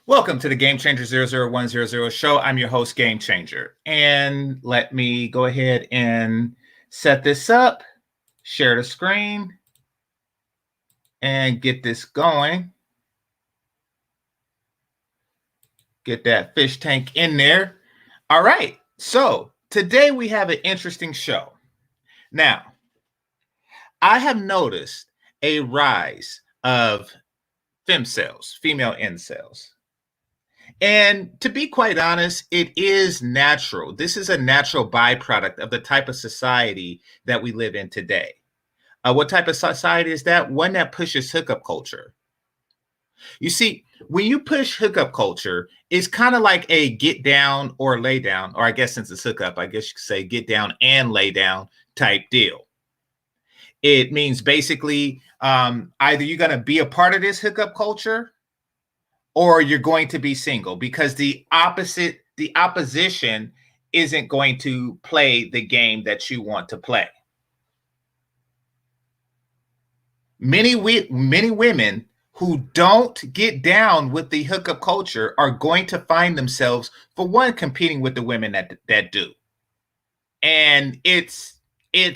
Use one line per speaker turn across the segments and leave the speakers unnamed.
Welcome to the Game Changer 00100 show. I'm your host, Game Changer. And let me go ahead and set this up, share the screen, and get this going. Get that fish tank in there. All right. So today we have an interesting show. Now, I have noticed a rise of femcels, female incels. And to be quite honest, it is natural. This is a natural byproduct of the type of society that we live in today. What type of society is that? One that pushes hookup culture. You see, when you push hookup culture, it's kind of like a get down or lay down, or I guess since it's hookup, I guess you could say get down and lay down type deal. It means basically either you're going to be a part of this hookup culture or you're going to be single, because the opposition isn't going to play the game that you want to play. Many women who don't get down with the hookup culture are going to find themselves, for one, competing with the women that do. And it's an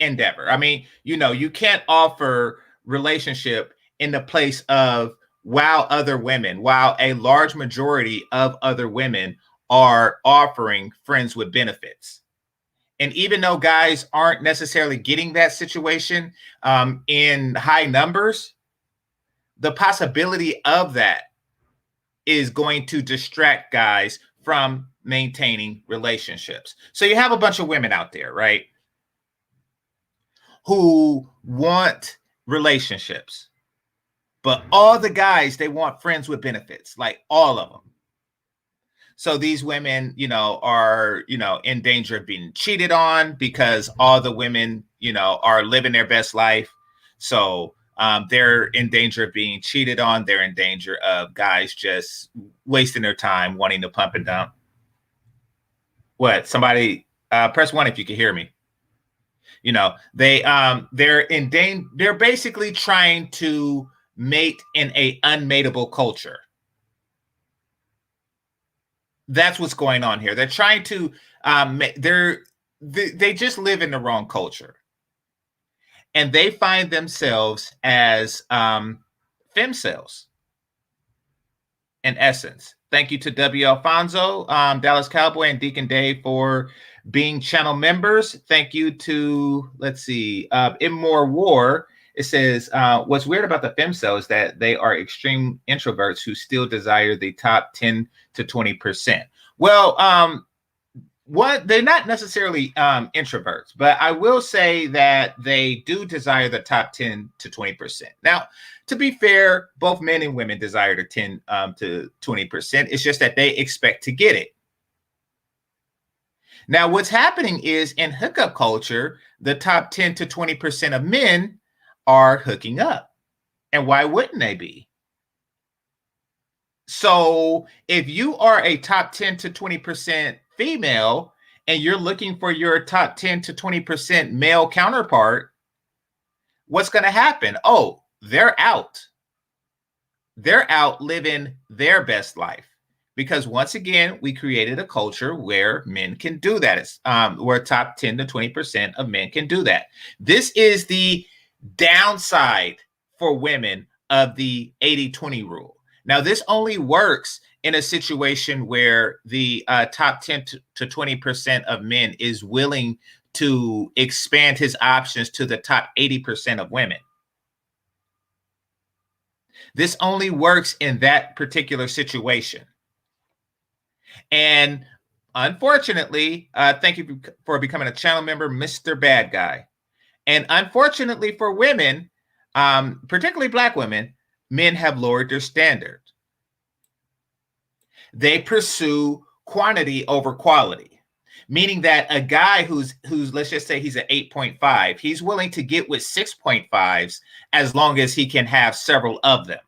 endeavor. I mean, you can't offer relationship in the place of while a large majority of other women are offering friends with benefits. And even though guys aren't necessarily getting that situation in high numbers, the possibility of that is going to distract guys from maintaining relationships. So you have a bunch of women out there, right, who want relationships. But all the guys, they want friends with benefits, like all of them. So these women, are, in danger of being cheated on because all the women, are living their best life. So they're in danger of being cheated on. They're in danger of guys just wasting their time wanting to pump and dump. What? Somebody press 1 if you can hear me. They're in danger. They're basically trying to mate in a unmateable culture. That's what's going on here. They're trying to they just live in the wrong culture, and they find themselves as femcels in essence. Thank you to W. Alfonso, Dallas Cowboy, and Deacon Dave for being channel members. Thank you to, Immore War. It says, what's weird about the femcel is that they are extreme introverts who still desire the top 10 to 20%. Well, they're not necessarily introverts, but I will say that they do desire the top 10 to 20%. Now, to be fair, both men and women desire the 10 to 20%. It's just that they expect to get it. Now, what's happening is in hookup culture, the top 10 to 20% of men are hooking up. And why wouldn't they be? So if you are a top 10 to 20% female and you're looking for your top 10 to 20% male counterpart, what's going to happen? Oh, they're out. They're out living their best life. Because once again, we created a culture where men can do that. It's where top 10 to 20% of men can do that. This is the downside for women of the 80-20 rule. Now, this only works in a situation where the top 10 to 20% of men is willing to expand his options to the top 80% of women. This only works in that particular situation. And unfortunately, thank you for becoming a channel member, Mr. Bad Guy. And unfortunately for women, particularly Black women, men have lowered their standard. They pursue quantity over quality, meaning that a guy who's let's just say he's an 8.5, he's willing to get with 6.5s as long as he can have several of them.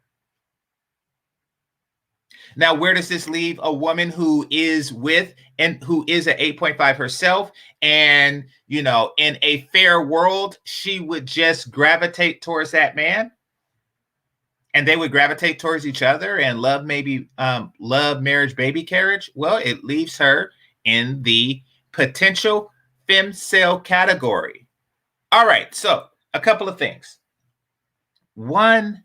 Now, where does this leave a woman who is with and who is an 8.5 herself? And, in a fair world, she would just gravitate towards that man. and they would gravitate towards each other and love marriage, baby carriage, well, it leaves her in the potential femcel category. All right, so a couple of things. One,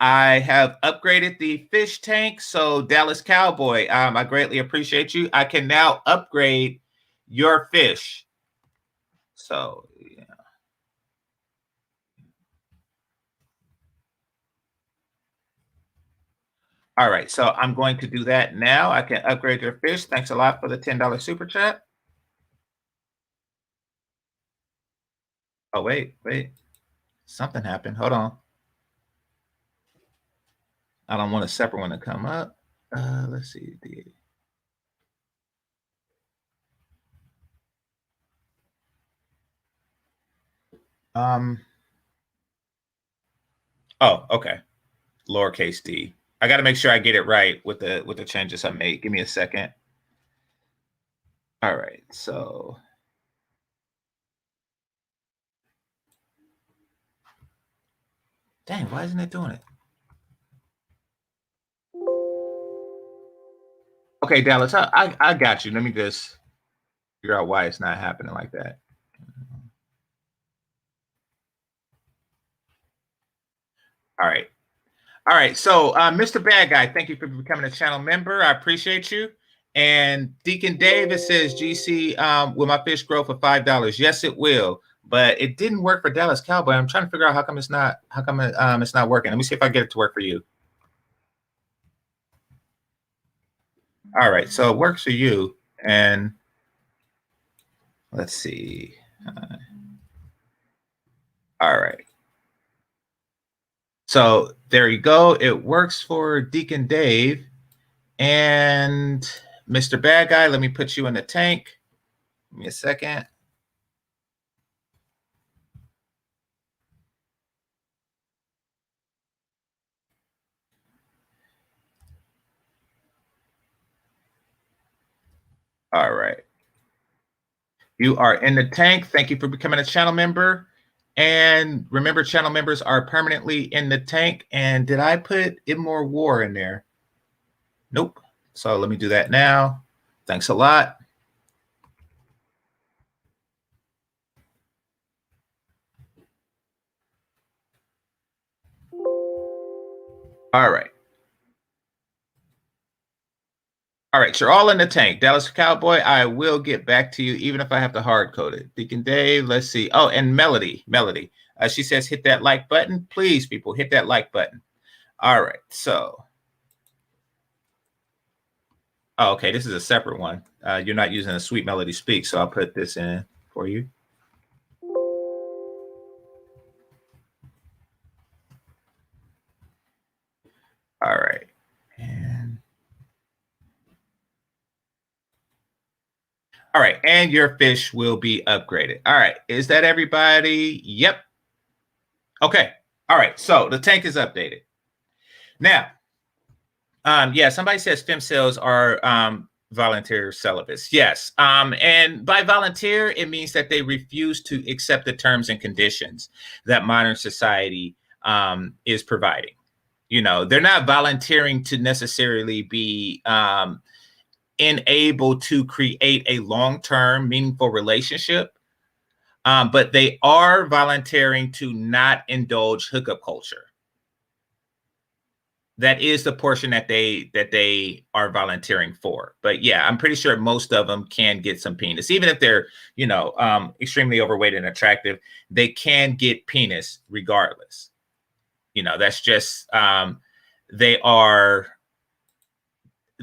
I have upgraded the fish tank. So Dallas Cowboy, I greatly appreciate you. I can now upgrade your fish. So yeah. All right, so I'm going to do that now. I can upgrade your fish. Thanks a lot for the $10 super chat. Oh, wait. Something happened. Hold on. I don't want a separate one to come up. Let's see. Oh, okay. Lowercase d. I got to make sure I get it right with the changes I made. Give me a second. All right, so dang, why isn't it doing it? Okay, Dallas, I got you. Let me just figure out why it's not happening like that. All right. So, Mr. Bad Guy, thank you for becoming a channel member. I appreciate you. And Deacon Davis says, GC, will my fish grow for $5? Yes, it will. But it didn't work for Dallas Cowboy. I'm trying to figure out how come it's not working. Let me see if I get it to work for you. All right, so it works for you. And let's see. All right. So there you go. It works for Deacon Dave. And Mr. Bad Guy, let me put you in the tank. Give me a second. All right. You are in the tank. Thank you for becoming a channel member. And remember, channel members are permanently in the tank. And did I put Immore War in there? Nope. So let me do that now. Thanks a lot. All right. All right, you're all in the tank. Dallas Cowboy, I will get back to you, even if I have to hard code it. Deacon Dave, let's see. Oh, and Melody. She says, hit that like button. Please, people, hit that like button. All right, so. Oh, okay, this is a separate one. You're not using a Sweet Melody Speak, so I'll put this in for you. All right. And all right, and your fish will be upgraded. All right, is that everybody? Yep. Okay. All right, so the tank is updated. Now, yeah, somebody says femcels are volunteer celibates. Yes. And by volunteer, it means that they refuse to accept the terms and conditions that modern society is providing. You know, they're not volunteering to necessarily be enabled to create a long-term, meaningful relationship, but they are volunteering to not indulge hookup culture. That is the portion that they are volunteering for. But yeah, I'm pretty sure most of them can get some penis, even if they're, you know, extremely overweight and attractive. They can get penis regardless. You know, that's just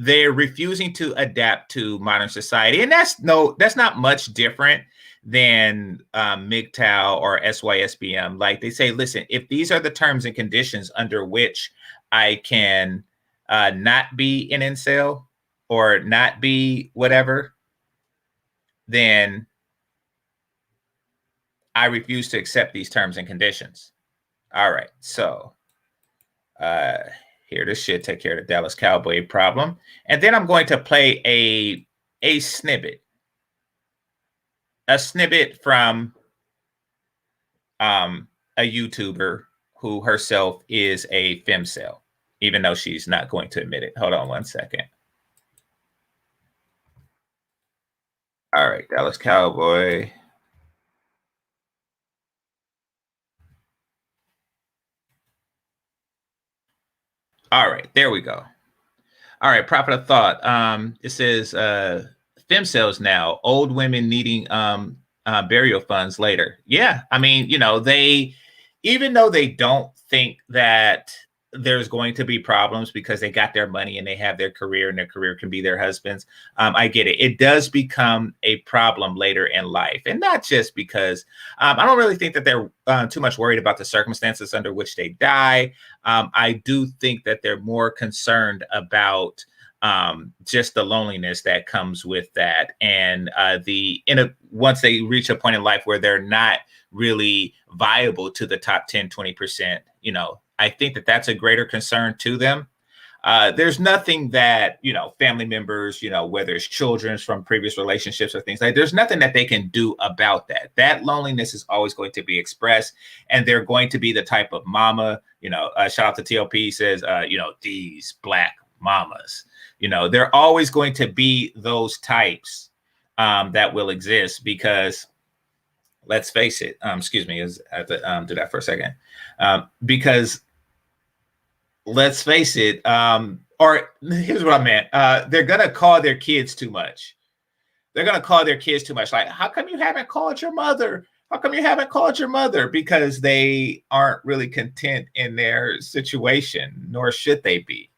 they're refusing to adapt to modern society, and that's not much different than MGTOW or SYSBM. Like they say, listen, if these are the terms and conditions under which I can not be an incel or not be whatever, then I refuse to accept these terms and conditions. All right, so here, this should take care of the Dallas Cowboy problem. And then I'm going to play a snippet from a YouTuber who herself is a femcel, even though she's not going to admit it. Hold on one second. All right, Dallas Cowboy. All right, there we go. All right, Prophet of Thought. It says femcels now, old women needing burial funds later. Yeah, I mean, they, even though they don't think that there's going to be problems because they got their money and they have their career and their career can be their husbands. I get it. It does become a problem later in life. And not just because I don't really think that they're too much worried about the circumstances under which they die. I do think that they're more concerned about just the loneliness that comes with that. And once they reach a point in life where they're not really viable to the top 10, 20%, I think that that's a greater concern to them. There's nothing that, family members, whether it's children from previous relationships or things like, there's nothing that they can do about that. That loneliness is always going to be expressed, and they're going to be the type of mama, shout out to TLP says, these black mamas, they're always going to be those types that will exist because let's face it, excuse me, I have to do that for a second. Because let's face it, or here's what I meant. They're going to call their kids too much. They're going to call their kids too much. Like, how come you haven't called your mother? How come you haven't called your mother? Because they aren't really content in their situation, nor should they be.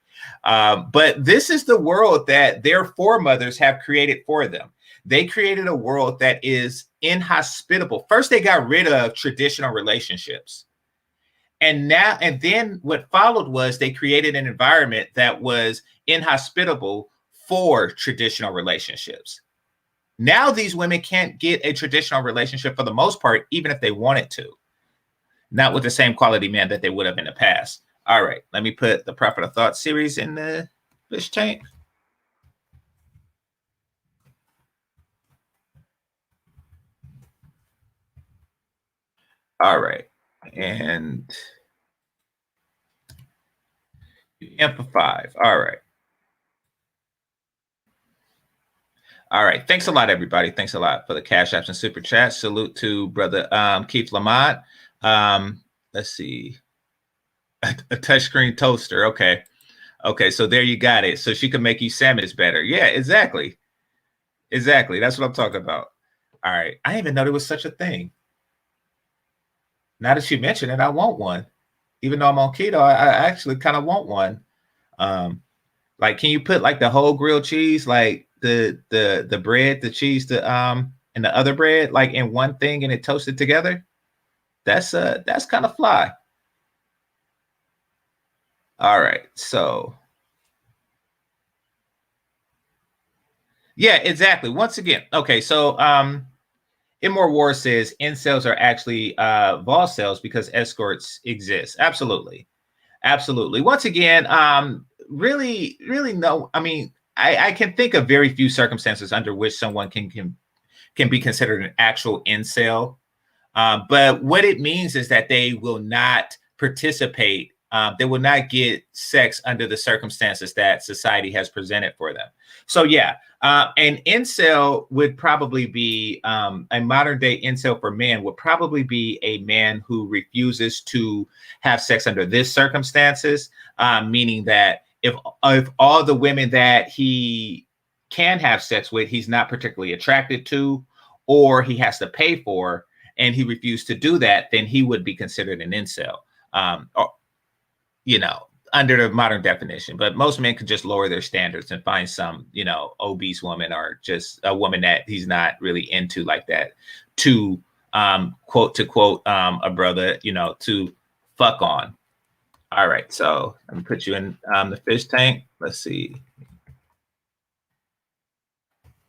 But this is the world that their foremothers have created for them. They created a world that is inhospitable. First, they got rid of traditional relationships. And then what followed was they created an environment that was inhospitable for traditional relationships. Now these women can't get a traditional relationship for the most part, even if they wanted to. Not with the same quality man that they would have in the past. All right, let me put the Prophet of Thought series in the fish tank. All right, and MP5. All right. All right. Thanks a lot, everybody. Thanks a lot for the cash apps and super chats. Salute to brother Keith Lamont. Let's see. A touchscreen toaster. Okay. Okay. So there you got it. So she can make you sandwiches better. Yeah, exactly. Exactly. That's what I'm talking about. All right. I didn't even know there was such a thing. Now that you mention it, I want one. Even though I'm on keto, I actually kind of want one. Like, can you put like the whole grilled cheese, like the bread, the cheese, and the other bread, like in one thing and it toasted together? That's kind of fly. All right, so yeah, exactly. Once again, okay, so Immore War says incels are actually volcels because escorts exist. Absolutely. Absolutely. Once again, really no. I mean, I can think of very few circumstances under which someone can be considered an actual incel. But what it means is that they will not participate. They will not get sex under the circumstances that society has presented for them. So yeah, an incel would probably be a modern day incel for men would probably be a man who refuses to have sex under this circumstances, meaning that if all the women that he can have sex with, he's not particularly attracted to, or he has to pay for, and he refused to do that, then he would be considered an incel, or, under the modern definition. But most men could just lower their standards and find some, obese woman or just a woman that he's not really into like that to, quote to quote, a brother, to fuck on. All right. So let me put you in the fish tank. Let's see.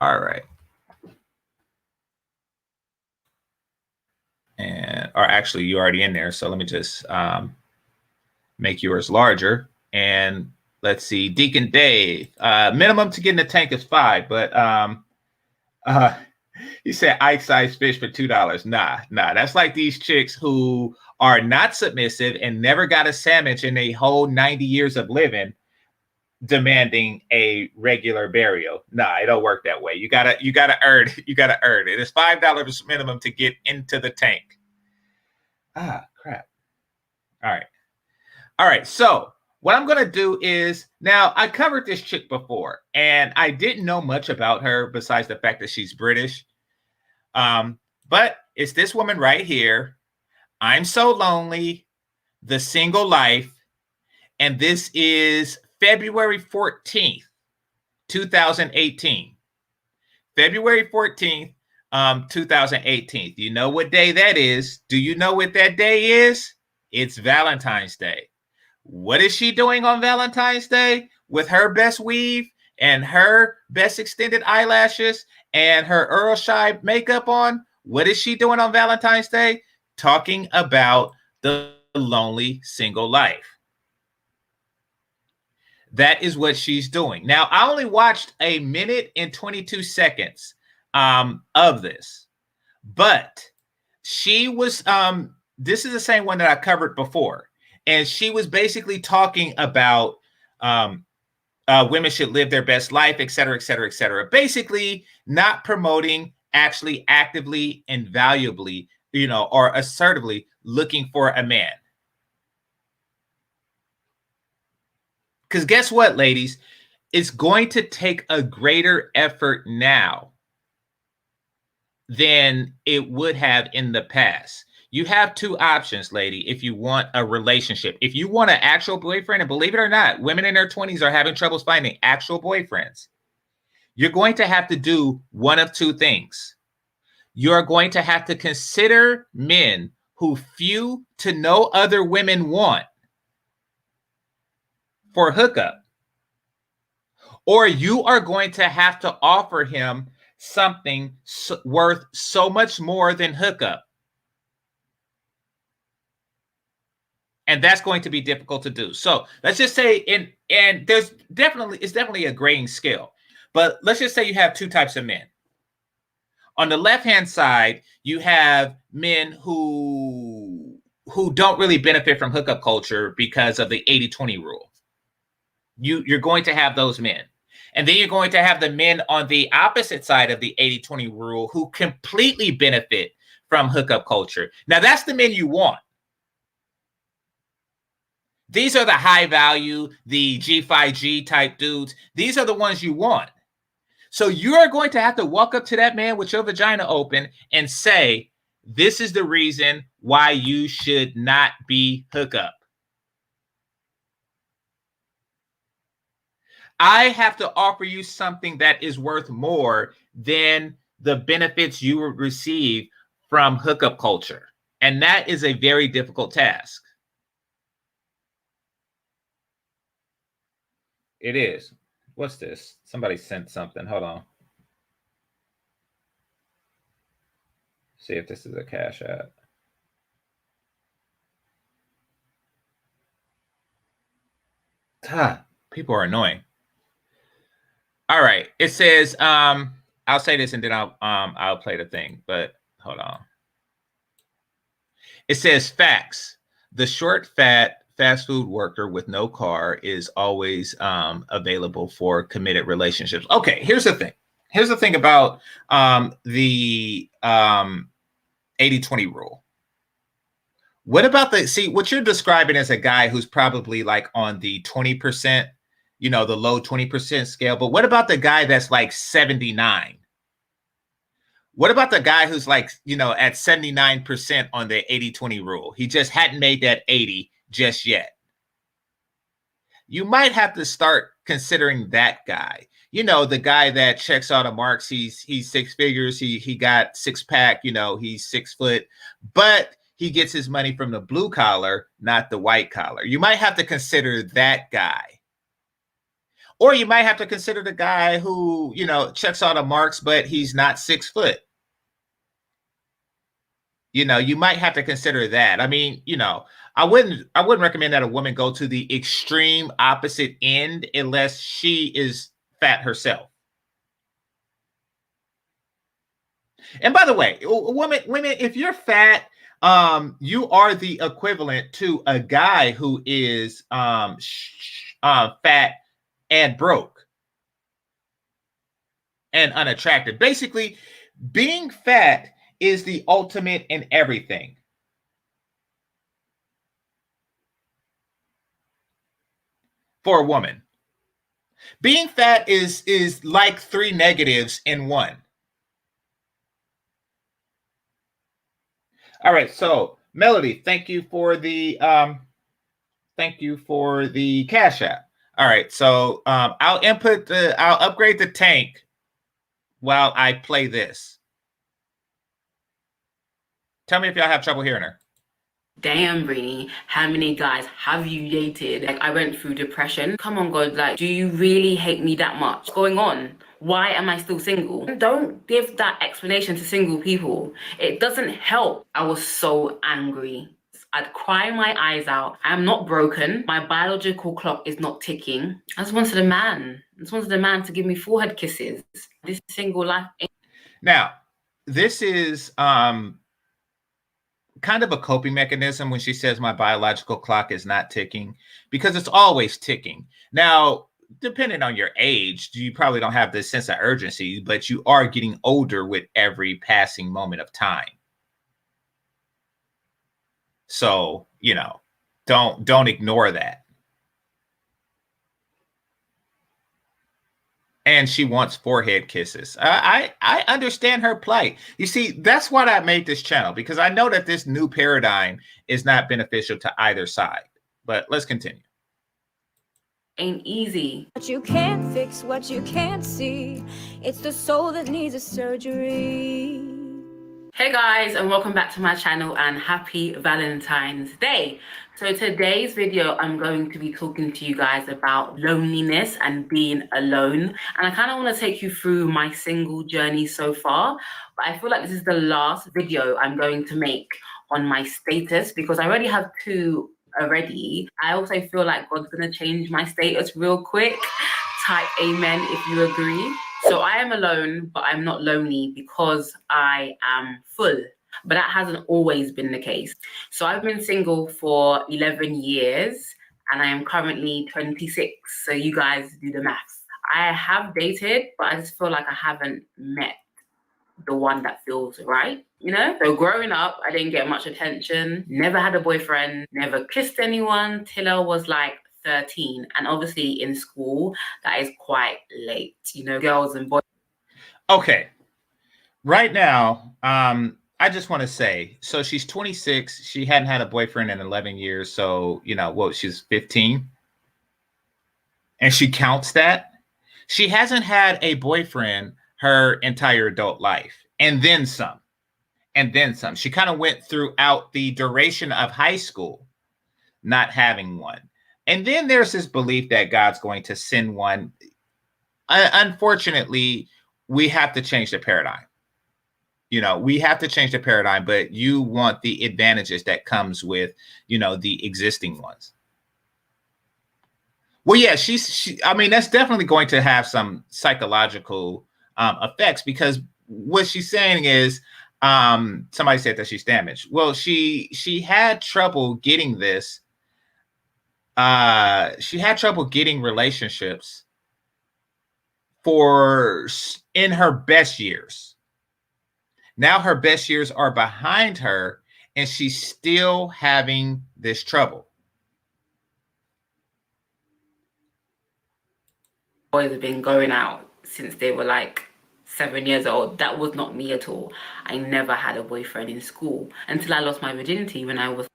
All right. Or actually you're already in there. So let me just make yours larger. And let's see, Deacon Dave, minimum to get in the tank is $5, but he said ice-sized fish for $2. Nah, that's like these chicks who are not submissive and never got a sandwich in a whole 90 years of living, demanding a regular burial. Nah, it don't work that way. You gotta earn it. It's $5 minimum to get into the tank. Ah, crap. All right. So what I'm gonna do is, now I covered this chick before, and I didn't know much about her besides the fact that she's British. But it's this woman right here. I'm so lonely, the single life, and this is February 14th, 2018. February 14th, 2018. You know what day that is? Do you know what that day is? It's Valentine's Day. What is she doing on Valentine's Day with her best weave and her best extended eyelashes and her Earl Shy makeup on? What is she doing on Valentine's Day? Talking about the lonely single life. That is what she's doing. Now, I only watched 1 minute and 22 seconds of this, but she was, this is the same one that I covered before. And she was basically talking about women should live their best life, et cetera, et cetera, et cetera. Basically not promoting actually actively and valuably, or assertively looking for a man. Because guess what, ladies? It's going to take a greater effort now than it would have in the past. You have two options, lady, if you want a relationship. If you want an actual boyfriend, and believe it or not, women in their 20s are having troubles finding actual boyfriends. You're going to have to do one of two things. You're going to have to consider men who few to no other women want for hookup, or you are going to have to offer him something worth so much more than hookup. And that's going to be difficult to do. So let's just say, and it's definitely a grading scale, but let's just say you have two types of men. On the left-hand side, you have men who don't really benefit from hookup culture because of the 80-20 rule. You're going to have those men. And then you're going to have the men on the opposite side of the 80-20 rule who completely benefit from hookup culture. Now, that's the men you want. These are the high value, the G5G type dudes. These are the ones you want. So you're going to have to walk up to that man with your vagina open and say, this is the reason why you should not be hookup. I have to offer you something that is worth more than the benefits you will receive from hookup culture. And that is a very difficult task. It is. What's this? Somebody sent something. Hold on. See if this is a Cash App. God, people are annoying. All right. It says, I'll say this and then I'll play the thing, but hold on. It says facts. The short, fat fast food worker with no car is always available for committed relationships. Okay, here's the thing. Here's the thing about the 80-20 rule. What about what you're describing as a guy who's probably like on the 20%, the low 20% scale. But what about the guy that's like 79? What about the guy who's like, at 79% on the 80-20 rule? He just hadn't made that 80 just yet. You might have to start considering that guy. The guy that checks all the marks. He's six figures. He got six pack. He's 6 foot, but he gets his money from the blue collar, not the white collar. You might have to consider that guy. Or you might have to consider the guy who, checks all the marks, but he's not 6 foot. You might have to consider that. I mean, I wouldn't recommend that a woman go to the extreme opposite end unless she is fat herself. And by the way, women, if you're fat, You are the equivalent to a guy who is fat and broke and unattractive. Basically, being fat is the ultimate in everything. For a woman, being fat is like three negatives in one. All right, so Melody, thank you for the Cash App. All right, so I'll upgrade the tank while I play this. Tell me if y'all have trouble hearing her.
Damn, Breeny, how many guys have you dated? Like, I went through depression. Come on, God, like, do you really hate me that much? What's going on? Why am I still single? Don't give that explanation to single people. It doesn't help. I was so angry. I'd cry my eyes out. I'm not broken. My biological clock is not ticking. I just wanted a man. I just wanted a man to give me forehead kisses. This single life ain't.
Now, this is kind of a coping mechanism when she says my biological clock is not ticking, because it's always ticking. Now, depending on your age, you probably don't have this sense of urgency, but you are getting older with every passing moment of time. So, don't ignore that. And she wants forehead kisses. I understand her plight. You see, that's why I made this channel, because I know that this new paradigm is not beneficial to either side. But let's continue.
Ain't easy.
But you can't fix what you can't see. It's the soul that needs a surgery.
Hey guys, and welcome back to my channel, and happy Valentine's Day. So today's video, I'm going to be talking to you guys about loneliness and being alone. And I kind of want to take you through my single journey so far. But I feel like this is the last video I'm going to make on my status, because I already have two already. I also feel like God's going to change my status real quick. Type amen if you agree. So I am alone, but I'm not lonely because I am full. But that hasn't always been the case. So I've been single for 11 years and I am currently 26. So you guys do the maths. I have dated, but I just feel like I haven't met the one that feels right, So growing up, I didn't get much attention, never had a boyfriend, never kissed anyone till I was like 13. And obviously in school, that is quite late, girls and boys.
Okay. Right now, I just want to say, so she's 26. She hadn't had a boyfriend in 11 years. So, she's 15. And she counts that. She hasn't had a boyfriend her entire adult life. And then some. And then some. She kind of went throughout the duration of high school not having one. And then there's this belief that God's going to send one. Unfortunately, we have to change the paradigm. We have to change the paradigm, but you want the advantages that comes with, the existing ones. Well, yeah, I mean, that's definitely going to have some psychological effects, because what she's saying is, somebody said that she's damaged. Well, she had trouble getting this. She had trouble getting relationships in her best years. Now her best years are behind her, and she's still having this trouble.
Boys have been going out since they were like 7 years old. That was not me at all. I never had a boyfriend in school until I lost my virginity when I was,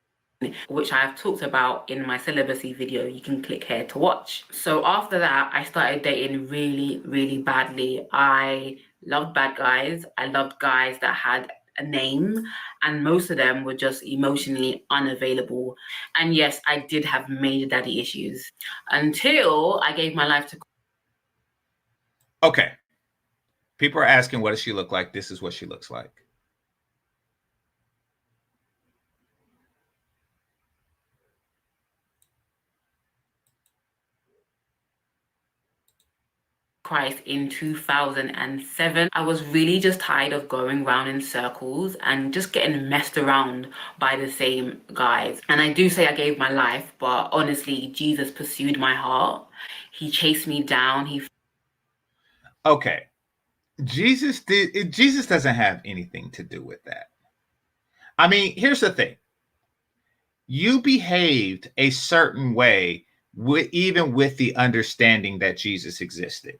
which I've talked about in my celibacy video. You can click here to watch. So after that, I started dating really, really badly. I loved bad guys. I loved guys that had a name, and most of them were just emotionally unavailable. And yes, I did have major daddy issues until I gave my life to.
Okay. People are asking, what does she look like? This is what she looks like.
Christ in 2007. I was really just tired of going round in circles and just getting messed around by the same guys. And I do say I gave my life, but honestly, Jesus pursued my heart. He chased me down.
Okay. Jesus doesn't have anything to do with that. I mean, here's the thing. You behaved a certain way even with the understanding that Jesus existed.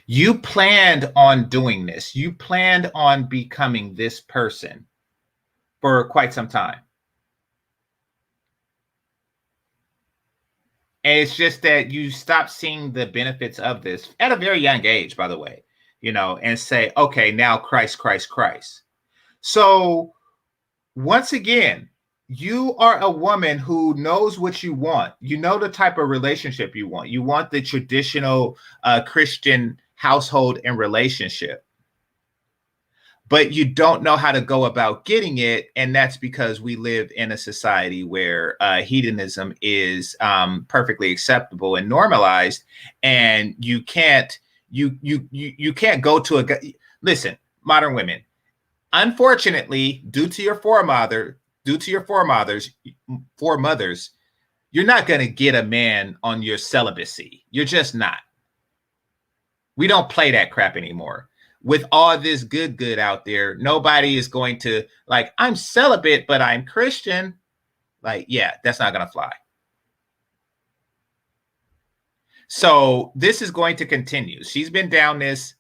You planned on doing this. You planned on becoming this person for quite some time. And it's just that you stop seeing the benefits of this at a very young age, by the way, and say, okay, now Christ. So once again, you are a woman who knows what you want. You know the type of relationship you want. You want the traditional Christian household and relationship, but you don't know how to go about getting it. And that's because we live in a society where hedonism is perfectly acceptable and normalized. And you can't go to a guy. Listen, modern women, unfortunately, due to your foremothers, you're not going to get a man on your celibacy. You're just not. We don't play that crap anymore. With all this good out there, nobody is going to like, I'm celibate, but I'm Christian. Like, yeah, that's not going to fly. So this is going to continue. She's been down this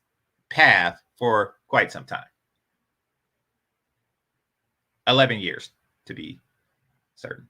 path for quite some time. 11 years to be certain.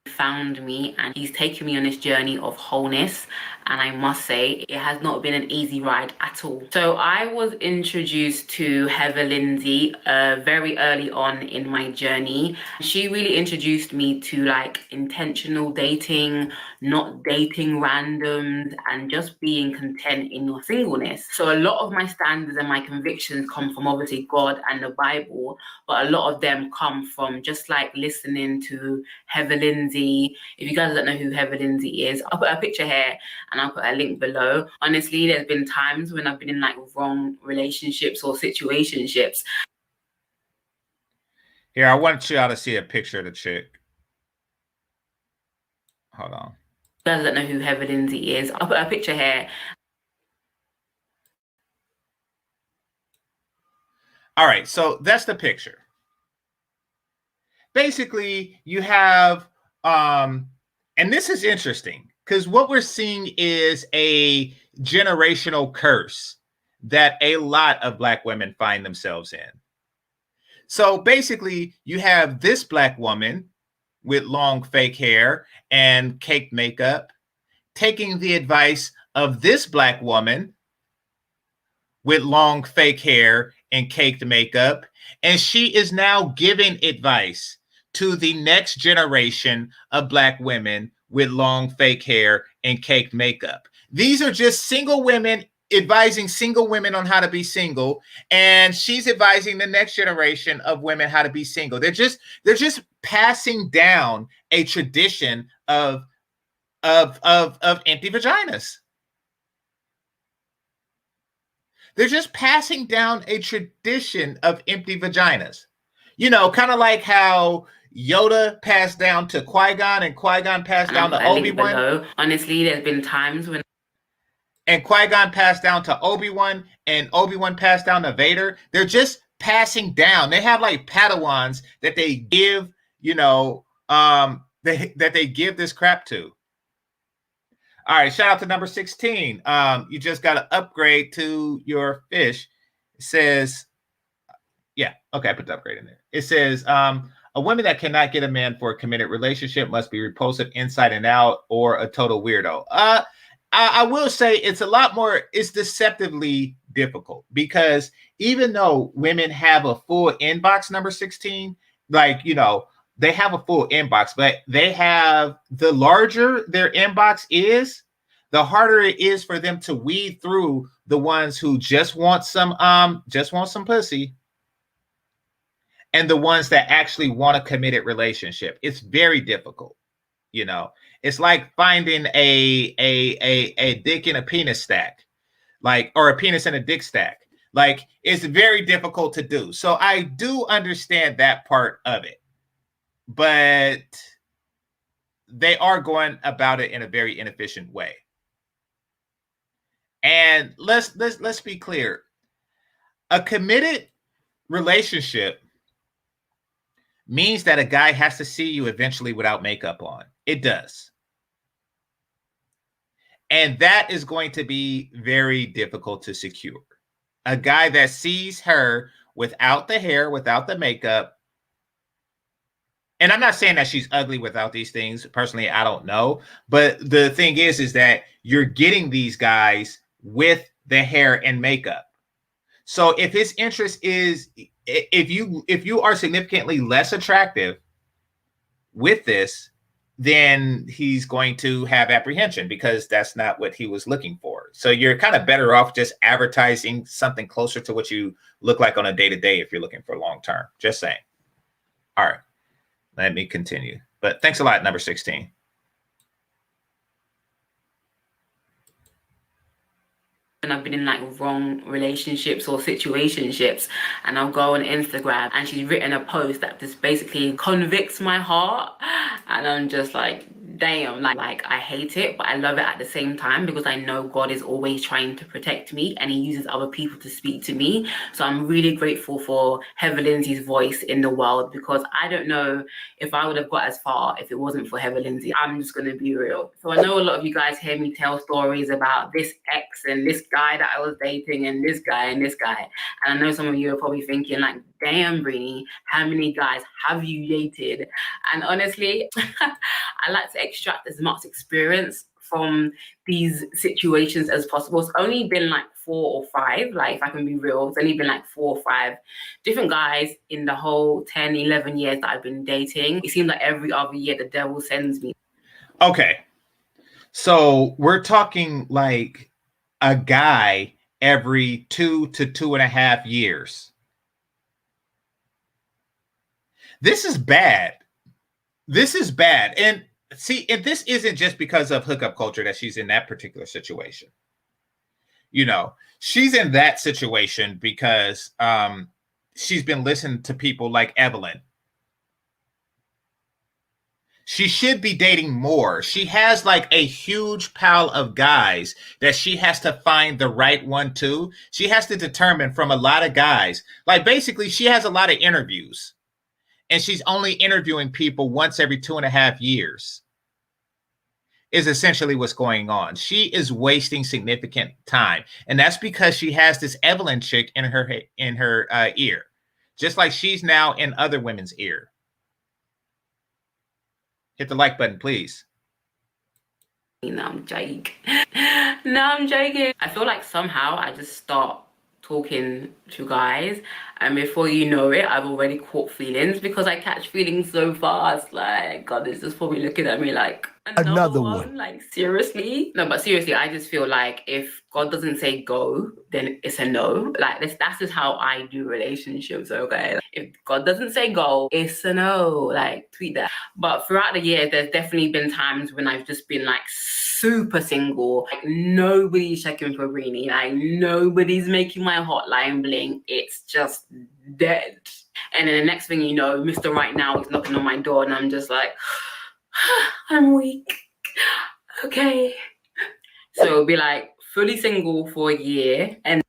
Found me, and he's taken me on this journey of wholeness, and I must say it has not been an easy ride at all. So I was introduced to Heather Lindsay very early on in my journey. She really introduced me to like intentional dating, not dating randoms, and just being content in your singleness. So a lot of my standards and my convictions come from obviously God and the Bible, but a lot of them come from just like listening to Heather Lindsay. If you guys don't know who Heather Lindsay is, I'll put her picture here and I'll put a link below. Honestly, there's been times when I've been in like wrong relationships or situationships.
Here, I want y'all to see a picture of the chick. Hold on.
If you guys don't know who Heather Lindsay is, I'll put her picture here.
All right, so that's the picture. Basically, you have and this is interesting because what we're seeing is a generational curse that a lot of Black women find themselves in. So basically, you have this Black woman with long fake hair and caked makeup taking the advice of this Black woman with long fake hair and caked makeup, and she is now giving advice to the next generation of Black women with long fake hair and caked makeup. These are just single women advising single women on how to be single, and she's advising the next generation of women how to be single. They're just passing down a tradition of empty vaginas. They're just passing down a tradition of empty vaginas. Kind of like how Yoda passed down to Qui-Gon and Qui-Gon passed down to Obi-Wan.
Honestly, there's been times when...
And Qui-Gon passed down to Obi-Wan and Obi-Wan passed down to Vader. They're just passing down. They have like Padawans that they give, that they give this crap to. All right, shout out to number 16. You just got to upgrade to your fish. It says, yeah, okay, I put the upgrade in there. It says, a woman that cannot get a man for a committed relationship must be repulsive inside and out or a total weirdo. I will say it's deceptively difficult because even though women have a full inbox, number 16, they have a full inbox, but the larger their inbox is, the harder it is for them to weed through the ones who just want some pussy and the ones that actually want a committed relationship. It's very difficult. You know, it's like finding a dick in a penis stack, like, or a penis in a dick stack. Like, it's very difficult to do. So I do understand that part of it, but they are going about it in a very inefficient way. And let's be clear. A committed relationship means that a guy has to see you eventually without makeup on. It does. And that is going to be very difficult to secure. A guy that sees her without the hair, without the makeup. And I'm not saying that she's ugly without these things. Personally, I don't know. But the thing is that you're getting these guys with the hair and makeup. So if his interest is, if you are significantly less attractive with this, then he's going to have apprehension because that's not what he was looking for. So you're kind of better off just advertising something closer to what you look like on a day-to-day if you're looking for long term. Just saying. All right, let me continue. But thanks a lot, number 16.
And I've been in like wrong relationships or situationships, and I'll go on Instagram and she's written a post that just basically convicts my heart, and I'm just like, damn, like I hate it, but I love it at the same time because I know God is always trying to protect me and he uses other people to speak to me. So I'm really grateful for Heather Lindsay's voice in the world, because I don't know if I would have got as far if it wasn't for Heather Lindsay. I'm just gonna be real. So I know a lot of you guys hear me tell stories about this ex and this guy that I was dating and this guy and this guy. And I know some of you are probably thinking like, damn, Breeny, how many guys have you dated? And honestly, I like to extract as much experience from these situations as possible. It's only been like 4 or 5, like if I can be real, it's only been like 4 or 5 different guys in the whole 10, 11 years that I've been dating. It seems like every other year the devil sends me.
Okay. So we're talking like a guy every 2 to 2.5 years. This is bad. This is bad. And see, and this isn't just because of hookup culture that she's in that particular situation. You know, she's in that situation because she's been listening to people like Evelyn. She should be dating more. She has like a huge pile of guys that she has to find the right one to. She has to determine from a lot of guys. Like basically, she has a lot of interviews. And she's only interviewing people once every 2.5 years is essentially what's going on. She is wasting significant time. And that's because she has this Evelyn chick in her ear, just like she's now in other women's ear. Hit the like button, please.
No, I'm joking. No, I'm joking. I feel like somehow I just start talking to guys, and before you know it, I've already caught feelings because I catch feelings so fast. Like, God is just probably looking at me like, another one. Like, seriously? No, but seriously, I just feel like if God doesn't say go, then it's a no. Like, that's just how I do relationships, okay? Like, if God doesn't say go, it's a no. Like, tweet that. But throughout the year, there's definitely been times when I've just been like super single. Like, nobody's checking for Breeny. Like, nobody's making my hotline blink. It's just dead. And then the next thing you know, Mr. Right Now is knocking on my door, and I'm just like, I'm weak. Okay. So it'll be like fully single for a year. And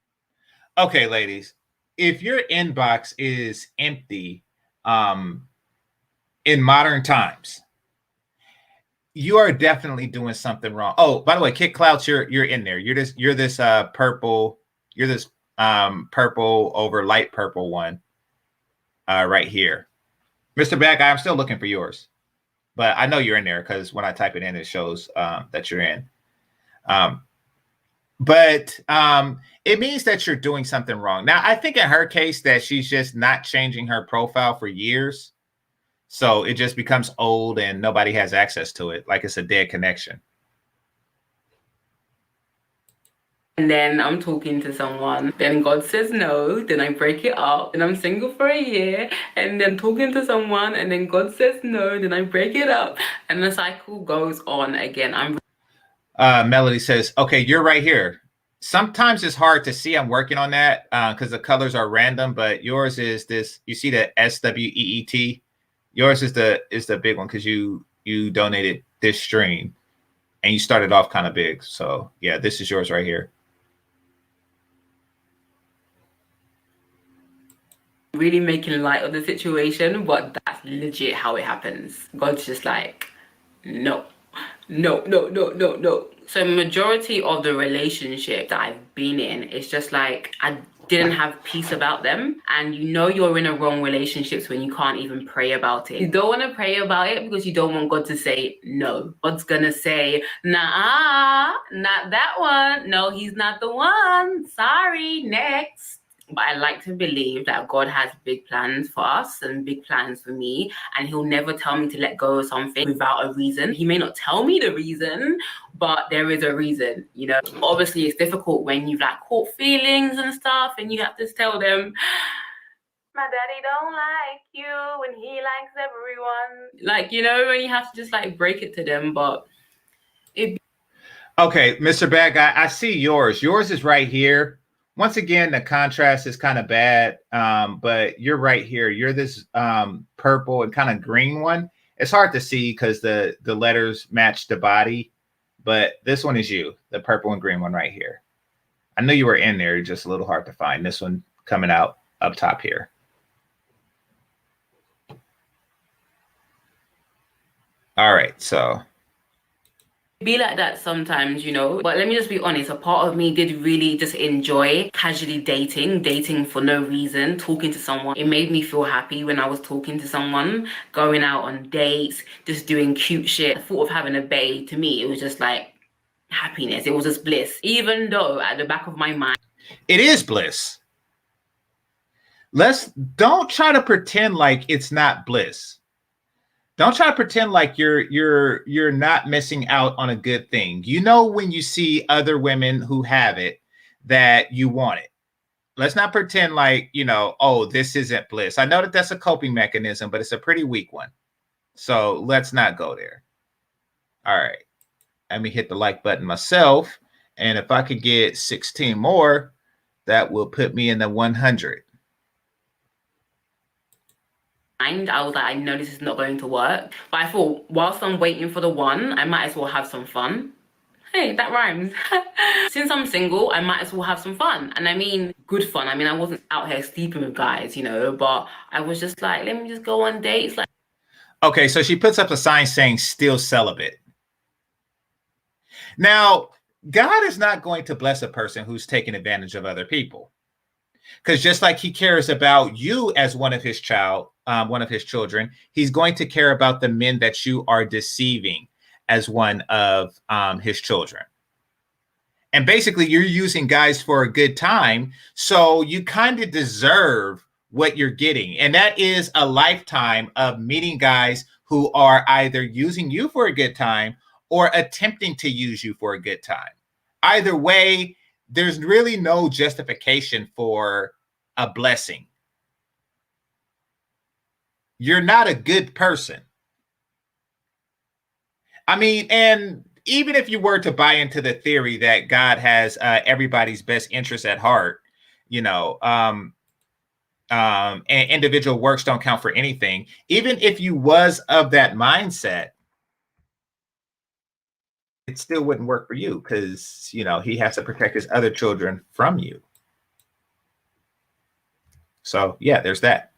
okay, ladies, if your inbox is empty in modern times, you are definitely doing something wrong. Oh, by the way, Kit Clouts, you're in there. You're this purple, you're this purple over light purple one right here. Mr. Bad Guy, I'm still looking for yours. But I know you're in there because when I type it in, it shows that you're in. But it means that you're doing something wrong. Now, I think in her case that she's just not changing her profile for years. So it just becomes old and nobody has access to it. Like it's a dead connection.
And then I'm talking to someone, then God says no, then I break it up, and I'm single for a year, and then talking to someone, and then God says no, then I break it up, and the cycle goes on again.
Melody says, okay, you're right here. Sometimes it's hard to see. I'm working on that because the colors are random, but yours is this. You see the SWEET? Yours is the big one because you donated this stream and you started off kind of big. So yeah, this is yours right here.
Really making light of the situation, but that's legit how it happens. God's just like, no, no, no, no, no, no. So majority of the relationship that I've been in, it's just like I didn't have peace about them. And you know you're in a wrong relationships when you can't even pray about it. You don't want to pray about it because you don't want God to say no. God's gonna say, nah, not that one. No, he's not the one. Sorry, next. But I like to believe that God has big plans for us and big plans for me, and he'll never tell me to let go of something without a reason. He may not tell me the reason, but there is a reason, you know. Obviously it's difficult when you've like caught feelings and stuff and you have to tell them, my daddy don't like you and he likes everyone. Like, you know, when you have to just like break it to them. But
okay, Mr. Bad Guy, I see yours. Yours is right here. Once again, the contrast is kind of bad, but you're right here. You're this purple and kind of green one. It's hard to see because the letters match the body, but this one is you, the purple and green one right here. I knew you were in there, just a little hard to find. This one coming out up top here. All right, so
be like that sometimes, you know. But let me just be honest, a part of me did really just enjoy casually dating for no reason, talking to someone. It made me feel happy when I was talking to someone, going out on dates, just doing cute shit. The thought of having a bae, to me, it was just like happiness. It was just bliss. Even though at the back of my mind,
it is bliss. Don't try to pretend like it's not bliss. Don't try to pretend like you're not missing out on a good thing. You know, when you see other women who have it, that you want it. Let's not pretend like, you know, oh, this isn't bliss. I know that that's a coping mechanism, but it's a pretty weak one. So let's not go there. All right. Let me hit the like button myself. And if I could get 16 more, that will put me in the 100.
I was like, I know this is not going to work. But I thought, whilst I'm waiting for the one, I might as well have some fun. Hey, that rhymes. Since I'm single, I might as well have some fun. And I mean, good fun. I mean, I wasn't out here sleeping with guys, you know, but I was just like, let me just go on dates. Like,
okay, so she puts up a sign saying still celibate. Now, God is not going to bless a person who's taking advantage of other people. Because just like he cares about you as one of his children, he's going to care about the men that you are deceiving as one of his children. And basically, you're using guys for a good time, so you kind of deserve what you're getting. And that is a lifetime of meeting guys who are either using you for a good time or attempting to use you for a good time. Either way, there's really no justification for a blessing. You're not a good person. I mean, and even if you were to buy into the theory that God has everybody's best interest at heart, you know, and individual works don't count for anything. Even if you was of that mindset, it still wouldn't work for you because, you know, he has to protect his other children from you. So, yeah, there's that.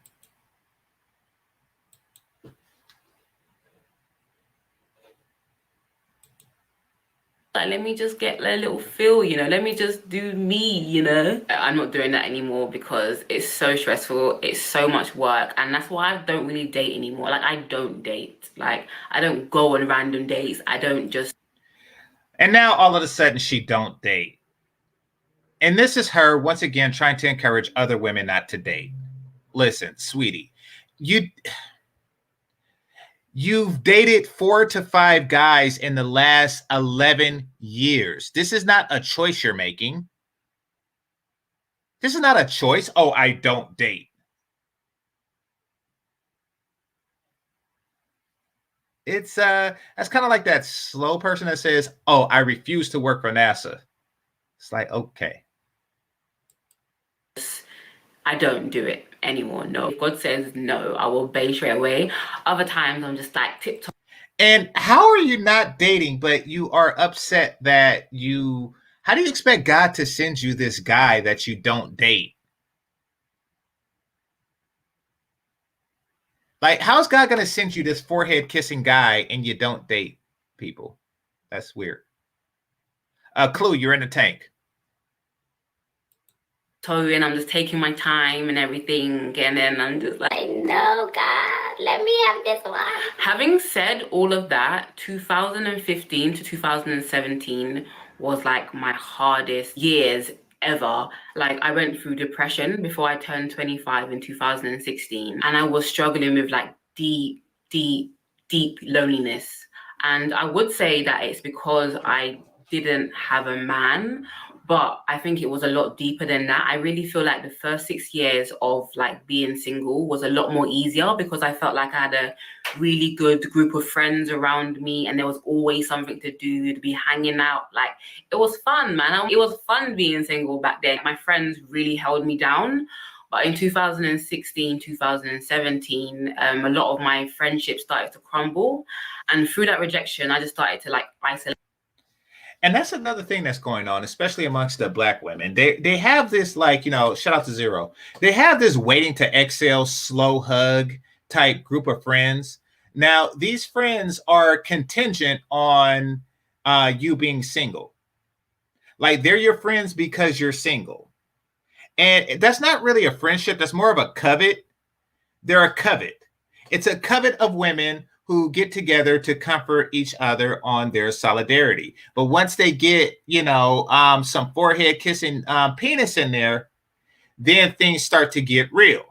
let me just get a little feel, you know, let me just do me, you know. I'm not doing that anymore because it's so stressful, it's so much work, and that's why I don't really date anymore. Like, I don't date. Like, I don't go on random dates. I don't just...
And now all of a sudden she don't date. And this is her once again trying to encourage other women not to date. Listen, sweetie, You've dated 4 to 5 guys in the last 11 years. This is not a choice you're making. This is not a choice. Oh, I don't date. It's that's kind of like that slow person that says, "Oh, I refuse to work for NASA." It's like, okay.
I don't do it anymore. No. If God says no, I will obey straight away. Other times I'm just like tiptoe.
And how are you not dating, but you are upset that you, how do you expect God to send you this guy that you don't date? Like, how's God going to send you this forehead kissing guy and you don't date people? That's weird. Clue, you're in the tank.
And I'm just taking my time and everything, and then I'm just like, no, God, let me have this one. Having said all of that, 2015 to 2017 was like my hardest years ever. Like, I went through depression before I turned 25 in 2016, and I was struggling with like deep loneliness. And I would say that it's because I didn't have a man, but I think it was a lot deeper than that. I really feel like the first 6 years of like being single was a lot more easier because I felt like I had a really good group of friends around me, and there was always something to do, to be hanging out. Like, it was fun, man. It was fun being single back then. My friends really held me down. But in 2016, 2017, a lot of my friendships started to crumble. And through that rejection, I just started to like isolate.
And that's another thing that's going on, especially amongst the Black women. They have this, like, you know, shout out to Zero. They have this waiting to exhale, slow hug type group of friends. Now, these friends are contingent on you being single. Like, they're your friends because you're single. And that's not really a friendship. That's more of a covet. They're a covet. It's a covet of women who get together to comfort each other on their solidarity. But once they get, you know, some forehead kissing penis in there, then things start to get real.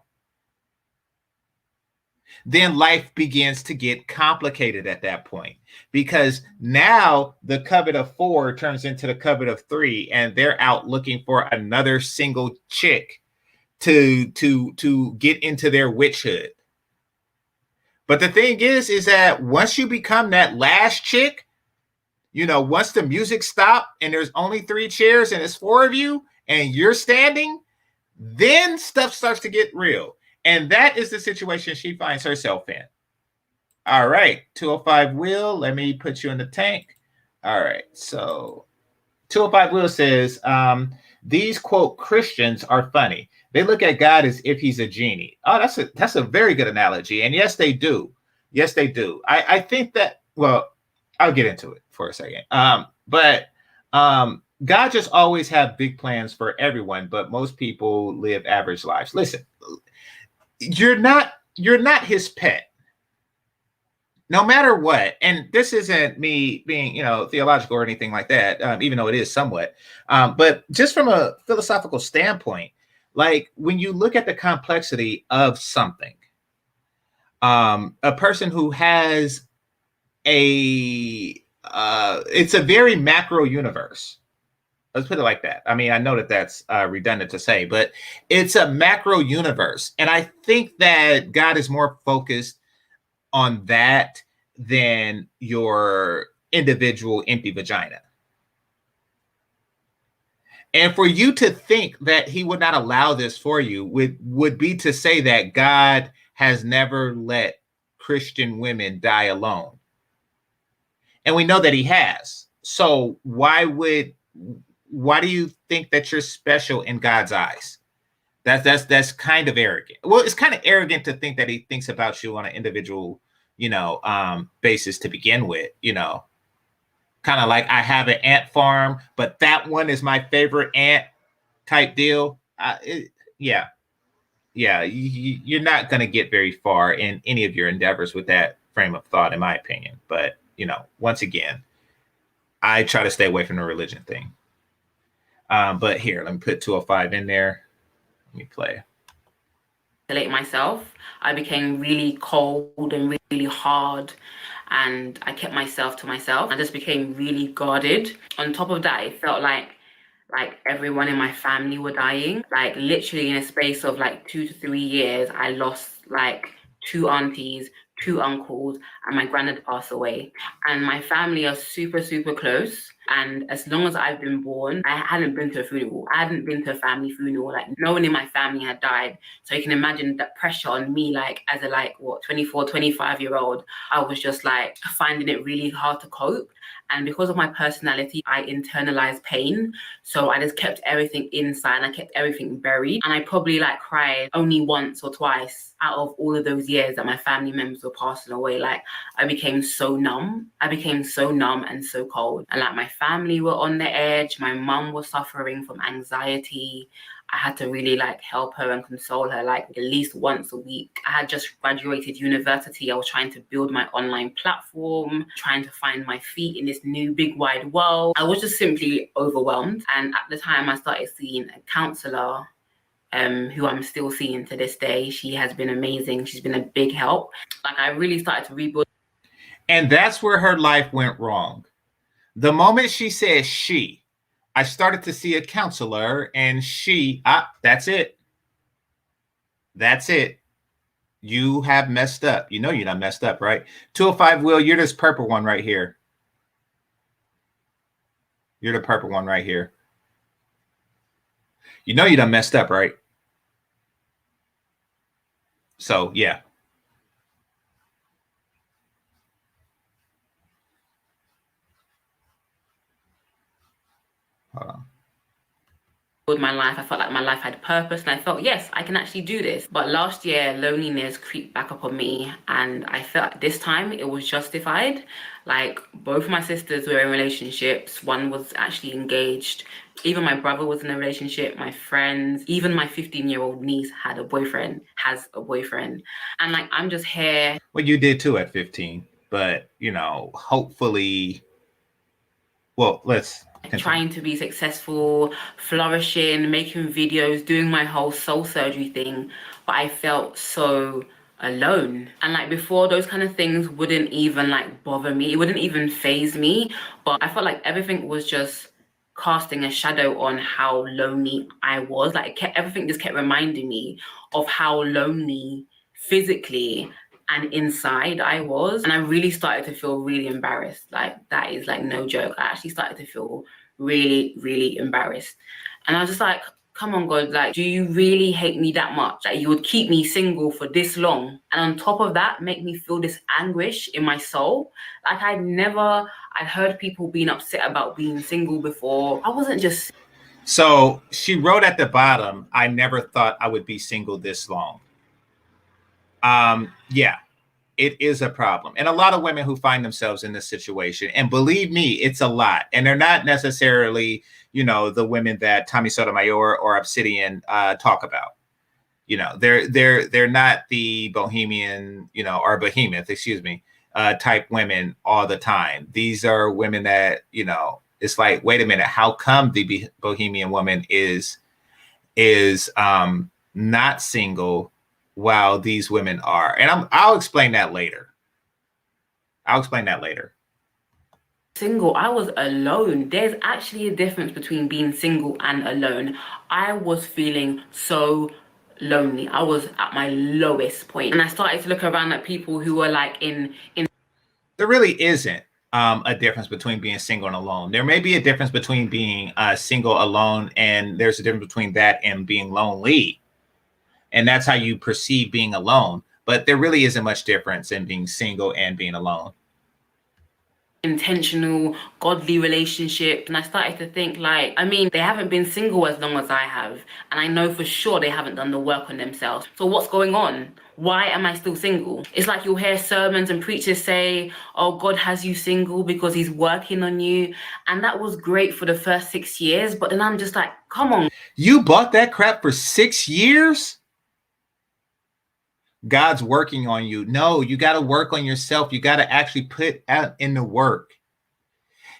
Then life begins to get complicated at that point, because now the covet of 4 turns into the covet of 3, and they're out looking for another single chick to get into their witchhood. But the thing is that once you become that last chick, you know, once the music stops and there's only 3 chairs and it's 4 of you and you're standing, then stuff starts to get real. And that is the situation she finds herself in. All right, 205 Will, let me put you in the tank. All right, so 205 Will says, these, quote, Christians are funny. They look at God as if he's a genie. Oh, that's a very good analogy. And yes, they do. Yes, they do. I think that, well, I'll get into it for a second. But God just always have big plans for everyone, but most people live average lives. Listen, you're not his pet. No matter what, and this isn't me being, you know, theological or anything like that, even though it is somewhat, but just from a philosophical standpoint, like when you look at the complexity of something, a person who has it's a very macro universe. Let's put it like that. I mean, I know that that's redundant to say, but it's a macro universe. And I think that God is more focused on that than your individual empty vagina. And for you to think that he would not allow this for you would be to say that God has never let Christian women die alone. And we know that he has. So why do you think that you're special in God's eyes? That's kind of arrogant. Well, it's kind of arrogant to think that he thinks about you on an individual, you know, basis to begin with, you know, kind of like I have an ant farm, but that one is my favorite ant type deal. Yeah, you're not going to get very far in any of your endeavors with that frame of thought, in my opinion. But, you know, once again, I try to stay away from the religion thing. But here, let me put 205 in there. Let me play.
isolate myself. I became really cold and really hard, and I kept myself to myself. I just became really guarded. On top of that, it felt like everyone in my family were dying. Like literally in a space of like 2 to 3 years, I lost like 2 aunties, 2 uncles, and my granddad passed away. And my family are super, super close. And as long as I've been born, I hadn't been to a funeral. I hadn't been to a family funeral. Like no one in my family had died. So you can imagine that pressure on me, like as a 24, 25-year-old, I was just like finding it really hard to cope. And because of my personality, I internalized pain. So I just kept everything inside and I kept everything buried. And I probably like cried only once or twice out of all of those years that my family members were passing away. Like I became so numb. I became so numb and so cold. And like my family were on the edge. My mum was suffering from anxiety. I had to really like help her and console her like at least once a week. I had just graduated university. I was trying to build my online platform, trying to find my feet in this new big wide world. I was just simply overwhelmed. And at the time I started seeing a counselor who I'm still seeing to this day. She has been amazing. She's been a big help. Like I really started to rebuild.
And that's where her life went wrong. The moment she said she, I started to see a counselor and that's it. That's it. You have messed up. You know you're not messed up, right? 205 Will, you're this purple one right here. You're the purple one right here. You know you done messed up, right? So, yeah. Hold on.
My life, I felt like my life had purpose, and I felt, yes, I can actually do this. But last year, loneliness creeped back up on me, and I felt this time it was justified. Like both my sisters were in relationships. One was actually engaged. Even my brother was in a relationship. My friends, even my 15-year-old niece has a boyfriend. And like I'm just here.
Well, you did too at 15, but you know, hopefully. Well, let's continue.
Trying to be successful, flourishing, making videos, doing my whole soul surgery thing, but I felt so alone. And like before, those kind of things wouldn't even like bother me. It wouldn't even faze me. But I felt like everything was just casting a shadow on how lonely I was. Like everything just kept reminding me of how lonely physically and inside I was. And I really started to feel really embarrassed. Like that is like no joke. I actually started to feel really, really embarrassed. And I was just like, come on, God, like, do you really hate me that much? Like you would keep me single for this long. And on top of that, make me feel this anguish in my soul. Like I'd heard people being upset about being single before. I wasn't just.
So she wrote at the bottom, I never thought I would be single this long. Yeah, it is a problem. And a lot of women who find themselves in this situation, and believe me, it's a lot. And they're not necessarily, you know, the women that Tommy Sotomayor or Obsidian talk about. You know, they're not the bohemian, you know, or behemoth, excuse me, type women all the time. These are women that, you know, it's like, wait a minute, how come the bohemian woman is not single while these women are? And I'll explain that later.
Single, I was alone. There's actually a difference between being single and alone. I was feeling so lonely. I was at my lowest point. And I started to look around at people who were like in.
There really isn't a difference between being single and alone. There may be a difference between being single alone, and there's a difference between that and being lonely. And that's how you perceive being alone. But there really isn't much difference in being single and being alone.
Intentional, godly relationship. And I started to think like, I mean, they haven't been single as long as I have. And I know for sure they haven't done the work on themselves. So what's going on? Why am I still single? It's like you'll hear sermons and preachers say, oh, God has you single because he's working on you. And that was great for the first 6 years. But then I'm just like, come on.
You bought that crap for 6 years? God's working on you. No, you got to work on yourself. You got to actually put out in the work.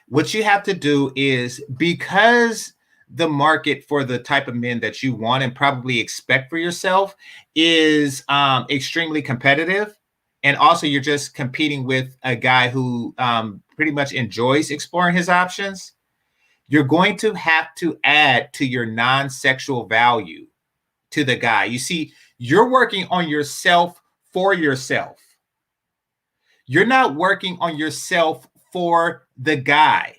What you have to do is, because the market for the type of men that you want and probably expect for yourself is extremely competitive. And also you're just competing with a guy who pretty much enjoys exploring his options, you're going to have to add to your non-sexual value to the guy. You see, you're working on yourself for yourself. You're not working on yourself for the guy.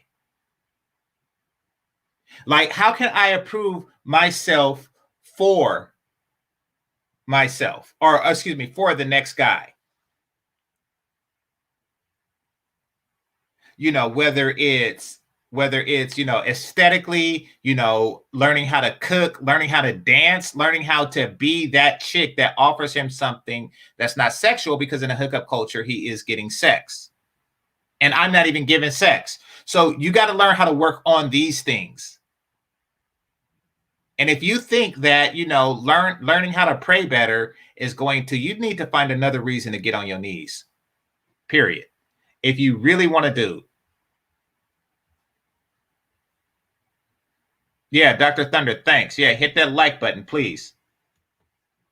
Like, how can I approve myself for myself? Or, excuse me, for the next guy? You know, whether it's, you know, aesthetically, you know, learning how to cook, learning how to dance, learning how to be that chick that offers him something that's not sexual, because in a hookup culture, he is getting sex. And I'm not even giving sex. So you got to learn how to work on these things. And if you think that, you know, learning how to pray better is going to, you need to find another reason to get on your knees, period. If you really want to do. Yeah, Dr. Thunder, thanks. Yeah, hit that like button, please.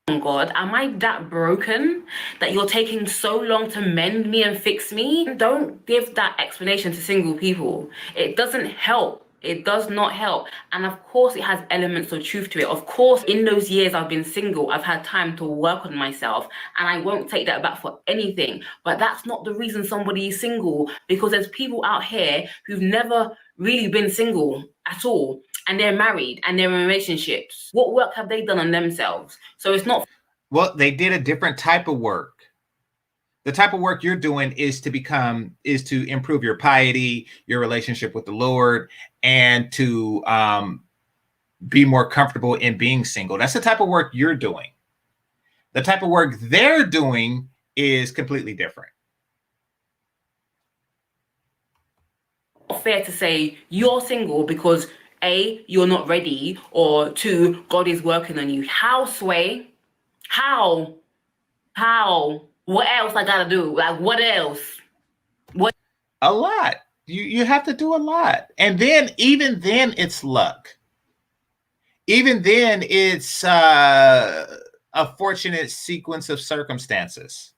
Oh God, am I that broken that you're taking so long to mend me and fix me? Don't give that explanation to single people. It doesn't help. It does not help. And of course, it has elements of truth to it. Of course, in those years I've been single, I've had time to work on myself, and I won't take that back for anything. But that's not the reason somebody is single, because there's people out here who've never really been single at all, and they're married and they're in relationships. What work have they done on themselves? So it's not.
Well, they did a different type of work. The type of work you're doing is to improve your piety, your relationship with the Lord, and to be more comfortable in being single. That's the type of work you're doing. The type of work they're doing is completely different.
Fair to say you're single because A, you're not ready, or 2, God is working on you. How, Sway? How? What else I gotta do? Like, what else? What?
A lot. You have to do a lot. And then, even then, it's luck. Even then, it's a fortunate sequence of circumstances.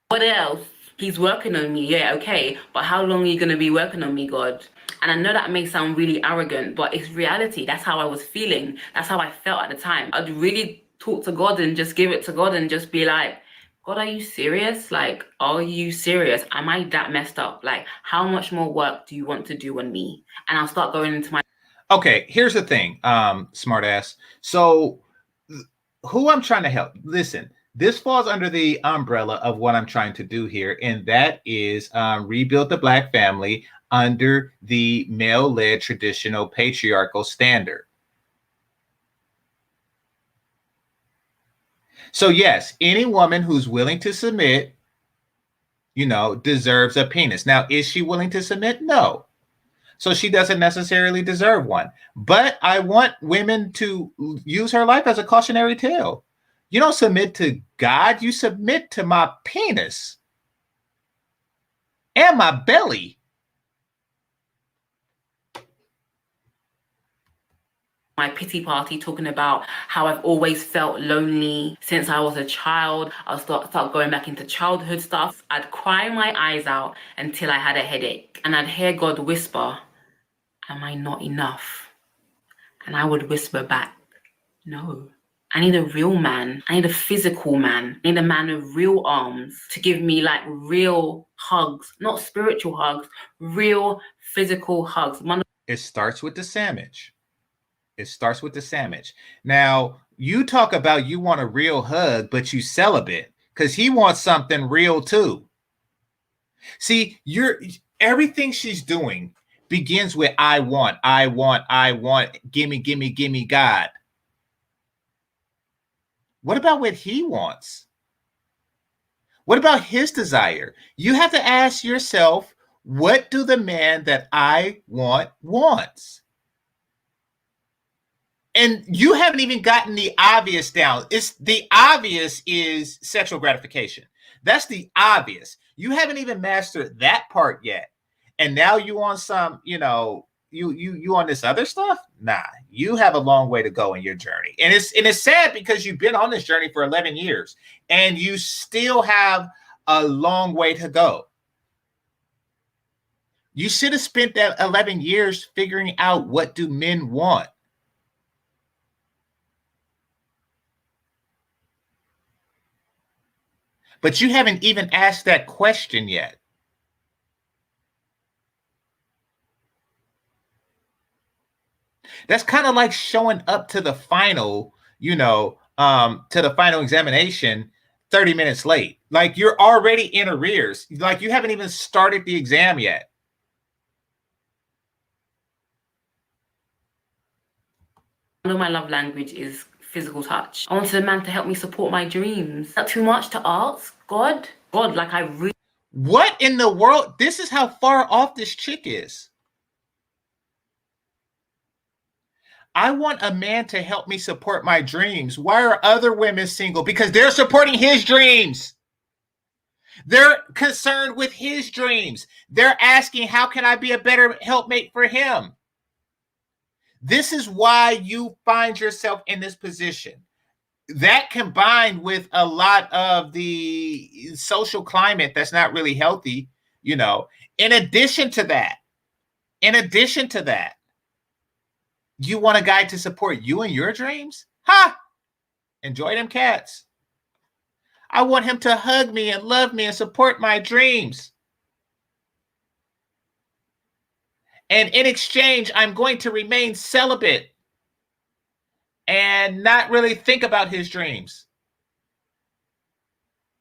What else? He's working on me, yeah, okay. But how long are you gonna be working on me, God? And I know that may sound really arrogant, but it's reality. That's how I was feeling. That's how I felt at the time. I'd really talk to God and just give it to God and just be like, God, are you serious? Like, are you serious? Am I that messed up? Like, how much more work do you want to do on me? And I'll start going into my...
Okay, here's the thing, smartass. So who I'm trying to help, listen, this falls under the umbrella of what I'm trying to do here, and that is rebuild the Black family under the male-led traditional patriarchal standard. So yes, any woman who's willing to submit, you know, deserves a penis. Now, is she willing to submit? No. So she doesn't necessarily deserve one. But I want women to use her life as a cautionary tale. You don't submit to God, you submit to my penis and my belly.
My pity party, talking about how I've always felt lonely since I was a child. I'll start going back into childhood stuff. I'd cry my eyes out until I had a headache, and I'd hear God whisper, am I not enough? And I would whisper back, no. I need a real man. I need a physical man. I need a man with real arms to give me like real hugs, not spiritual hugs, real physical hugs.
It starts with the sandwich. It starts with the sandwich. Now, you talk about you want a real hug, but you celibate because he wants something real too. See, everything she's doing begins with I want, gimme, God. What about what he wants? What about his desire? You have to ask yourself, what do the man that I want wants? And you haven't even gotten the obvious down. It's the obvious is sexual gratification. That's the obvious. You haven't even mastered that part yet. and now you on some, you on this other stuff. Nah, you have a long way to go in your journey, and it's sad because you've been on this journey for 11 years and you still have a long way to go. You should have spent that 11 years figuring out, what do men want? But you haven't even asked that question yet. That's kind of like showing up to the final, to the final examination 30 minutes late. Like, you're already in arrears. Like, you haven't even started the exam yet.
I know my love language is physical touch. I wanted a man to help me support my dreams. Is that too much to ask? God, like, I really...
What in the world? This is how far off this chick is. I want a man to help me support my dreams. Why are other women single? Because they're supporting his dreams. They're concerned with his dreams. They're asking, how can I be a better helpmate for him? This is why you find yourself in this position. That, combined with a lot of the social climate that's not really healthy, in addition to that, you want a guy to support you in your dreams? Ha! Enjoy them cats. I want him to hug me and love me and support my dreams. And in exchange, I'm going to remain celibate and not really think about his dreams.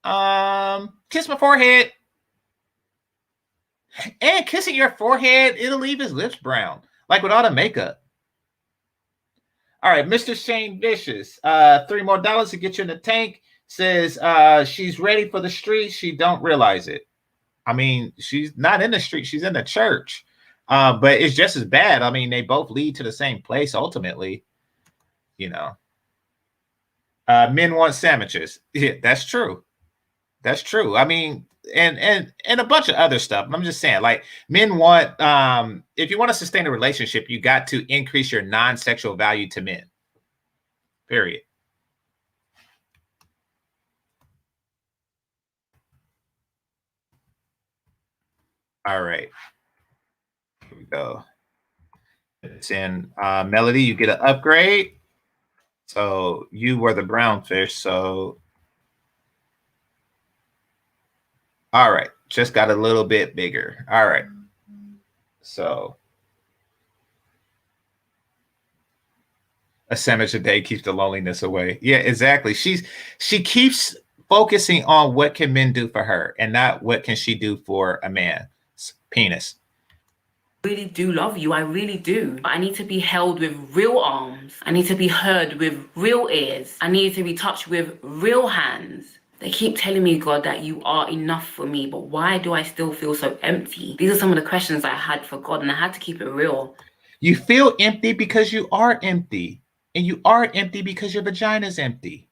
Kiss my forehead. And kissing your forehead, it'll leave his lips brown, like with all the makeup. All right, Mr. Shane Vicious, $3 more to get you in the tank. Says she's ready for the streets. She don't realize it. I mean, she's not in the street. She's in the church. But it's just as bad. I mean, they both lead to the same place ultimately. Men want sandwiches. Yeah, that's true. That's true. I mean, and a bunch of other stuff. I'm just saying, like, men want, if you want to sustain a relationship, you got to increase your non-sexual value to men. Period. All right. Here we go. It's in Melody. You get an upgrade. So you were the brown fish. So, all right. Just got a little bit bigger. All right. So a sandwich a day keeps the loneliness away. Yeah, exactly. She keeps focusing on what can men do for her and not what can she do for a man's penis.
I really do love you. I really do. I need to be held with real arms. I need to be heard with real ears. I need to be touched with real hands. They keep telling me, God, that you are enough for me, but why do I still feel so empty? These are some of the questions I had for God, and I had to keep it real.
You feel empty because you are empty, and you are empty because your vagina's empty.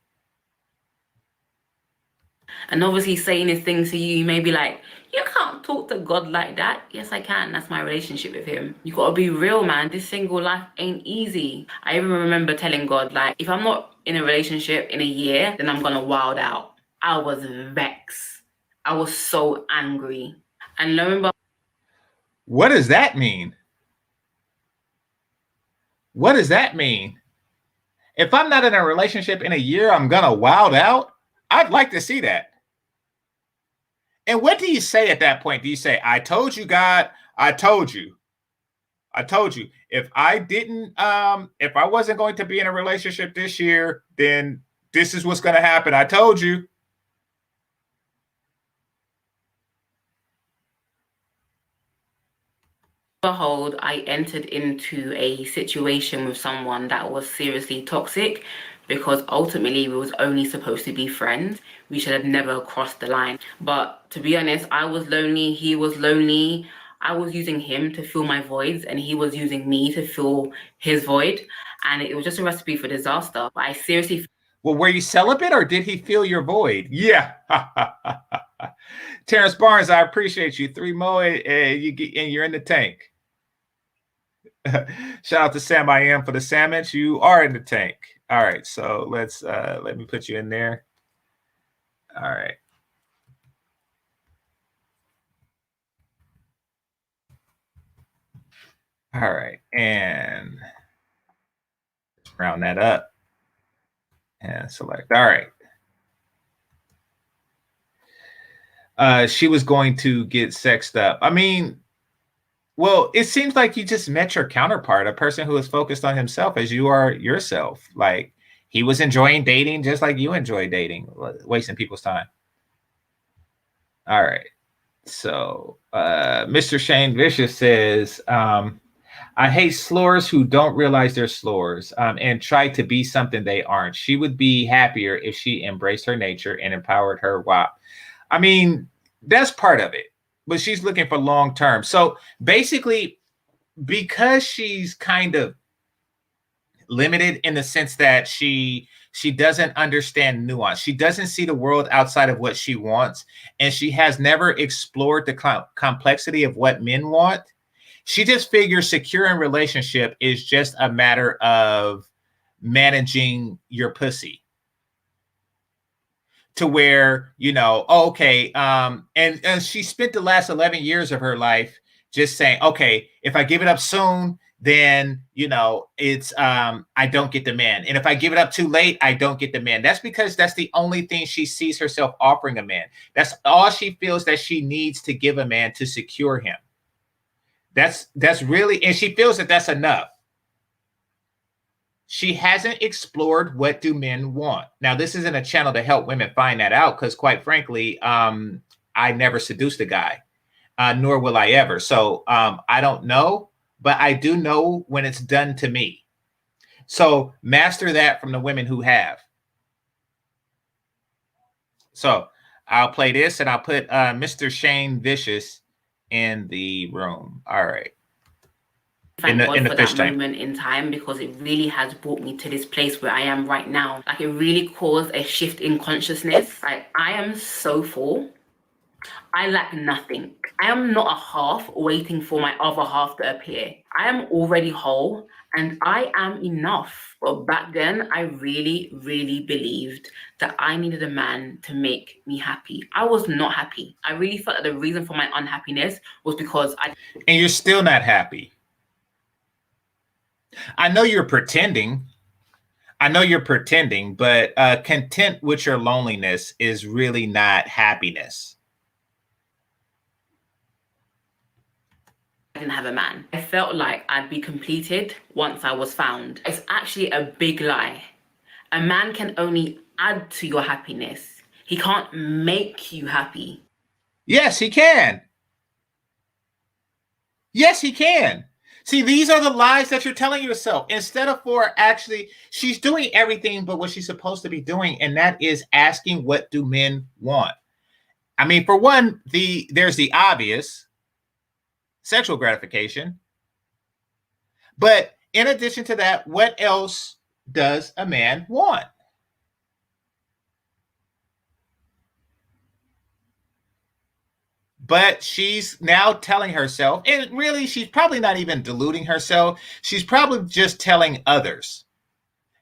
And obviously saying this thing to you, you may be like, you can't talk to God like that. Yes, I can. That's my relationship with him. You got to be real, man. This single life ain't easy. I even remember telling God, like, if I'm not in a relationship in a year, then I'm going to wild out. I was vexed. I was so angry. And lo and behold,
what does that mean? What does that mean? If I'm not in a relationship in a year, I'm going to wild out? I'd like to see that. And what do you say at that point? Do you say, I told you, God, I told you. I told you. If I didn't, if I wasn't going to be in a relationship this year, then this is what's going to happen. I told you.
behold, I entered into a situation with someone that was seriously toxic, because ultimately we was only supposed to be friends. We should have never crossed the line. But to be honest, I was lonely, he was lonely. I was using him to fill my voids, and he was using me to fill his void. And it was just a recipe for disaster. But I seriously...
Well, were you celibate or did he fill your void? Yeah. Terrence Barnes, I appreciate you. 3 Mo, and you're in the tank. Shout out to Sam I Am for the sandwich. You are in the tank. All right, so let me put you in there. All right. All right, and round that up and select. All right. She was going to get sexed up. I mean, well, it seems like you just met your counterpart, a person who is focused on himself as you are yourself. Like, he was enjoying dating just like you enjoy dating, wasting people's time. All right. So Mr. Shane Vicious says, I hate slurs who don't realize they're slurs and try to be something they aren't. She would be happier if she embraced her nature and empowered her. Wow. I mean, that's part of it, but she's looking for long term. So basically, because she's kind of limited in the sense that she doesn't understand nuance. She doesn't see the world outside of what she wants, and she has never explored the complexity of what men want. She just figures secure in relationship is just a matter of managing your pussy to where, you know, okay. And she spent the last 11 years of her life just saying, okay, if I give it up soon, then, you know, it's, I don't get the man. And if I give it up too late, I don't get the man. That's because that's the only thing she sees herself offering a man. That's all she feels that she needs to give a man to secure him. That's really, and she feels that that's enough. She hasn't explored what do men want. Now, this isn't a channel to help women find that out because, quite frankly, I never seduced a guy, nor will I ever. So I don't know, but I do know when it's done to me. So master that from the women who have. So I'll play this and I'll put Mr. Shane Vicious in the room. All right.
Thank God for that moment in time, because it really has brought me to this place where I am right now. Like, it really caused a shift in consciousness. Like, I am so full. I lack nothing. I am not a half waiting for my other half to appear. I am already whole and I am enough. But back then, I really, really believed that I needed a man to make me happy. I was not happy. I really felt that the reason for my unhappiness was because I...
And you're still not happy. I know you're pretending. But content with your loneliness is really not happiness.
I didn't have a man. I felt like I'd be completed once I was found. It's actually a big lie. A man can only add to your happiness. He can't make you happy.
Yes, he can. Yes, he can. See, these are the lies that you're telling yourself. Instead of actually, she's doing everything but what she's supposed to be doing, and that is asking, what do men want? I mean, for one, there's the obvious, sexual gratification. But in addition to that, what else does a man want? But she's now telling herself, and really, she's probably not even deluding herself. She's probably just telling others.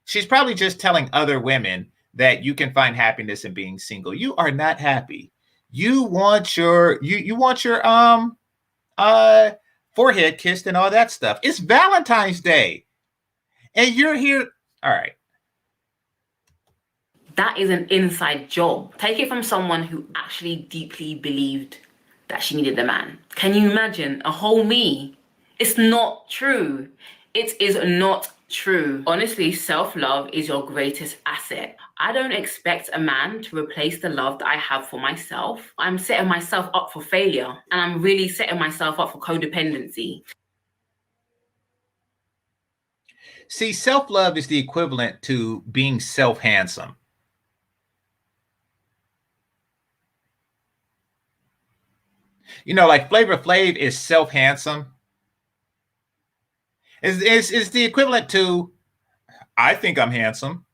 She's probably just telling other women that you can find happiness in being single. You are not happy. You want your forehead kissed and all that stuff. It's Valentine's Day, and you're here. All right.
That is an inside job. Take it from someone who actually deeply believed that she needed a man. Can you imagine a whole me? It's not true. It is not true. Honestly, self-love is your greatest asset. I don't expect a man to replace the love that I have for myself. I'm setting myself up for failure, and I'm really setting myself up for codependency.
See, self-love is the equivalent to being self-handsome. You know, like Flavor Flav is self-handsome. It's the equivalent to, I think I'm handsome.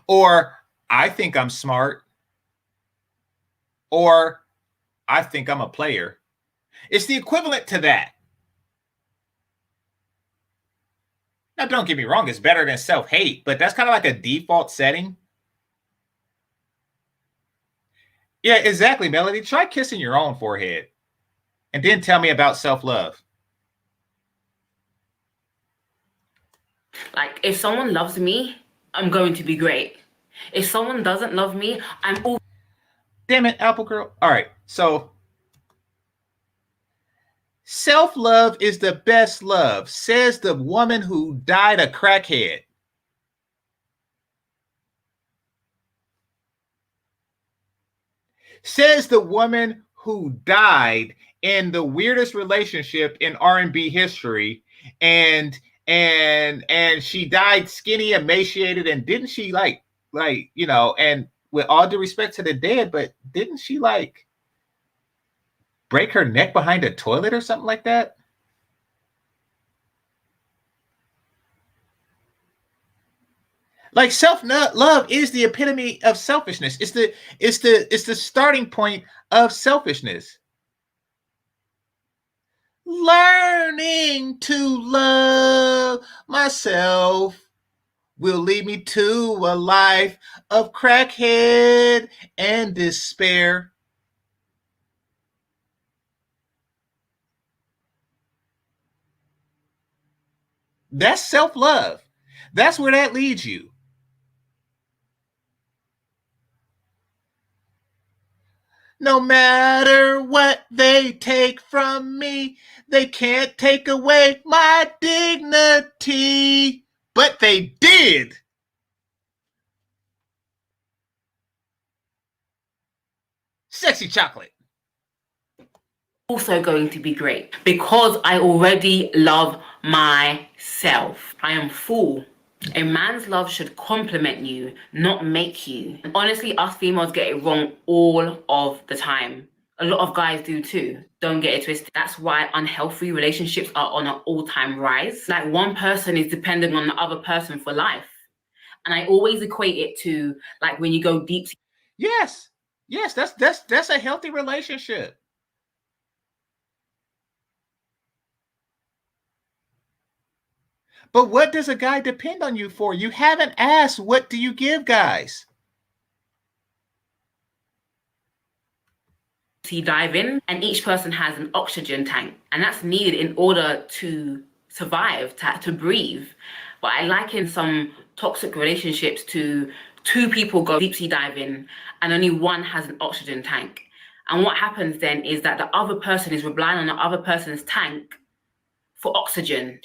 Or, I think I'm smart. or I think I'm a player. It's the equivalent to that. Now, don't get me wrong, it's better than self-hate, but that's kind of like a default setting. Yeah, exactly, Melody. Try kissing your own forehead and then tell me about self-love.
Like, if someone loves me, I'm going to be great. If someone doesn't love me, I'm all...
Damn it, Apple Girl. All right, so self-love is the best love, says the woman who died a crackhead. Says the woman who died in the weirdest relationship in R&B history, and she died skinny, emaciated, and didn't she like you know, and with all due respect to the dead, but didn't she like break her neck behind a toilet or something like that? Like, self-love is the epitome of selfishness. It's the starting point of selfishness. Learning to love myself will lead me to a life of crackhead and despair. That's self-love. That's where that leads you. No matter what they take from me, they can't take away my dignity. But they did. Sexy chocolate.
Also going to be great because I already love myself. I am full. A man's love should complement you, not make you. And honestly, us females get it wrong all of the time. A lot of guys do too. Don't get it twisted. That's why unhealthy relationships are on an all-time rise. Like, one person is dependent on the other person for life. And I always equate it to, like, when you go deep.
Yes, that's a healthy relationship. But what does a guy depend on you for? You haven't asked, what do you give guys?
Dive in, and each person has an oxygen tank, and that's needed in order to survive, to breathe. But I liken some toxic relationships to two people go deep sea diving and only one has an oxygen tank. And what happens then is that the other person is relying on the other person's tank for oxygen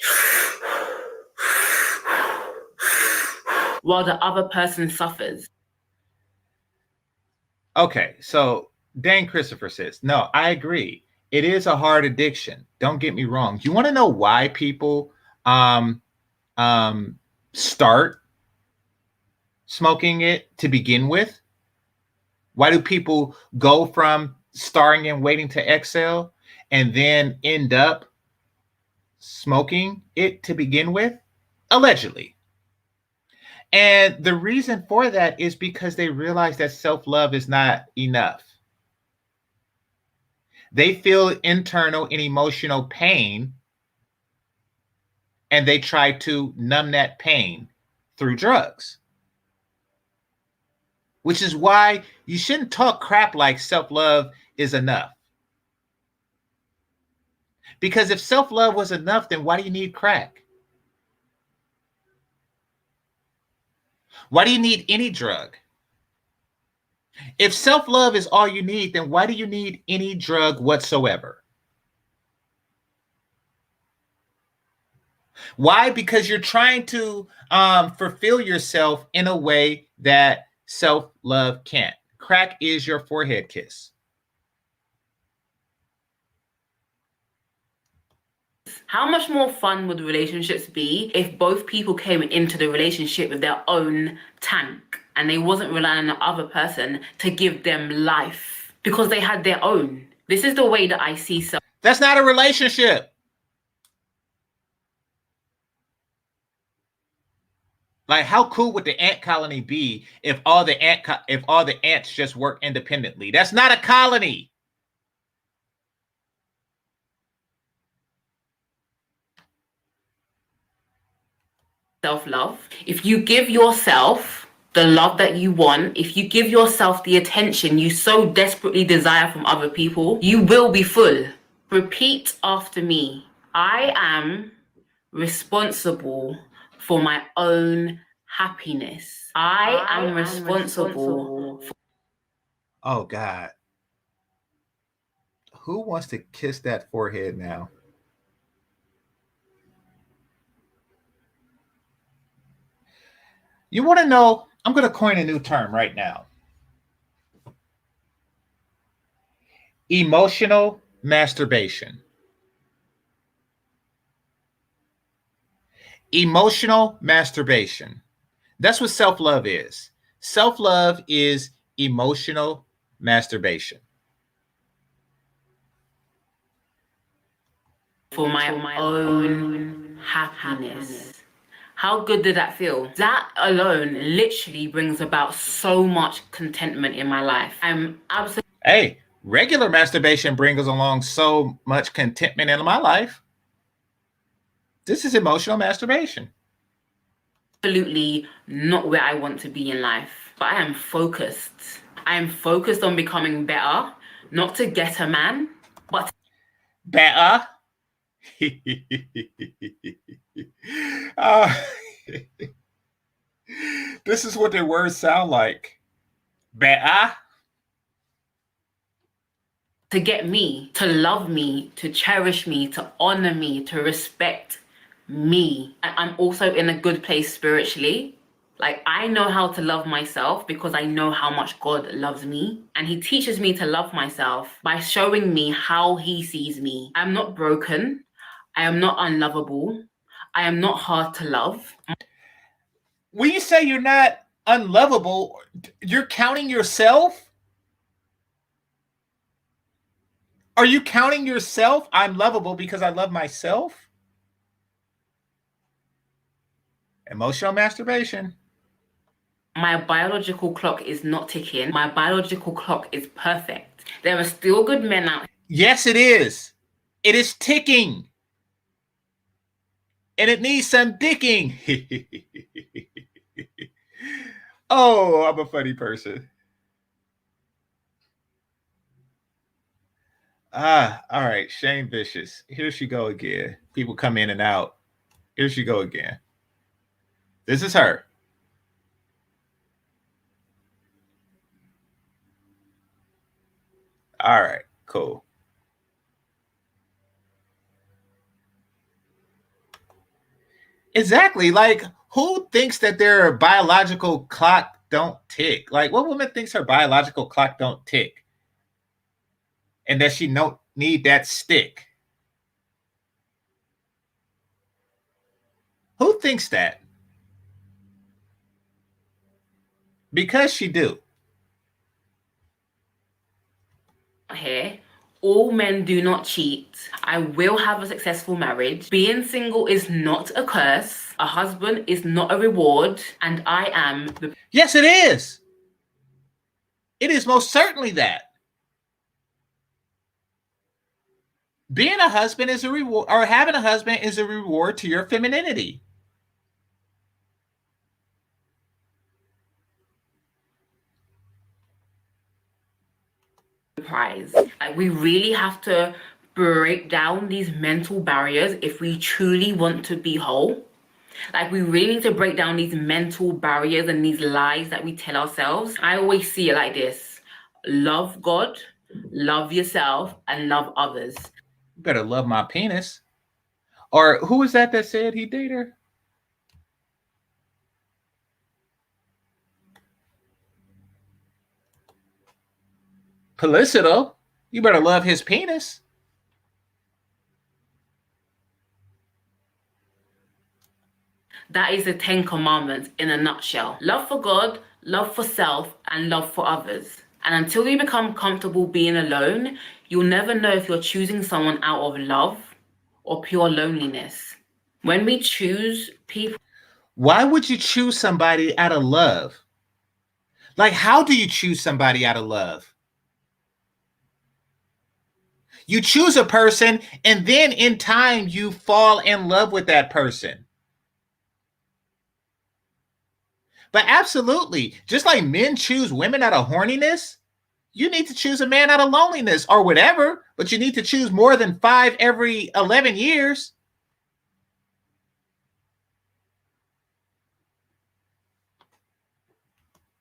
while the other person suffers.
Okay, so Dan Christopher says, no, I agree. It is a hard addiction. Don't get me wrong. You want to know why people start smoking it to begin with? Why do people go from starting and waiting to exhale and then end up smoking it to begin with? Allegedly. And the reason for that is because they realize that self-love is not enough. They feel internal and emotional pain, and they try to numb that pain through drugs. Which is why you shouldn't talk crap like self-love is enough. Because if self-love was enough, then why do you need crack? Why do you need any drug? If self-love is all you need, then why do you need any drug whatsoever? Why? Because you're trying to fulfill yourself in a way that self-love can't. Crack is your forehead kiss.
How much more fun would relationships be if both people came into the relationship with their own tank and they wasn't relying on the other person to give them life because they had their own? This is the way that I see self.
That's not a relationship. Like, how cool would the ant colony be if all the ants just work independently? That's not a colony.
Self-love. If you give yourself the love that you want, if you give yourself the attention you so desperately desire from other people, you will be full. Repeat after me. I am responsible for my own happiness. I am responsible for...
Oh, God. Who wants to kiss that forehead now? You want to know? I'm going to coin a new term right now. Emotional masturbation. Emotional masturbation. That's what self-love is. Self-love is emotional masturbation.
For my own happiness. How good did that feel? That alone literally brings about so much contentment in my life. I'm absolutely...
Hey, regular masturbation brings along so much contentment in my life. This is emotional masturbation.
Absolutely not where I want to be in life, but I am focused. I am focused on becoming better, not to get a man, but
better. This is what their words sound like. Better.
To get me, to love me, to cherish me, to honor me, to respect me. I'm also in a good place spiritually. Like, I know how to love myself because I know how much God loves me. And he teaches me to love myself by showing me how he sees me. I'm not broken. I am not unlovable. I am not hard to love.
When you say you're not unlovable, you're counting yourself? Are you counting yourself? I'm lovable because I love myself? Emotional masturbation.
My biological clock is not ticking. My biological clock is perfect. There are still good men out.
Yes, it is. It is ticking. And it needs some dicking. Oh, I'm a funny person. All right. Shane Vicious. Here she go again. People come in and out. Here she go again. This is her. All right, cool. Exactly. Like, who thinks that their biological clock don't tick? Like, what woman thinks her biological clock don't tick? And that she don't need that stick? Who thinks that? Because she do.
Here, all men do not cheat. I will have a successful marriage. Being single is not a curse. A husband is not a reward. And I am the...
Yes, it is. It is most certainly that. Being a husband is a reward, or having a husband is a reward to your femininity.
prize. Like, we really have to break down these mental barriers if we truly want to be whole. Like, we really need to break down these mental barriers and these lies that we tell ourselves. I always see it like this: love God, love yourself, and love others.
You better love my penis. Or who was that said he dated her? Pelicito. You better love his penis.
That is the 10 Commandments in a nutshell. Love for God, love for self, and love for others. And until you become comfortable being alone, you'll never know if you're choosing someone out of love or pure loneliness. When we choose people...
Why would you choose somebody out of love? Like, how do you choose somebody out of love? You choose a person, and then in time, you fall in love with that person. But absolutely, just like men choose women out of horniness, you need to choose a man out of loneliness or whatever, but you need to choose more than 5 every 11 years.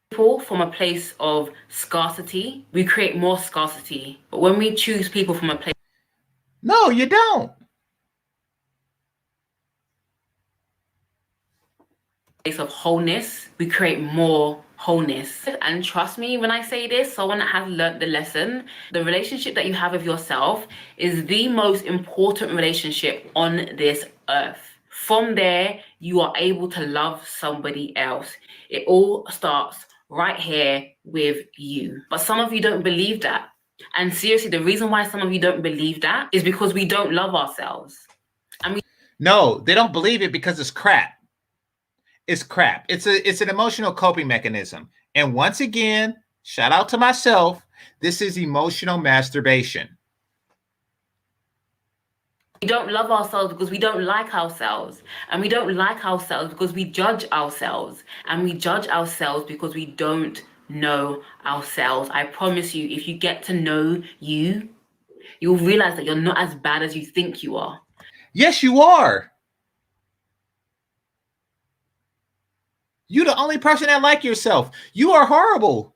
People from a place of scarcity, we create more scarcity. But when we choose people from a place,
no, you don't.
Of wholeness, we create more wholeness. And trust me when I say this, someone that has learned the lesson, the relationship that you have with yourself is the most important relationship on this earth. From there, you are able to love somebody else. It all starts right here with you. But some of you don't believe that. And seriously, the reason why some of you don't believe that is because we don't love ourselves.
No, they don't believe it because it's crap. It's crap. It's an emotional coping mechanism. And once again, shout out to myself, this is emotional masturbation.
We don't love ourselves because we don't like ourselves. And we don't like ourselves because we judge ourselves. And we judge ourselves because we don't know ourselves. I promise you, if you get to know you, you'll realize that you're not as bad as you think you are.
Yes, you are. You're the only person that like yourself. You are horrible.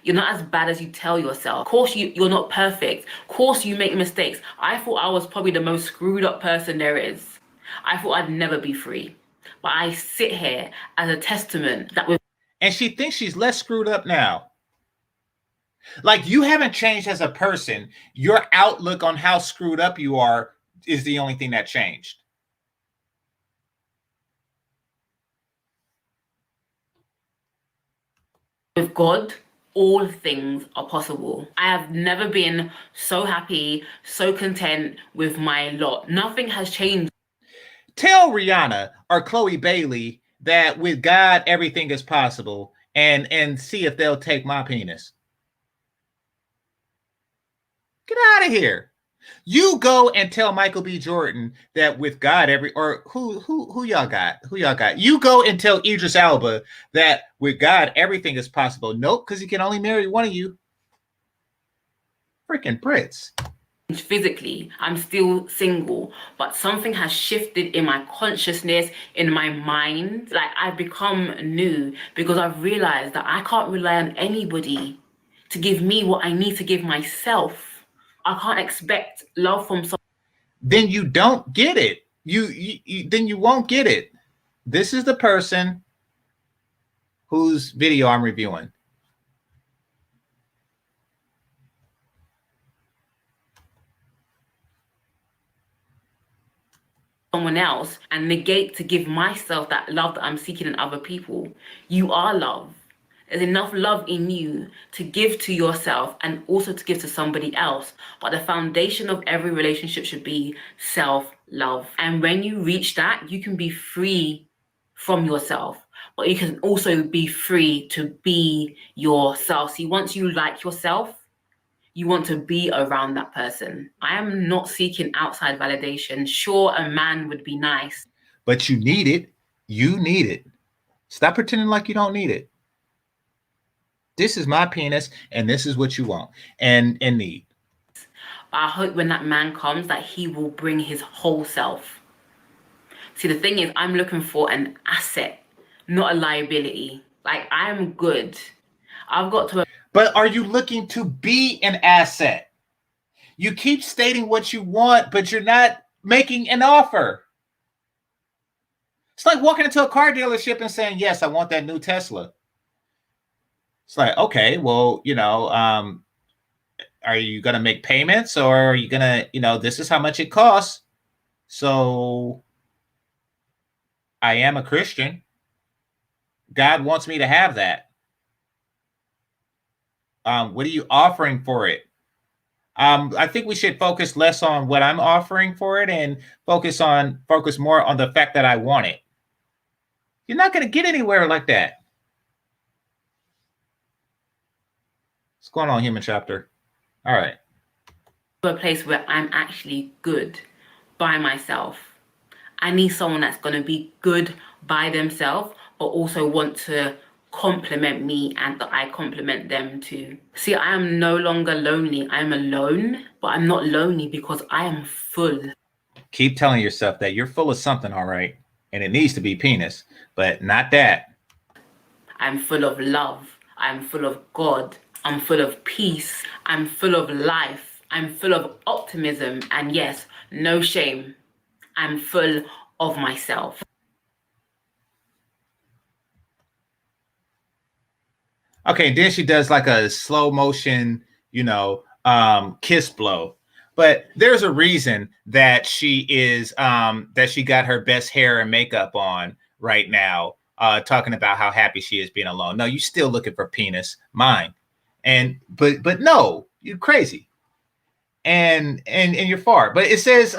You're not as bad as you tell yourself. Of course, you're not perfect. Of course, you make mistakes. I thought I was probably the most screwed up person there is. I thought I'd never be free. But I sit here as a testament that with...
And she thinks she's less screwed up now. Like, you haven't changed as a person. Your outlook on how screwed up you are is the only thing that changed.
With God, all things are possible. I have never been so happy, so content with my lot. Nothing has changed.
Tell Rihanna or Chloe Bailey that with God, everything is possible, and see if they'll take my penis. Get out of here. You go and tell Michael B. Jordan that with God, who y'all got? Who y'all got? You go and tell Idris Elba that with God, everything is possible. Nope, because he can only marry one of you. Freaking Brits.
Physically, I'm still single, but something has shifted in my consciousness, in my mind. Like, I've become new because I've realized that I can't rely on anybody to give me what I need to give myself. I can't expect love from someone.
Then you don't get it. Then you won't get it. This is the person whose video I'm reviewing.
Someone else and negate to give myself that love that I'm seeking in other people. You are love. There's enough love in you to give to yourself and also to give to somebody else. But the foundation of every relationship should be self-love. And when you reach that, you can be free from yourself, but you can also be free to be yourself. See, once you like yourself, you want to be around that person. I am not seeking outside validation. Sure, a man would be nice,
but you need it. You need it. Stop pretending like you don't need it. This is my penis, and this is what you want and need.
But I hope when that man comes that he will bring his whole self. See, the thing is, I'm looking for an asset, not a liability. Like, I am good. I've got to...
But are you looking to be an asset? You keep stating what you want, but you're not making an offer. It's like walking into a car dealership and saying, yes, I want that new Tesla. It's like, okay, well, are you going to make payments, or are you going to, this is how much it costs. So I am a Christian. God wants me to have that. What are you offering for it? I think we should focus less on what I'm offering for it and focus more on the fact that I want it. You're not going to get anywhere like that. What's going on, human chapter? All right.
A place where I'm actually good by myself. I need someone that's going to be good by themselves, but also want to compliment me and that I compliment them too. See, I am no longer lonely. I'm alone, but I'm not lonely because I am full.
Keep telling yourself that you're full of something, all right, and it needs to be penis, but not that.
I'm full of love. I'm full of God. I'm full of peace. I'm full of life. I'm full of optimism. And yes, no shame. I'm full of myself.
Okay, then she does like a slow motion, kiss blow. But there's a reason that she is that she got her best hair and makeup on right now, talking about how happy she is being alone. No, you still looking for penis, mine. And but no, you're crazy. And you're far. But it says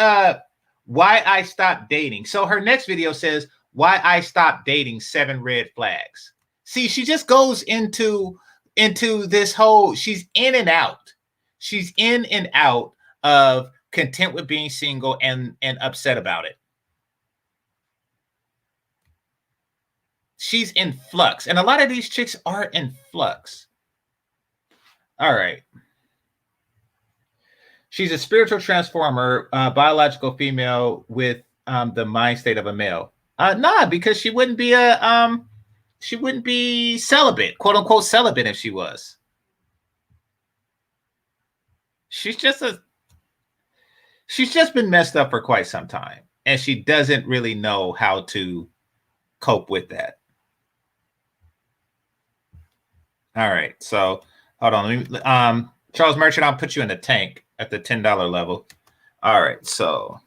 why I stopped dating. So her next video says why I stopped dating, 7 red flags. See, she just goes into this whole, she's in and out. She's in and out of content with being single and upset about it. She's in flux. And a lot of these chicks are in flux. All right. She's a spiritual transformer, biological female with the mind state of a male. Nah, because she wouldn't be celibate, quote unquote celibate, if she was. She's just been messed up for quite some time, and she doesn't really know how to cope with that. All right, so hold on. Charles Merchant, I'll put you in the tank at the $10 level. All right, so.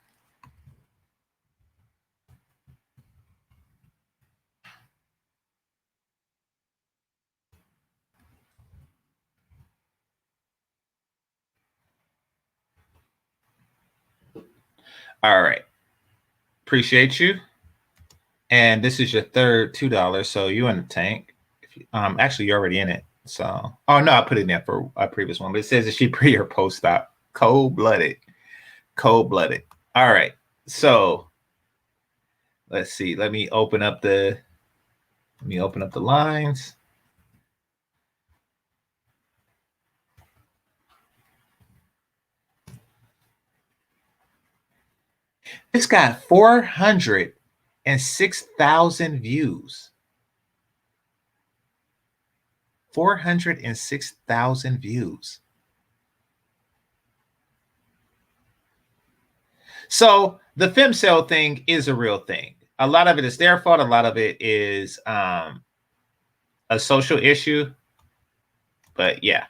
All right. Appreciate you. And this is your third $2, so you in the tank. Actually, you're already in it. So, oh no, I put it in there for a previous one, but it says is she pre or post op? Cold-blooded. Cold-blooded. All right. So let's see. Let me open up the lines. It's got 406,000 views. 406,000 views. So the femcel thing is a real thing. A lot of it is their fault. A lot of it is a social issue. But yeah,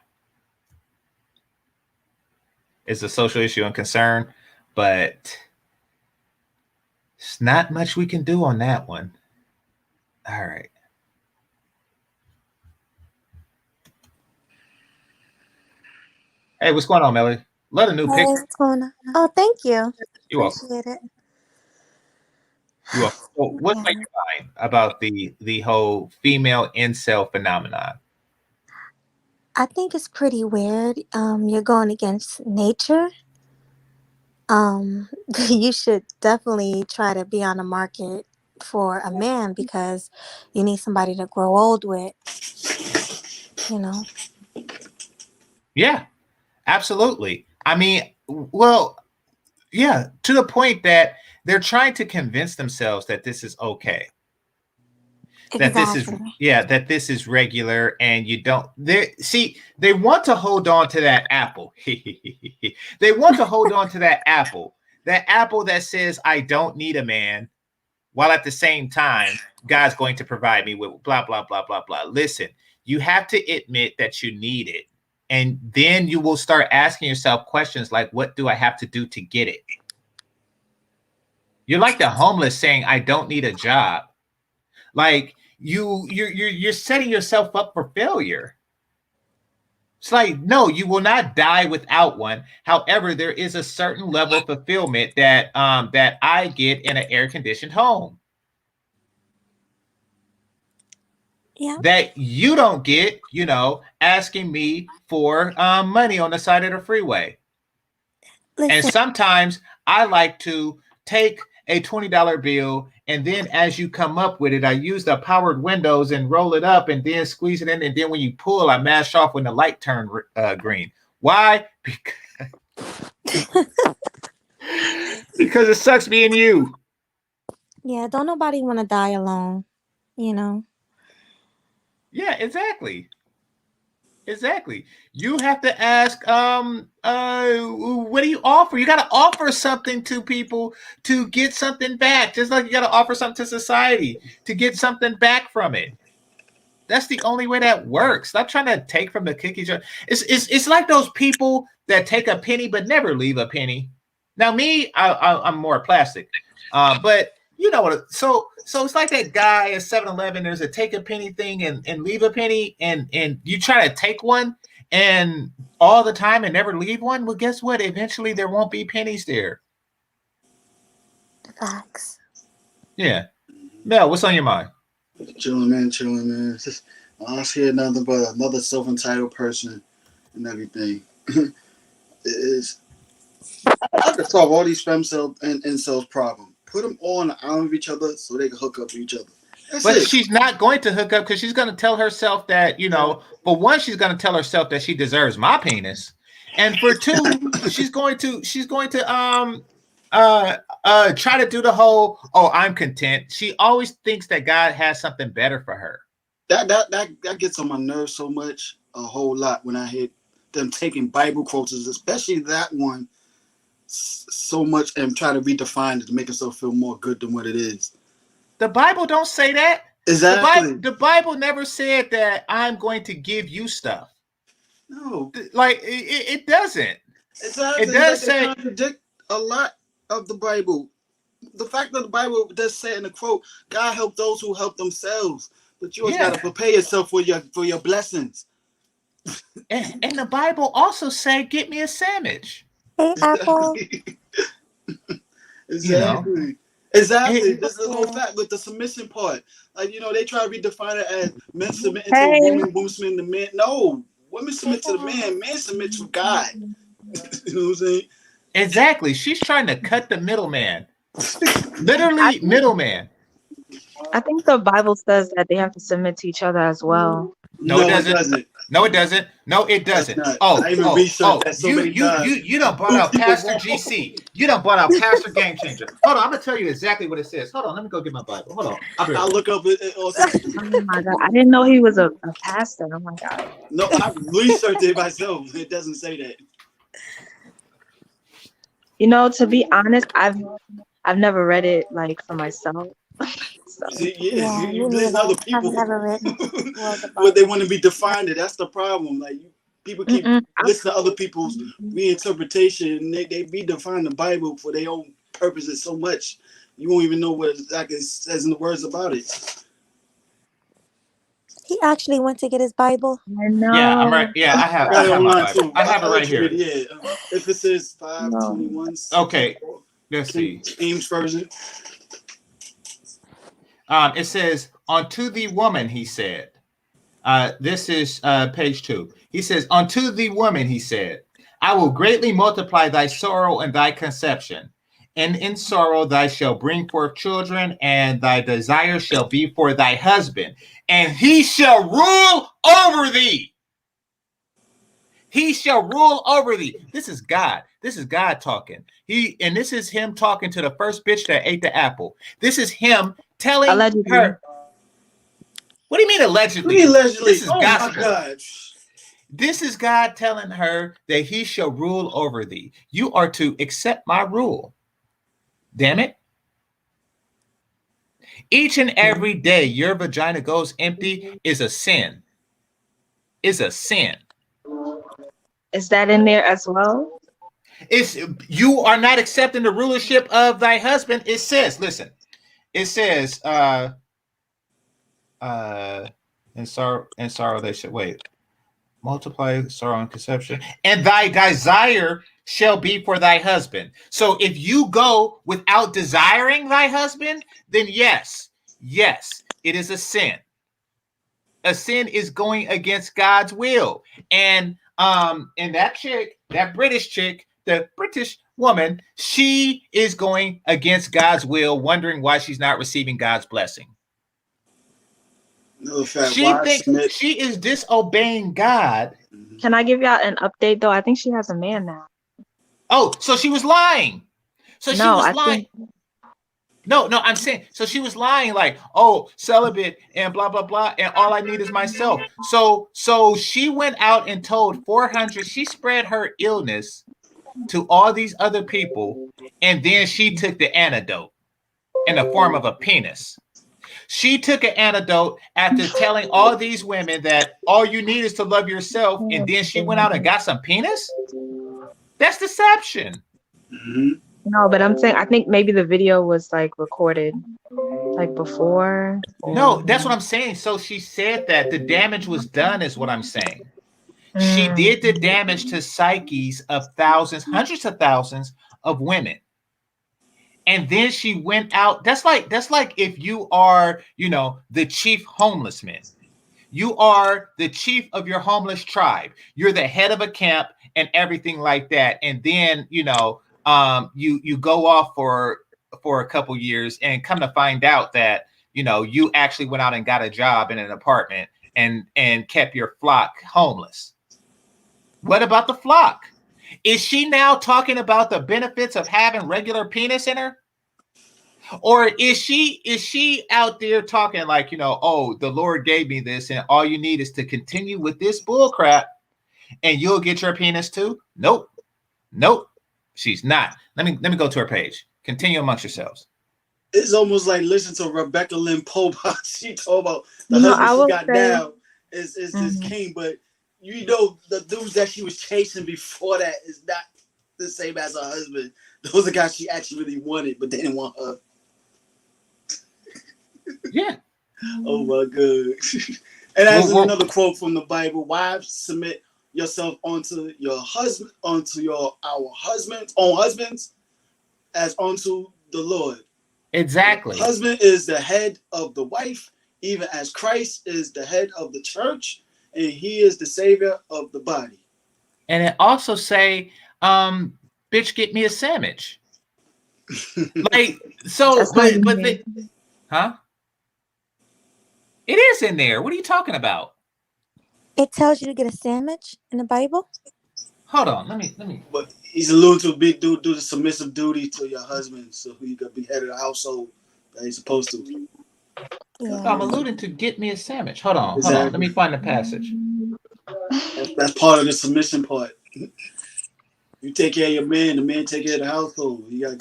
it's a social issue and concern. But it's not much we can do on that one. All right. Hey, what's going on, Melody? Love the new picture.
What's going on? Oh, thank you.
You're welcome.
Appreciate it.
You're welcome. So what's on your mind about the whole female incel phenomenon?
I think it's pretty weird. You're going against nature. You should definitely try to be on the market for a man because you need somebody to grow old with, you know.
Yeah, absolutely. I mean, well, yeah, to the point that they're trying to convince themselves that this is okay.
Exactly.
That this is regular, and you don't. They want to hold on to that apple. They want to hold on to that apple that says I don't need a man, while at the same time God's going to provide me with blah blah blah blah blah. Listen, you have to admit that you need it, and then you will start asking yourself questions like, what do I have to do to get it? You're like the homeless saying I don't need a job. Like you're setting yourself up for failure. It's like, no, you will not die without one. However, there is a certain level of fulfillment that that I get in an air-conditioned home.
Yeah.
That you don't get, asking me for money on the side of the freeway.
Listen.
And sometimes I like to take a $20 bill, and then as you come up with it, I use the powered windows and roll it up and then squeeze it in. And then when you pull, I mash off when the light turned green. Why? Because it sucks being you.
Yeah, don't nobody want to die alone,
Yeah, exactly. Exactly. You have to ask, what do you offer? You got to offer something to people to get something back. Just like you got to offer something to society to get something back from it. That's the only way that works. Stop trying to take from the cookie jar. It's like those people that take a penny but never leave a penny. Now, me, I'm more plastic, but you know what? So it's like that guy at 7-Eleven. There's a take a penny thing and leave a penny, and you try to take one and all the time and never leave one. Well, guess what? Eventually, there won't be pennies there.
Facts.
Yeah. Mel, what's on your mind?
Chilling, man. It's just, I don't see nothing but another self-entitled person and everything. I could solve all these femcel and incels problem. Put them all on the island of each other so they can hook up with each other.
But she's not going to hook up because she's going to tell herself that, for one, she's going to tell herself that she deserves my penis. And for two, she's going to try to do the whole, I'm content. She always thinks that God has something better for her.
That gets on my nerves so much, a whole lot, when I hear them taking Bible quotes, especially that one, so much, and try to redefine it to make itself feel more good than what it is.
The Bible don't say that.
Exactly.
The Bible never said that I'm going to give you stuff.
No.
Like, it doesn't.
Exactly.
It does say...
contradict a lot of the Bible. The fact that the Bible does say in the quote, God help those who help themselves. But you always got to prepare yourself for your blessings.
And the Bible also say, get me a sandwich.
Hey, Apple.
Exactly. Exactly. This is the whole fact with the submission part. Like, they try to redefine it as men submitting to a woman submitting to men. No, women submit to the man, men submit to God. You know what I'm saying?
Exactly. She's trying to cut the middleman. Literally, middleman.
I think the Bible says that they have to submit to each other as well.
No, it doesn't. No, it doesn't. No, it doesn't. You done brought out Pastor GC. You done brought out Pastor Game Changer. Hold on, I'm gonna tell you exactly what it says. Hold on, let me go get my Bible. Hold on.
I'll look up it.
Oh my God, I didn't know he was a pastor. Oh my God.
No, I researched it myself. It doesn't say that.
To be honest, I've never read it like for myself. So.
There's other people.
I've never read
But they want to be defined. That's the problem. Like, people keep listening to other people's reinterpretation. They redefine the Bible for their own purposes so much you won't even know what exactly it says in the words about it.
He actually went to get his Bible.
I know.
Yeah, I'm right. Yeah, I have my Bible. I have it right here.
Yeah, if it says 521.
Okay, let's see.
James version.
It says, unto the woman, he said. This is page 2. He says, unto the woman, he said, I will greatly multiply thy sorrow and thy conception. And in sorrow thy shall bring forth children, and thy desire shall be for thy husband, and he shall rule over thee. He shall rule over thee. This is God. This is God talking. This is him talking to the first bitch that ate the apple. This is him telling her. What do you mean allegedly? This is gospel.
God.
This is God telling her that he shall rule over thee. You are to accept my rule. Damn it. Each and every day your vagina goes empty is a sin. Is a sin.
Is that in there as well?
You are not accepting the rulership of thy husband. It says, listen, it says, in sorrow they should wait. multiply sorrow and conception, and thy desire shall be for thy husband. So if you go without desiring thy husband, then yes, it is a sin. A sin is going against God's will. And that chick, that British chick, the British woman, she is going against God's will, wondering why she's not receiving God's blessing.
No fact.
She thinks she is disobeying God.
Can I give y'all an update though? I think she has a man now.
Oh, so she was lying. So she was lying. No, I'm saying, so she was lying, like, oh, celibate and blah, blah, blah, and all I need is myself. So she went out and told 400, she spread her illness to all these other people, and then she took the antidote in the form of a penis. She took an antidote after telling all these women that all you need is to love yourself, and then she went out and got some penis? That's deception.
Mm-hmm.
No, but I'm saying I think maybe the video was like recorded like before.
No, that's what I'm saying. So she said that the damage was done is what I'm saying. She did the damage to psyches of thousands, hundreds of thousands of women. And then she went out. That's like if you are, the chief homeless man. You are the chief of your homeless tribe. You're the head of a camp and everything like that. And then, you go off for a couple years and come to find out that, you actually went out and got a job in an apartment and kept your flock homeless. What about the flock? Is she now talking about the benefits of having regular penis in her? Or is she out there talking like, oh, the Lord gave me this and all you need is to continue with this bull crap and you'll get your penis too? Nope. She's not. Let me go to her page. Continue amongst yourselves.
It's almost like listen to Rebecca Lynn Pope. She told about the husband she got down is this king, but the dudes that she was chasing before that is not the same as her husband. Those are guys she actually really wanted, but they didn't want her.
Yeah.
Oh my God. And as another quote from the Bible, wives, submit yourself unto your husband, our husbands, as unto the Lord.
Exactly.
The husband is the head of the wife, even as Christ is the head of the church, and he is the savior of the body. And
it also say, bitch, get me a sandwich. Like, so, huh? It is in there. What are you talking about?
It tells you to get a sandwich in the Bible.
Hold on, let me.
But he's alluding to a big dude, do the submissive duty to your husband, so he could be head of the household that he's supposed to.
Yeah.
I'm alluding to get me a sandwich. Hold on. Let me find the passage.
That's part of the submission part. You take care of your man, the man take care of the household. You got,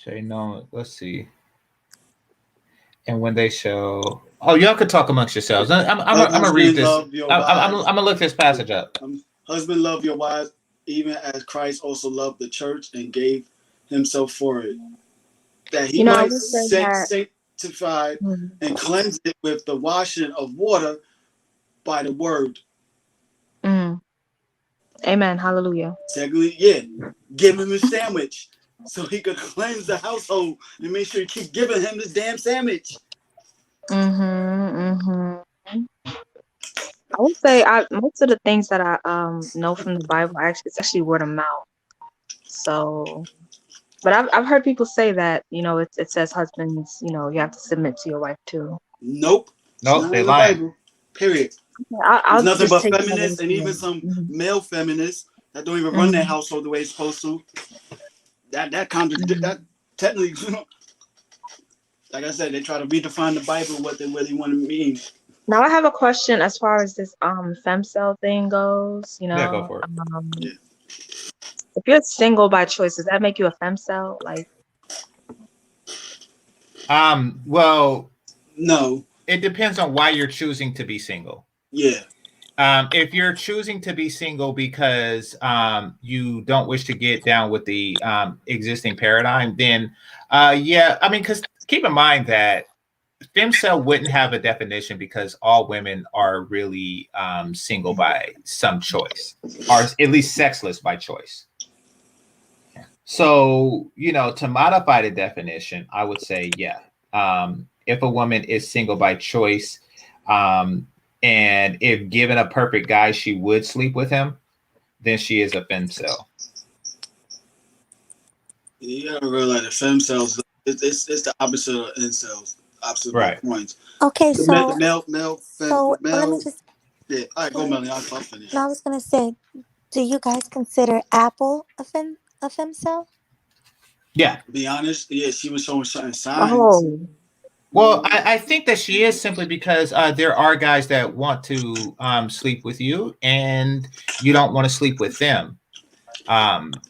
Say no. Let's see. And when they shall, y'all could talk amongst yourselves. I'm gonna read this. I'm gonna look this passage up.
Husband, love your wives, even as Christ also loved the church and gave himself for it, that he might sanctify and cleanse it with the washing of water by the word.
Amen. Hallelujah.
Secondly, give him a sandwich so he could cleanse the household and make sure you keep giving him this damn sandwich.
I would say most of the things that I know from the Bible it's actually word of mouth. So, but I've heard people say that it says husbands you have to submit to your wife too.
Nope,
they lie.
Period.
I'll
nothing but feminists and even some male feminists that don't even run their household the way it's supposed to. That technically, like I said, they try to redefine the Bible what they really want to mean.
Now I have a question as far as this femcel thing goes.
Yeah, go for it.
If you're single by choice, does that make you a femcel? Like,
well,
no.
It depends on why you're choosing to be single.
Yeah.
If you're choosing to be single because you don't wish to get down with the existing paradigm, then because keep in mind that femcel wouldn't have a definition because all women are really single by some choice, or at least sexless by choice. So, you know, to modify the definition, I would say, yeah, if a woman is single by choice, and if given a perfect guy, she would sleep with him, then she is a femcel.
You gotta realize that femcels, it's the opposite of incels, opposite
Right.
points.
Okay,
The
so
male,
let me just.
yeah. All right, go, Melanie. I'll finish.
No, I was gonna say, do you guys consider Apple a femcel?
Yeah.
To be honest, yeah, she was showing certain signs.
Oh,
Well, I think that she is simply because there are guys that want to sleep with you and you don't want to sleep with them.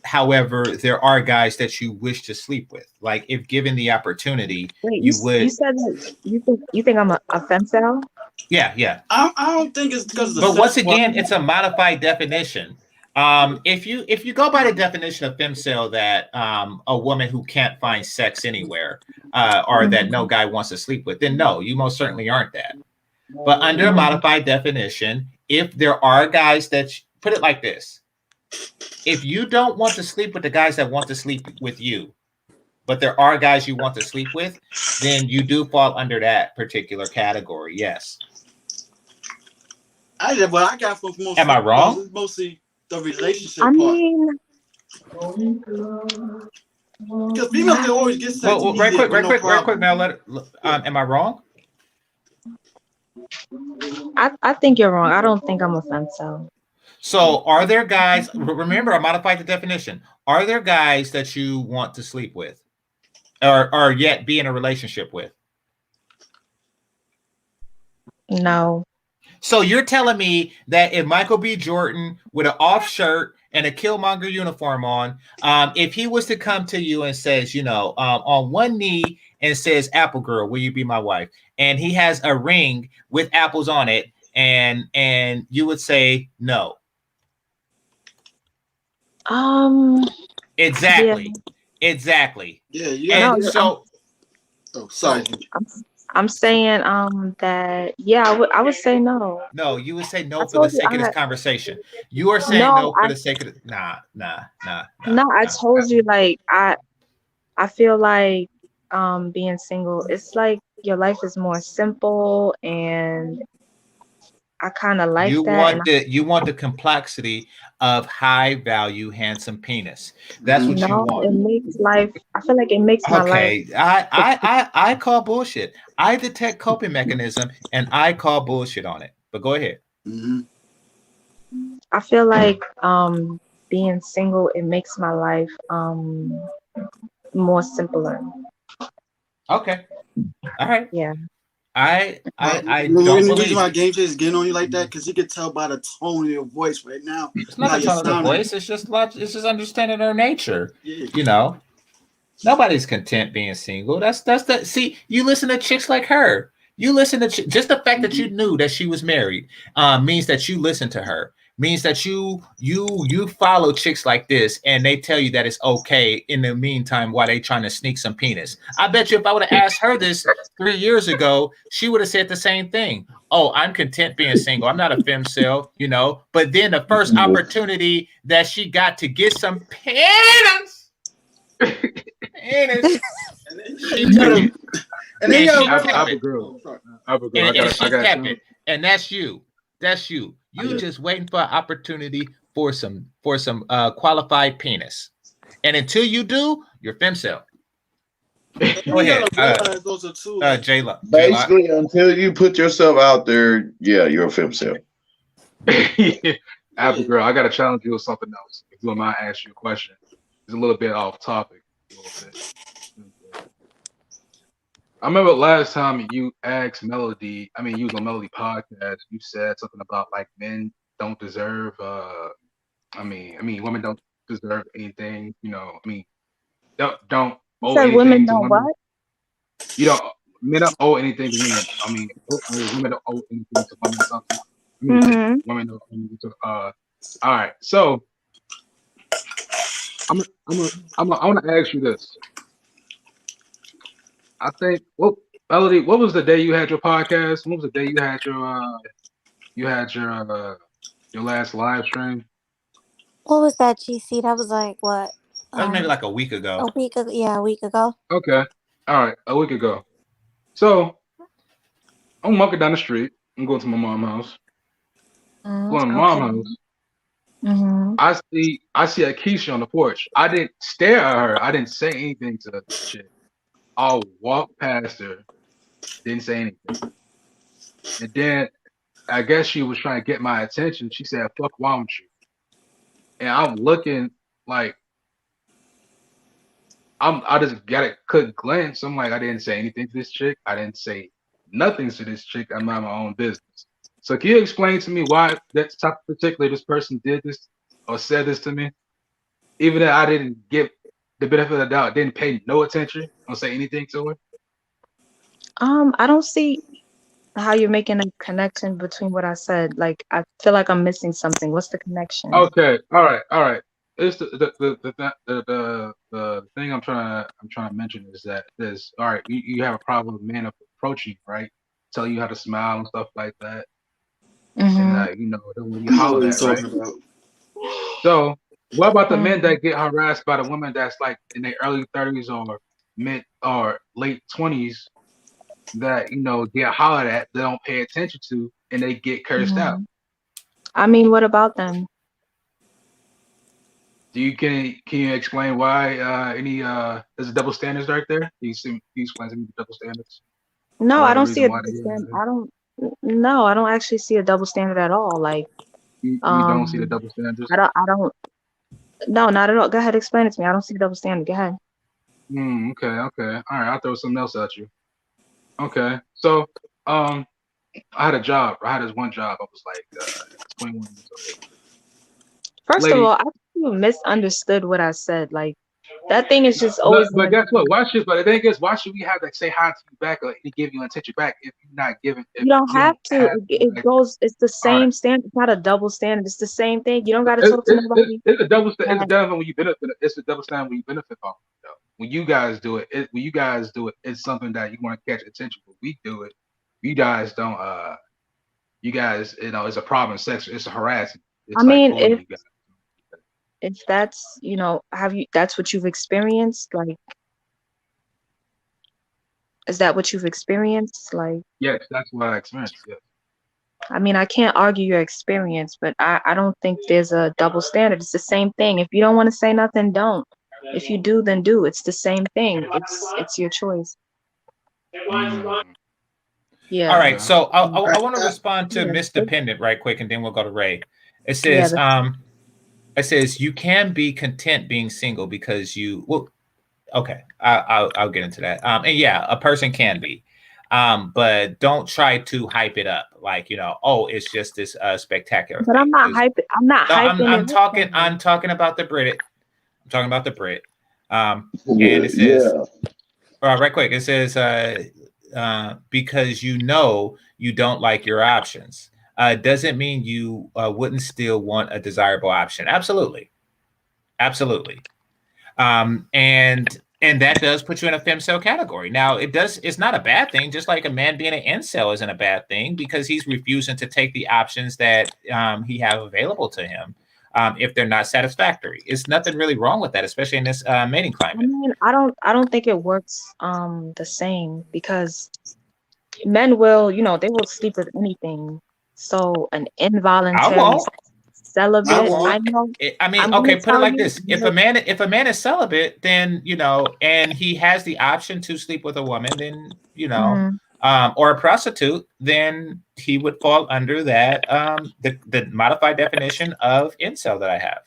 However, there are guys that you wish to sleep with. Like if given the opportunity,
wait,
you would.
you said that you think I'm a femcel?
Yeah, yeah.
I don't think it's because of the.
But once again, it's a modified definition. If you go by the definition of femcel that a woman who can't find sex anywhere, or that no guy wants to sleep with, then no, you most certainly aren't that. But under a modified definition, if there are guys that put it like this, if you don't want to sleep with the guys that want to sleep with you, but there are guys you want to sleep with, then you do fall under that particular category. Yes.
What I got from most.
Am I wrong?
It's mostly the relationship
I
part.
mean,
Because females can always get sex.
Well, right quick. Now, am I wrong?
I think you're wrong. I don't think I'm a femcel.
So, are there guys? Remember, I modified the definition. Are there guys that you want to sleep with, or yet be in a relationship with?
No.
So you're telling me that if Michael B. Jordan with an off shirt and a Killmonger uniform on, if he was to come to you and says, you know, on one knee and says, "Apple girl, will you be my wife?" and he has a ring with apples on it, and you would say no. Exactly.
Yeah.
Exactly.
Yeah, yeah.
And so,
Oh, sorry.
I'm saying that I would say no.
no, you would say no
I
for the
told you
sake of this
I-
conversation. You are saying
No,
no for the sake of nah.
No, I told you like I feel like being single, it's like your life is more simple, and I kind of like
You
that.
want the complexity of high value, handsome penis. That's what you
No,
want.
it makes life. I feel like it makes my life.
Okay, I call bullshit. I detect coping mechanism and I call bullshit on it. But go ahead.
Mm-hmm.
I feel like being single, it makes my life more simpler.
Okay. All right.
Yeah.
I
The
don't
reason
believe
why
it.
Game Changer is getting on you like that because he could tell by the tone of your voice right now.
It's not
how
the
you're
tone of the
sounding.
voice. It's just understanding their nature.
Yeah.
You know, nobody's content being single. That's the see. You listen to chicks like her. You listen to just the fact that you knew that she was married means that you listen to her. Means that you follow chicks like this and they tell you that it's okay in the meantime while they trying to sneak some penis. I bet you if I would have asked her this 3 years ago, she would have said the same thing. Oh, I'm content being single. I'm not a femcel, you know. But then the first opportunity that she got to get some penis, she took it.
And then
And she kept it. And that's you. That's you. You just waiting for an opportunity for some qualified penis. And until you do, you're femcel. Go ahead. J-Lo.
Basically, until you put yourself out there, yeah, you're a femcel.
Apple girl, I gotta challenge you with something else. If you don't mind, ask you a question. It's a little bit off topic. I remember last time you asked Melody, you was on Melody podcast, you said something about like men don't deserve women don't deserve anything, don't owe anything
women
to
don't
women.
what?
You don't men don't owe anything to women. Women don't owe anything to women or something. Women don't owe anything to all right. So I wanna ask you this. I think Melody, what was the day you had your podcast? What was the day you had your last live stream?
What was that, GC? That was like what?
That was maybe like a week ago.
A week ago. Yeah, a week ago.
Okay. All right, a week ago. So I'm walking down the street. I'm going to my mom's house. Going to my mom's house.
Mm-hmm.
I see a Keisha on the porch. I didn't stare at her. I didn't say anything to the chick. I'll walk past her. Didn't say anything. And then I guess she was trying to get my attention. She said, "Fuck, why don't you?" And I'm looking like I just got a quick glance. I'm like, I didn't say anything to this chick. I didn't say nothing to this chick. I'm not my own business. So can you explain to me why that particular this person did this or said this to me? Even though I didn't give the benefit of the doubt, didn't pay no attention or say anything to her.
I don't see how you're making a connection between what I said. Like, I feel like I'm missing something. What's the connection?
Okay, all right. It's the thing I'm trying to mention is that there's all right. You have a problem with men approaching, right? Tell you how to smile and stuff like that, and you know when you holler at, right? So what about the men that get harassed by the women that's like in their early 30s or mid or late 20s that get hollered at, they don't pay attention to, and they get cursed out?
I mean, what about them?
Can you explain why there's a double standards right there? Can you explain to me the double standards?
No, I don't see a double standard. I don't actually see a double standard at all. Like
you don't see the double standards?
I don't. No, not at all. Go ahead, explain it to me. I don't see a double standard. Go ahead.
Okay. All right, I'll throw something else at you. Okay, so I had a job. I had this one job. I was like 21 years old.
First of all, I think you misunderstood what I said. Like, that thing is just always.
But guess what? But the thing is, why should we have to say hi to you back or give you attention back if you're not giving?
You don't have to. It goes. It's the same standard. It's not a double standard. It's the same thing. You don't got to talk to nobody.
It's a double standard. It's a double when you benefit. It's a double standard when you benefit from it. When you guys do it, it's something that you want to catch attention. When we do it, you guys don't. You guys, it's a problem. Sex. It's a harassment.
I mean, if that's that's what you've experienced, like, is that what you've experienced? Like,
yes, that's what I experienced. Yes.
I mean, I can't argue your experience, but I don't think there's a double standard. It's the same thing. If you don't want to say nothing, don't. If you do, then do. It's the same thing. It's your choice. Yeah.
All right. So I want to respond to Miss Dependent right quick, and then we'll go to Ray. It says, it says you can be content being single because you. Well, okay. I'll get into that. And yeah, a person can be, but don't try to hype it up like oh, it's just this spectacular.
But I'm not hyping. I'm not hyping.
I'm talking about the Brit. I'm talking about the Brit. And it says, right quick. It says, because you don't like your options, doesn't mean you wouldn't still want a desirable option. Absolutely. And that does put you in a femcel category. Now, it's not a bad thing, just like a man being an incel isn't a bad thing because he's refusing to take the options that he have available to him if they're not satisfactory. It's nothing really wrong with that, especially in this mating climate.
I mean, I don't think it works the same because men will, they will sleep with anything. So an involuntary celibate. I know.
I mean, okay, put it like this: if a man is celibate, then and he has the option to sleep with a woman, then or a prostitute, then he would fall under that the modified definition of incel that I have.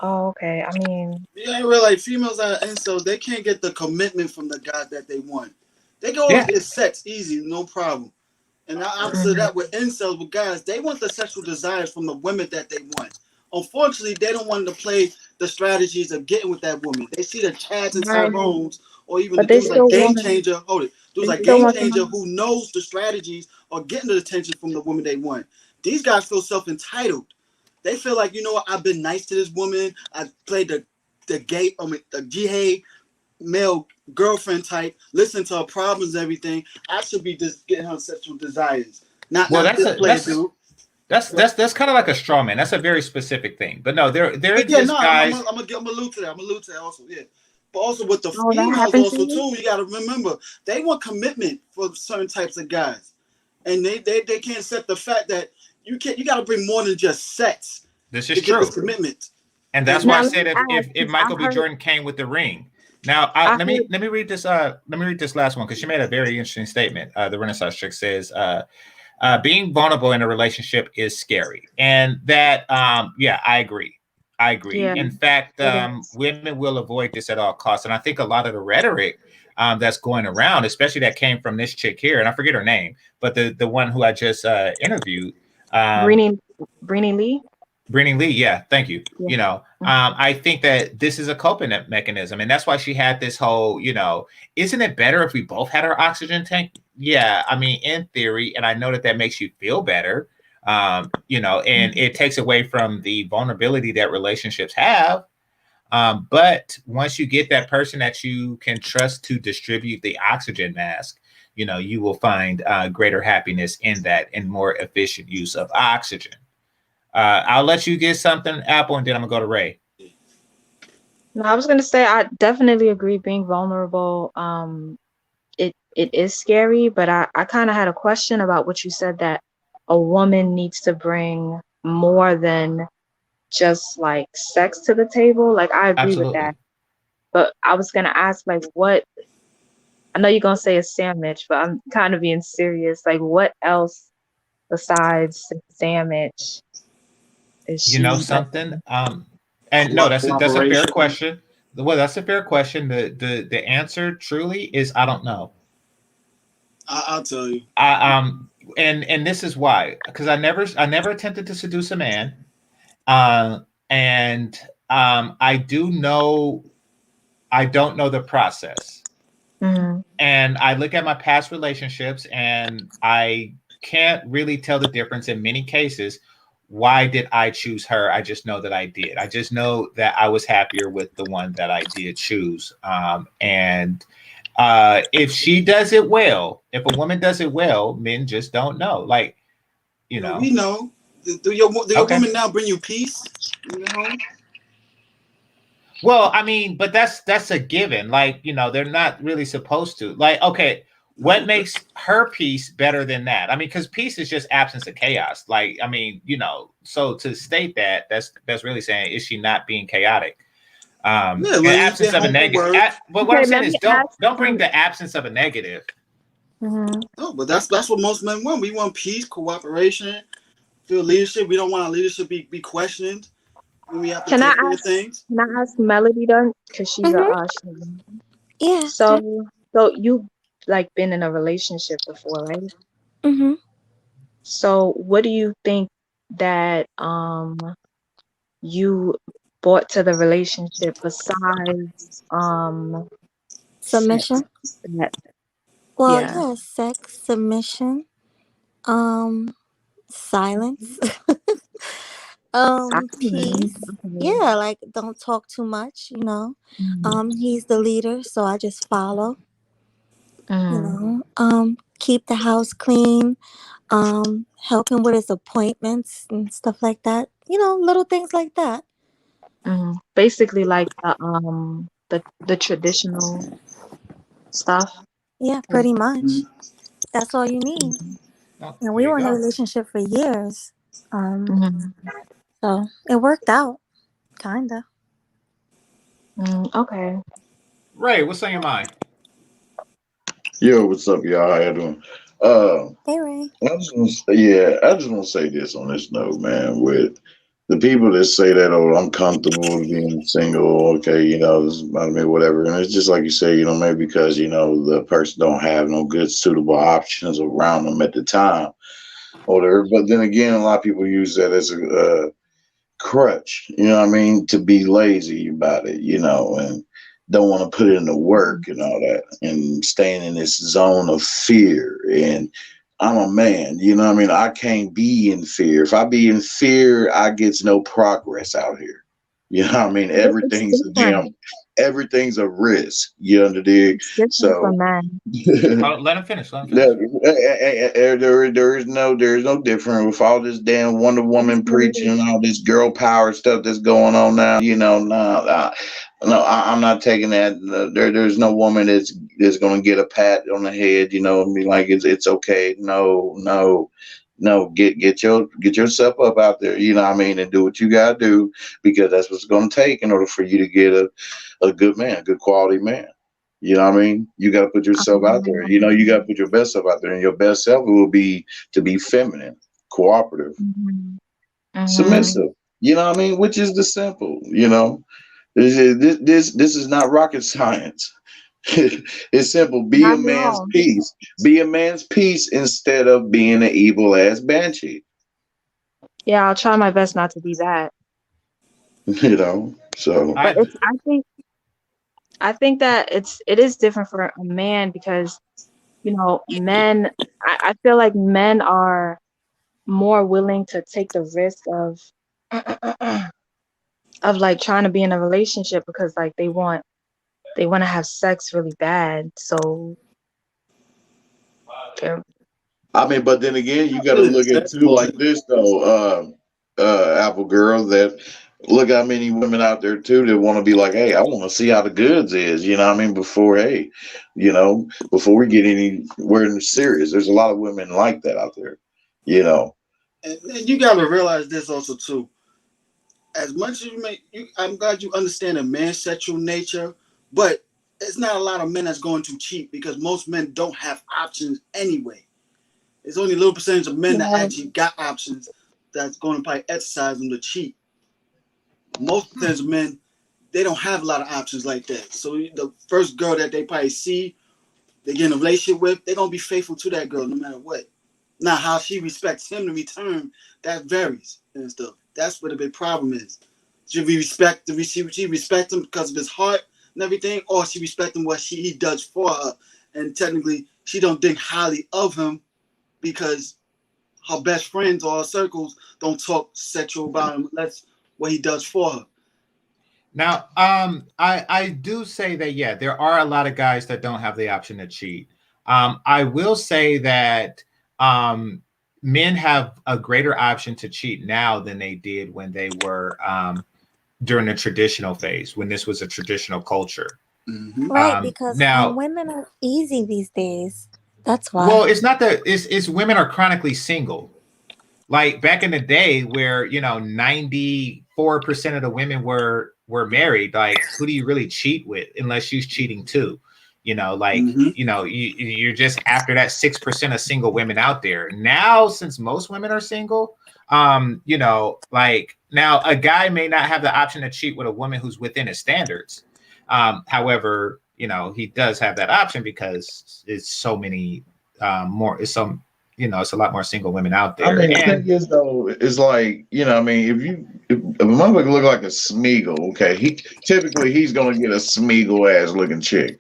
Oh, okay. I mean,
yeah, realize females are incels. They can't get the commitment from the guy that they want. They go get sex easy, no problem. And the opposite of that with incels, with guys, they want the sexual desires from the women that they want. Unfortunately, they don't want to play the strategies of getting with that woman. They see the Chads and Tyrones, or even the dudes like Game Changer. Dudes like Game Changer who knows the strategies or getting the attention from the woman they want. These guys feel self-entitled. They feel like, I've been nice to this woman. I played the gay, the gay male girlfriend type, listen to her problems, everything. I should be just getting her sexual desires, not
Well,
this player dude.
That's kind of like a straw man. That's a very specific thing. But no, there exists guys.
I'm gonna allude to that. I'm gonna allude to that also. Yeah. But also with the
that
females
happens
also
to you?
too, you gotta remember they want commitment for certain types of guys. And they can't accept the fact that you gotta bring more than just sex.
This is
to get
true.
this commitment.
And that's why I said if Michael B. Jordan came with the ring. Now let me read this last one, because she made a very interesting statement. The Renaissance chick says being vulnerable in a relationship is scary. And that I agree. Yeah. In fact, women will avoid this at all costs. And I think a lot of the rhetoric that's going around, especially that came from this chick here, and I forget her name, but the one who I just interviewed,
Breeny Lee.
Breeny Lee, yeah, thank you. Yeah. You know, I think that this is a coping mechanism, and that's why she had this whole, you know, isn't it better if we both had our oxygen tank? Yeah, I mean, in theory, and I know that makes you feel better, you know, and it takes away from the vulnerability that relationships have. But once you get that person that you can trust to distribute the oxygen mask, you know, you will find greater happiness in that and more efficient use of oxygen. I'll let you get something, Apple, and then I'm gonna go to Ray.
No, I was gonna say I definitely agree. Being vulnerable, it is scary. But I kind of had a question about what you said, that a woman needs to bring more than just like sex to the table. Like I agree with that. But I was gonna ask, like, what? I know you're gonna say a sandwich, but I'm kind of being serious. Like, what else besides sandwich?
You know something? And no, that's a fair question. Well, that's a fair question. The answer truly is I don't know.
I'll tell you.
And this is why, because I never attempted to seduce a man, and I don't know the process. Mm-hmm. And I look at my past relationships, and I can't really tell the difference in many cases. Why did I choose her? I just know that I did. I just know that I was happier with the one that I did choose. And if she does it well, if a woman does it well, men just don't know. Like, you know.
We know. Do your women now bring you peace? You know?
Well, I mean, but that's a given. Like, you know, they're not really supposed to. Like, okay, what makes her peace better than that? I mean, because peace is just absence of chaos. Like, I mean, you know, so to state that, that's really saying, is she not being chaotic? The absence of a negative. But what I'm saying is, don't bring the absence of a negative.
Mm-hmm. No, but that's what most men want. We want peace, cooperation, feel leadership. We don't want our leadership be questioned. When we have to
Can I ask Melody then? Because she's
yeah.
So you like been in a relationship before, right?
Mm-hmm.
So what do you think that you brought to the relationship besides
submission?
Sex?
Well, yeah, sex, submission, silence, peace. Yeah, like don't talk too much, you know. Mm-hmm. He's the leader, so I just follow. You know, keep the house clean, help him with his appointments and stuff like that. You know, little things like that.
Basically, like the traditional stuff.
Yeah, pretty much. That's all you need. And we were in a relationship for years, so it worked out, kinda.
Okay.
Ray, what's on your mind?
Yo, what's up, y'all? How you doing?
Hey, Ray.
I just want to say this on this note, man. With the people that say that, oh, I'm comfortable being single, okay, you know, this is, I mean, whatever. And it's just like you say, you know, maybe because, you know, the person don't have no good suitable options around them at the time. Or but then again, a lot of people use that as a crutch, you know what I mean, to be lazy about it, you know, and don't want to put in the work and all that, and staying in this zone of fear. And I'm a man, you know what I mean? I can't be in fear. If I be in fear, I get no progress out here. You know what I mean?
It's different.
Everything's a risk. You understand?
It's different for
So
men.
Let him finish. Let him finish.
there is no different with all this damn Wonder Woman preaching and all this girl power stuff that's going on now. You know, I'm not taking that. There's no woman that's going to get a pat on the head. You know, and be like it's okay. No, get yourself up out there, you know what I mean, and do what you gotta do, because that's what's gonna take in order for you to get a good man, a good quality man. You know what I mean? You gotta put yourself out there. You know, you gotta put your best self out there, and your best self will be to be feminine, cooperative, submissive. You know what I mean? Which is the simple, you know. This is not rocket science. It's simple. Be a man's peace. Be a man's peace instead of being an evil ass banshee.
Yeah, I'll try my best not to be that.
You know, so.
But I think that it is different for a man because, you know, men. I feel like men are more willing to take the risk of like trying to be in a relationship because like they want to have sex really bad. So,
I mean, but then again, you got to look at it too like this though, Apple Girl. That look how many women out there too that want to be like, hey, I want to see how the goods is. You know what I mean? Before we get anywhere serious, there's a lot of women like that out there. You know,
and you got to realize this also too. As much as I'm glad you understand a man's sexual nature, but it's not a lot of men that's going to cheat because most men don't have options anyway. It's only a little percentage of men that actually got options that's going to probably exercise them to cheat. Most percentage of men, they don't have a lot of options like that. So the first girl that they probably see, they get in a relationship with, they're going to be faithful to that girl no matter what. Now, how she respects him in return, that varies and stuff. That's what the big problem is. Should we respect him because of his heart and everything, or she respect him what he does for her? And technically, she don't think highly of him because her best friends or her circles don't talk sexual about him unless what he does for her.
Now, I do say that, yeah, there are a lot of guys that don't have the option to cheat. I will say that men have a greater option to cheat now than they did when they were during the traditional phase, when this was a traditional culture.
Mm-hmm. Right, because
now
women are easy these days. That's why.
Well, it's not that it's women are chronically single. Like back in the day where, 94% of the women were married, like who do you really cheat with unless she's cheating too? You're just after that 6% of single women out there. Now, since most women are single, now a guy may not have the option to cheat with a woman who's within his standards. However, he does have that option because it's so many it's a lot more single women out there.
I mean, the thing is though, it's like, if a motherfucker look like a Smeagol, okay, he's gonna get a Smeagol ass looking chick,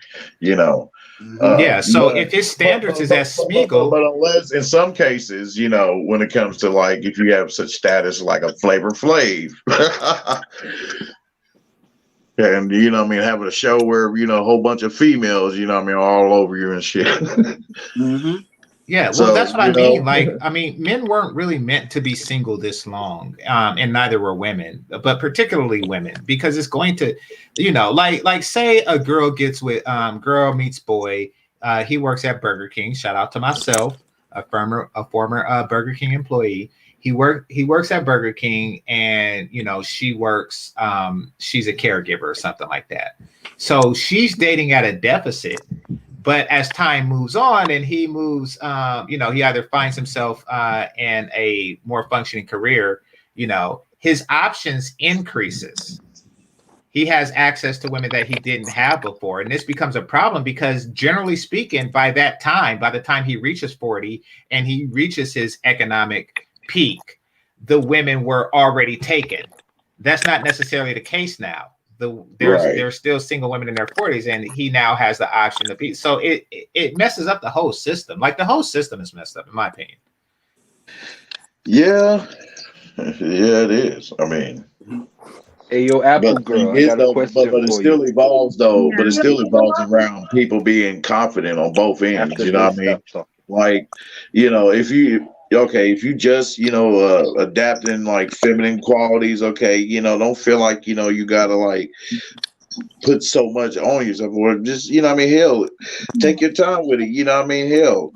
So if his standards is as Smeagol,
but unless in some cases, when it comes to like if you have such status like a Flavor Flav. And having a show where a whole bunch of females, all over you and shit.
Mm-hmm.
Yeah, well, so, that's what I mean. Like, men weren't really meant to be single this long, and neither were women, but particularly women, because it's going to, like say a girl gets with, girl meets boy. He works at Burger King. Shout out to myself, a former Burger King employee. He works at Burger King, and she works. She's a caregiver or something like that. So she's dating at a deficit. But as time moves on and he moves, he either finds himself in a more functioning career, his options increases. He has access to women that he didn't have before. And this becomes a problem because generally speaking, by the time he reaches 40 and he reaches his economic peak, the women were already taken. That's not necessarily the case now. There's still single women in their 40s, and he now has the option to be. So it messes up the whole system. Like the whole system is messed up, in my opinion.
Yeah, it is. I mean,
Hey, yo,
But
Apple
the thing
Girl, I
is,
got a
though,
question
but it
for you.
still evolves, though. But it
Yeah.
still evolves around people being confident on both ends.
After
You know
they
what I mean?
stop talking.
Like, if you if you just adapting like feminine qualities, don't feel like you gotta like put so much on yourself, or just what I mean. Hell, take your time with it. You know what I mean? Hell,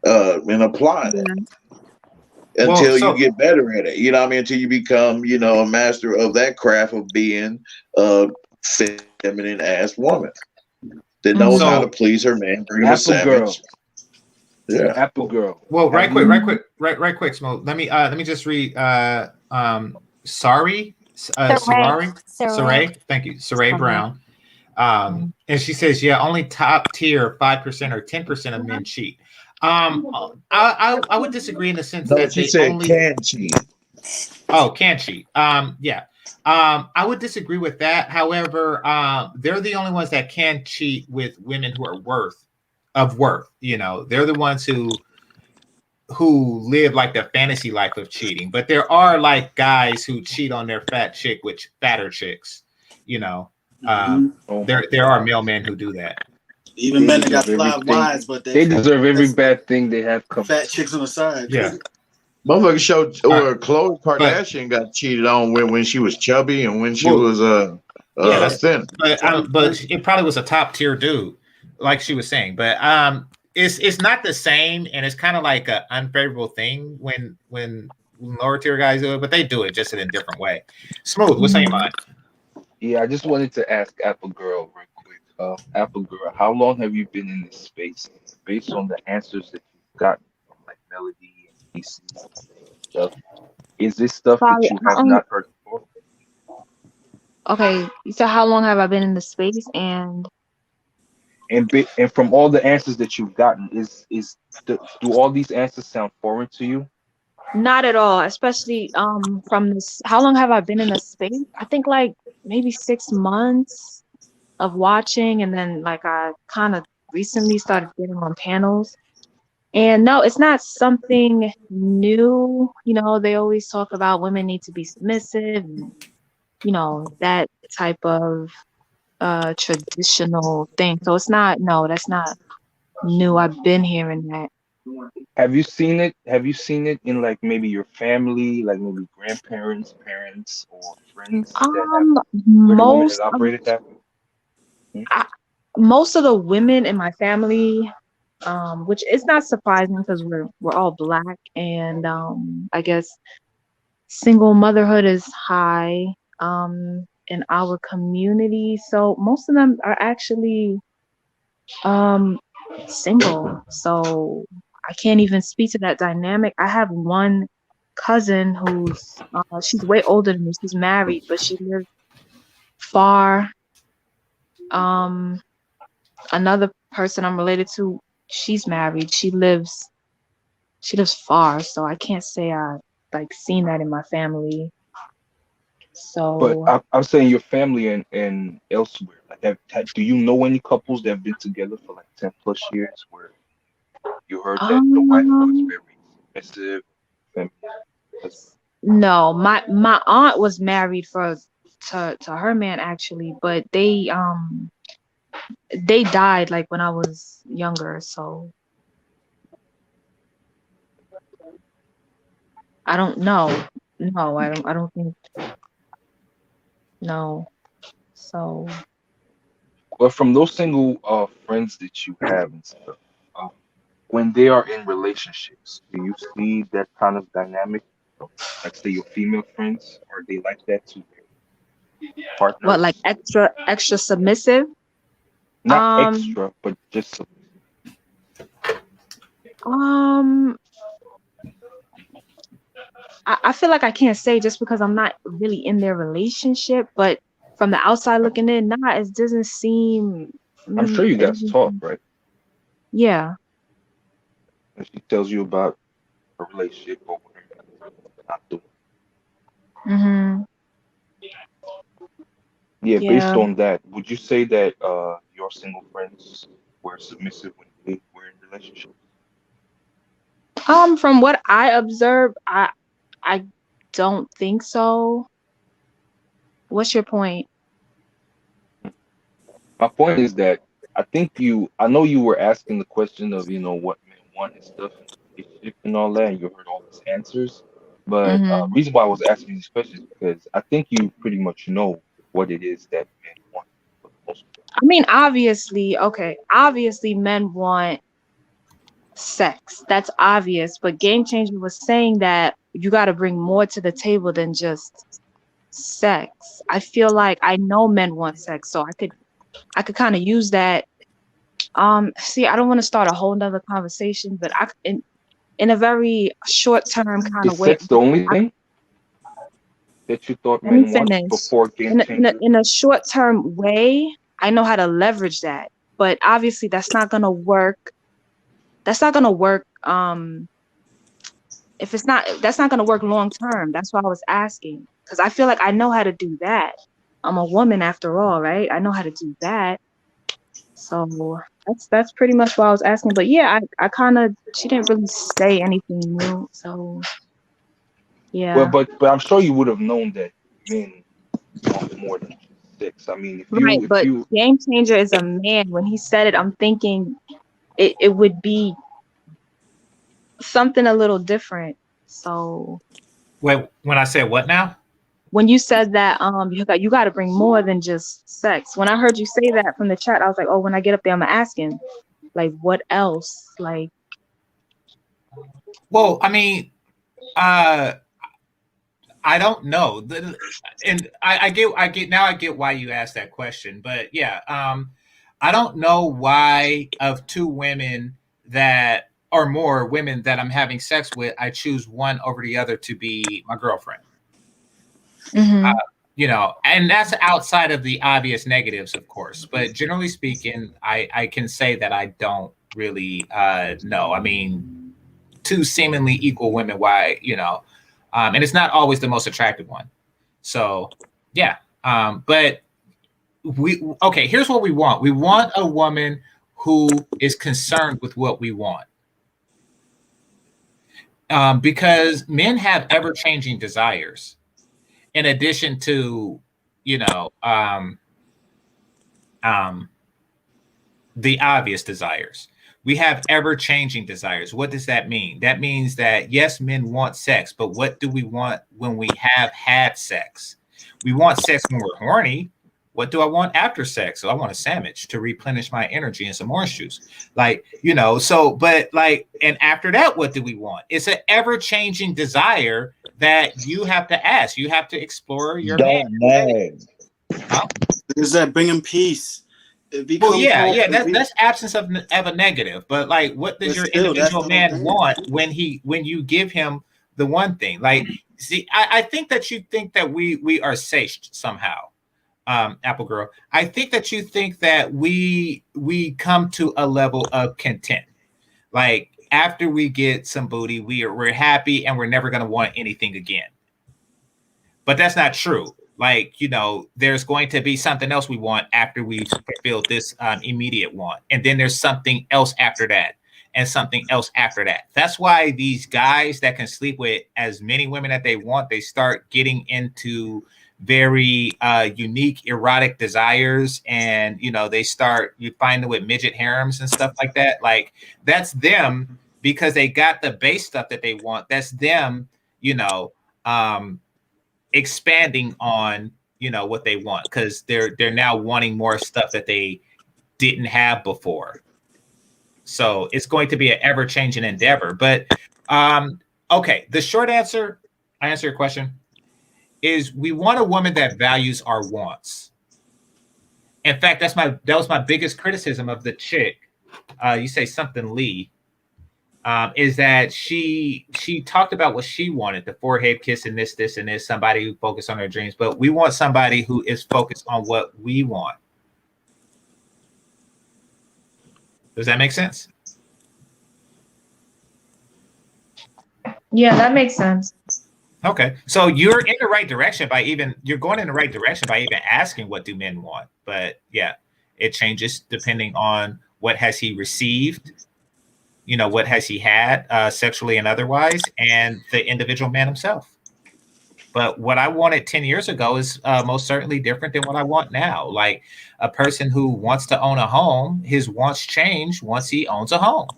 and apply it
Well,
until you
so
get better at it. You know what I mean? Until you become, a master of that craft of being a feminine ass woman that knows how to
so
please her man, bring him a
Apple Girl,
sandwich. Yeah.
Apple Girl.
well,
Have you?
right quick, Smoke. Let me just read sorry,
Saray.
Saray, thank you, Saray Brown. And she says, yeah, only top tier 5% or 10% of men cheat. I would disagree in the sense
No,
that
she
they
said
only
can cheat.
can cheat. Yeah. I would disagree with that. However, they're the only ones that can cheat with women who are worth. They're the ones who live like the fantasy life of cheating. But there are like guys who cheat on their fat chick with fatter chicks. You know,
Oh
there are male men who do that.
Even
They
men that got
deserve
fly
everything.
wives, but
They deserve every
that's
bad thing they have come.
fat chicks on the side.
Yeah.
Motherfucker showed where
But
Khloe Kardashian got cheated on when she was chubby and when she
well,
was
yeah, that's
thin.
but it probably was a top tier dude, like she was saying. But it's not the same, and it's kind of like an unfavorable thing when lower tier guys do it, but they do it just in a different way. Smooth, what's on your mind?
Yeah, I just wanted to ask Apple Girl real quick. Apple Girl, how long have you been in this space? Based on the answers that you've gotten from like Melody and PC and stuff, is this stuff that
Sorry.
you have not heard before?
Okay. You said how long have I been in the space?
And from all the answers that you've gotten, do all these answers sound foreign to you?
Not at all. Especially from this. How long have I been in the space? I think like maybe 6 months of watching, and then like I kind of recently started getting on panels. And no, it's not something new. They always talk about women need to be submissive, and that type of traditional thing. So it's not, no, that's not new. I've been hearing that.
Have you seen it? Have you seen it in like maybe your family, like maybe grandparents, parents, or friends that have where the women has
Most of
operated that way?
I, most of the women in my family, which is not surprising because we're all black, and I guess single motherhood is high in our community. So most of them are actually single. So I can't even speak to that dynamic. I have one cousin who's she's way older than me. She's married, but she lives far. Another person I'm related to, she's married. She lives far, so I can't say I like seen that in my family.
But
So
I'm saying your family and elsewhere. Like, do you know any couples that have been together for like 10+ years where you heard that the wife was
um
very submissive, feminine?
no, my aunt was married to her man actually, but they died like when I was younger, so I don't know. No, I don't think no. So
But from those single friends that you have and stuff, uh, when they are in relationships, do you see that kind of dynamic? Like say your female friends, are they like that to their
what, like
partners?
extra submissive?
Not
Um
extra, but just
um I feel like I can't say just because I'm not really in their relationship, but from the outside looking in, nah, it doesn't seem
I'm sure you
it
guys
doesn't
talk,
seem,
right?
yeah.
And she tells you about her relationship or whatever not doing.
Mhm.
Yeah, based
Yeah.
on that, would you say that your single friends were submissive when they were in relationships?
From what I observed, I don't think so. What's your point?
My point is that I know you were asking the question of, what men want and stuff and relationship and all that, and you heard all these answers. But reason why I was asking these questions because I think you pretty much know what it is that men want for the most part.
I mean, obviously men want sex. That's obvious. But Game Changer was saying that you got to bring more to the table than just sex. I feel like I know men want sex, so I could kind of use that. See, I don't want to start a whole nother conversation, but in a very short term kind
Is
of way.
sex the only thing that you thought
Let me
men want
finish.
before Game Changer?
In a short term way, I know how to leverage that, but obviously that's not gonna work. That's not gonna work. That's not gonna work long term. That's why I was asking, because I feel like I know how to do that. I'm a woman after all, right? I know how to do that. So that's pretty much what I was asking. But yeah, I kind of, she didn't really say anything new. So yeah.
Well, but I'm sure you would have known that men want more than sex. I mean,
But Game Changer is a man. When he said it, I'm thinking it would be something a little different. So
Wait, when I said what now?
When you said that you got to bring more than just sex. When I heard you say that from the chat, I was like, oh, when I get up there, I'm gonna ask him, like, what else? Like,
well, I mean, I don't know, and I get why you asked that question, but yeah, I don't know why of two women that or more women that I'm having sex with, I choose one over the other to be my girlfriend. And that's outside of the obvious negatives, of course. But generally speaking, I can say that I don't really know. I mean, two seemingly equal women, why, and it's not always the most attractive one. So, yeah. But here's what we want. We want a woman who is concerned with what we want. Because men have ever-changing desires. In addition to, the obvious desires, we have ever-changing desires. What does that mean? That means that, yes, men want sex, but what do we want when we have had sex? We want sex when we're horny. What do I want after sex? So I want a sandwich to replenish my energy and some orange juice. And after that, what do we want? It's an ever-changing desire that you have to ask. You have to explore your man.
Huh? Is that bringing peace?
That's absence of a negative. But like, what does your individual man want when you give him the one thing? Like, see, I think that you think that we are satiated somehow. Apple Girl, I think that you think that we come to a level of content. Like, after we get some booty, we're happy and we're never going to want anything again. But that's not true. Like, there's going to be something else we want after we fulfill this immediate want. And then there's something else after that and something else after that. That's why these guys that can sleep with as many women that they want, they start getting into very unique erotic desires, and you find them with midget harems and stuff like that. Like, that's them because they got the base stuff that they want. That's them expanding on what they want, because they're now wanting more stuff that they didn't have before. So it's going to be an ever-changing endeavor. But the short answer, I answer your question, is we want a woman that values our wants. In fact, that was my biggest criticism of the chick. You say something, Lee, is that she talked about what she wanted, the forehead kiss and this, and this, somebody who focused on their dreams. But we want somebody who is focused on what we want. Does that make sense?
Yeah, that makes sense.
Okay, so you're in the right direction you're going in the right direction by even asking what do men want. But yeah, it changes depending on what has he received, what has he had sexually and otherwise, and the individual man himself. But what I wanted 10 years ago is most certainly different than what I want now. Like a person who wants to own a home, his wants change once he owns a home.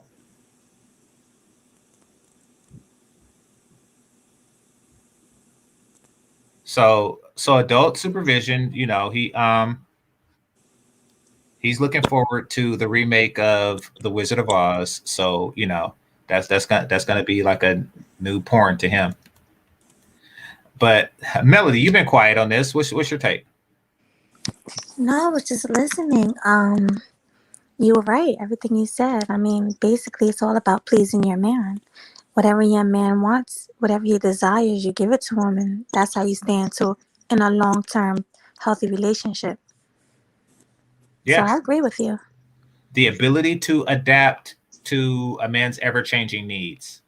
So adult supervision, you know, he's looking forward to the remake of The Wizard of Oz. So, you know, that's gonna be like a new porn to him. But Melody, you've been quiet on this. What's your take?
No, I was just listening. You were right. Everything you said. I mean, basically, it's all about pleasing your man. Whatever your man wants, whatever he desires, you give it to him, and that's how you stay into in a long-term, healthy relationship.
Yeah.
So I agree with you.
The ability to adapt to a man's ever-changing needs.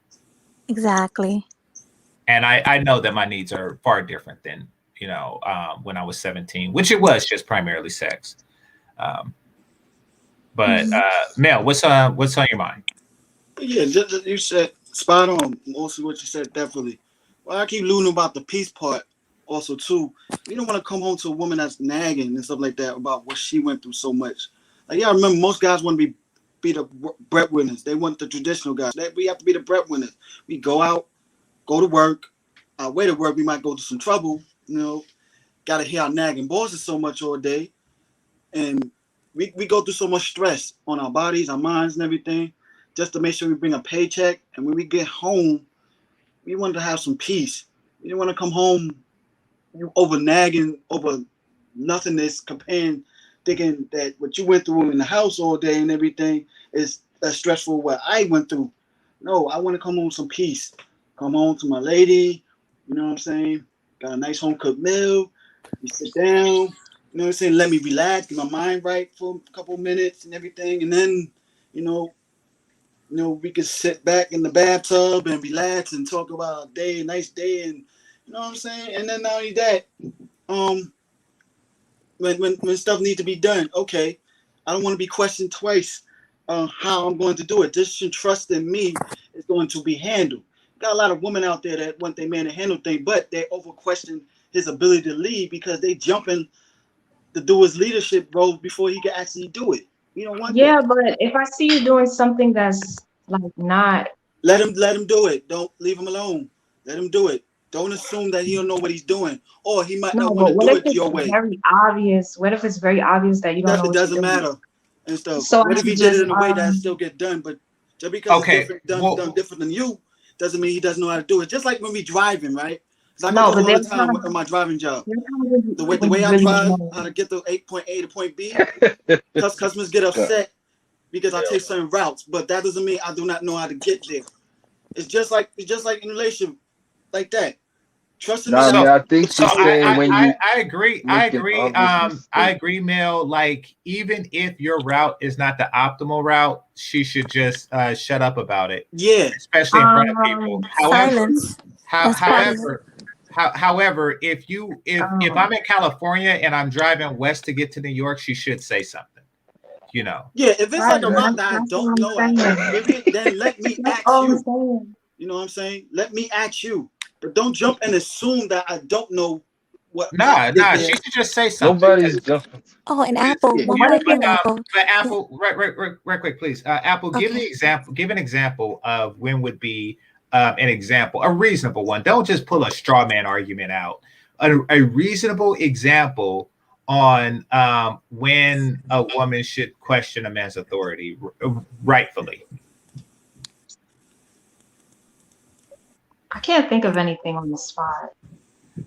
Exactly.
And I know that my needs are far different than, you know, when I was 17, which it was just primarily sex. But Mel, what's on your mind?
Yeah, you said spot on. Most of what you said, definitely. Well, I keep alluding about the peace part also too. You don't want to come home to a woman that's nagging and stuff like that about what she went through so much. Like, yeah, I remember most guys want to be the breadwinners. They want the traditional guys. We have to be the breadwinners. We go out, go to work. Our way to work, we might go to some trouble. You know, got to hear our nagging bosses so much all day, and we go through so much stress on our bodies, our minds, and everything, just to make sure we bring a paycheck. And when we get home, we want to have some peace. You don't want to come home over nagging, over nothingness, comparing, thinking that what you went through in the house all day and everything is as stressful what I went through. No, I want to come home with some peace. Come home to my lady, you know what I'm saying? Got a nice home cooked meal. We sit down, you know what I'm saying? Let me relax, get my mind right for a couple minutes and everything. And then, you know, we can sit back in the bathtub and relax and talk about a day, a nice day, and you know what I'm saying? And then not only that, when stuff needs to be done, okay, I don't want to be questioned twice how I'm going to do it. Just trust in me is going to be handled. Got a lot of women out there that want their man to handle things, but they over question his ability to lead because they jumping to do his leadership role before he can actually do it. You don't want
Yeah,
that.
but if I see you doing something that's like not,
let him do it. Don't leave him alone. Let him do it. Don't assume that he don't know what he's doing, or he might not want to do it your way.
Very obvious? What if it's very obvious that you don't know?
It doesn't matter and stuff.
So
what if he did it in a way that still get done? But just because it's done different than you doesn't mean he doesn't know how to do it. Just like when we driving, right? I do all the time on my driving job. The way I drive, how to get to point A to point B, because customers get upset because I take certain routes, but that doesn't mean I do not know how to get there. It's just like in a relationship like that. Trust in me.
I think
so I agree. I
agree,
Mel. Like, even if your route is not the optimal route, she should just shut up about it.
Yeah.
Especially in front of people. However, if I'm in California and I'm driving west to get to New York, she should say something. You know.
Yeah, if it's like a route that I don't know, then let me ask you. You know what I'm saying? Let me ask you. But don't jump and assume that I don't know what.
Nah. She should just say something.
Nobody's jumping.
Oh, and Apple. One more thing, Apple.
But Apple, right quick, please. Apple, give an example of when would be a reasonable one. Don't just pull a straw man argument out. A reasonable example on when a woman should question a man's authority rightfully.
I can't think of anything on the spot.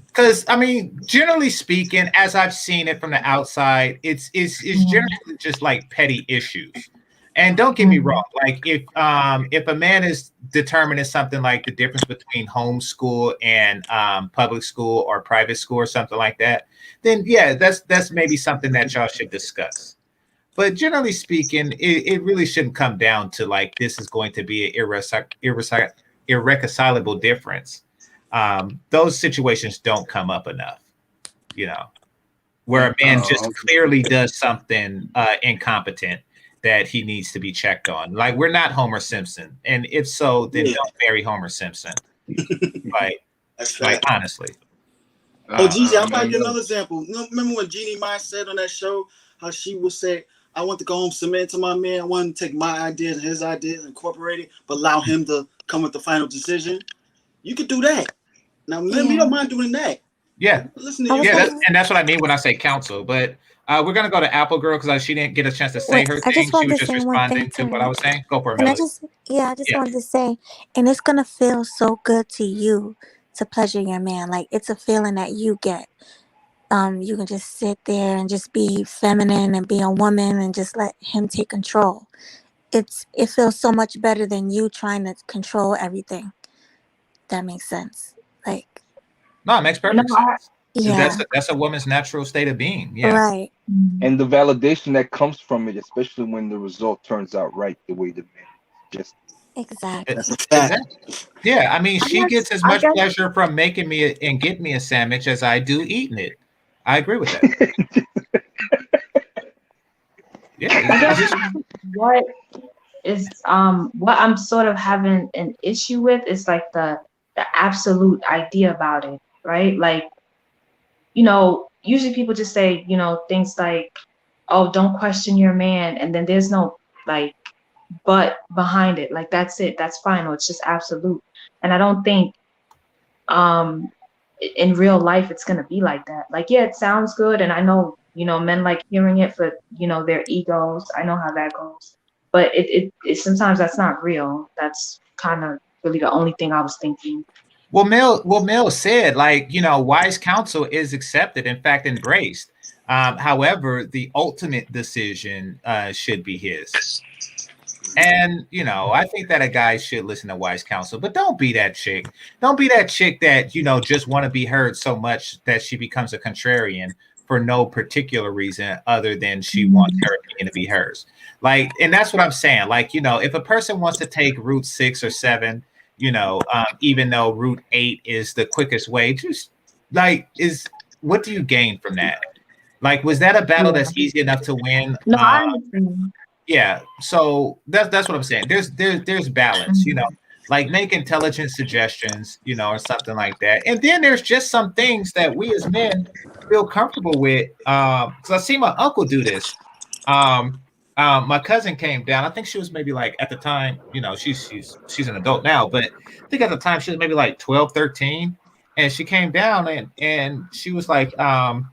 Because I mean, generally speaking, as I've seen it from the outside, it's generally just like petty issues. And don't get me wrong, like if a man is determining something like the difference between homeschool and public school or private school or something like that, then yeah, that's maybe something that y'all should discuss. But generally speaking, it really shouldn't come down to like this is going to be an irreconcilable difference. Those situations don't come up enough, you know, where a man just clearly does something incompetent that he needs to be checked on. Like, we're not Homer Simpson, and if so, then don't marry Homer Simpson. Like honestly.
Oh, Gigi, I'll probably get another example. Remember when Jeannie Mai said on that show how she would say, I want to go home, submit to my man. I want to take my ideas and his ideas, incorporate it, but allow him to come with the final decision. You could do that. Now, we don't mind doing that.
Yeah.
Listen to
and that's what I mean when I say counsel. But we're going to go to Apple Girl because she didn't get a chance to say her thing. She was just responding to what I was saying. Go for it,
and
Melody.
I just wanted to say, and it's going to feel so good to you to pleasure your man. Like, it's a feeling that you get. You can just sit there and just be feminine and be a woman and just let him take control. It feels so much better than you trying to control everything. That makes sense. Like,
no, it makes perfect sense.
Yeah,
that's a woman's natural state of being. Yeah,
right.
And the validation that comes from it, especially when the result turns out right the way the man just
exactly.
Yeah, I mean, she gets as much pleasure from making me and getting me a sandwich as I do eating it. I agree with that.
What I'm sort of having an issue with is like the absolute idea about it, right? Like, usually people just say, things like, oh, don't question your man, and then there's no like but behind it. Like, that's it, that's final, it's just absolute. And I don't think in real life it's gonna be like that. Like, yeah, it sounds good, and I know men like hearing it for their egos. I know how that goes, but it sometimes that's not real. That's kind of really the only thing I was thinking.
Well, Mel said, like, wise counsel is accepted, in fact embraced. However, the ultimate decision should be his. And, I think that a guy should listen to wise counsel, but don't be that chick. Don't be that chick that, just want to be heard so much that she becomes a contrarian for no particular reason other than she wants her opinion to be hers. Like, and that's what I'm saying. Like, if a person wants to take route 6 or 7, even though route 8 is the quickest way, just like, what do you gain from that? Like, was that a battle that's easy enough to win?
No, I understand.
Yeah, so that's what I'm saying. There's balance, like make intelligent suggestions, or something like that. And then there's just some things that we as men feel comfortable with. Because I see my uncle do this. My cousin came down. I think she was maybe like at the time, she's an adult now, but I think at the time she was maybe like 12, 13, and she came down and she was like, Daddy,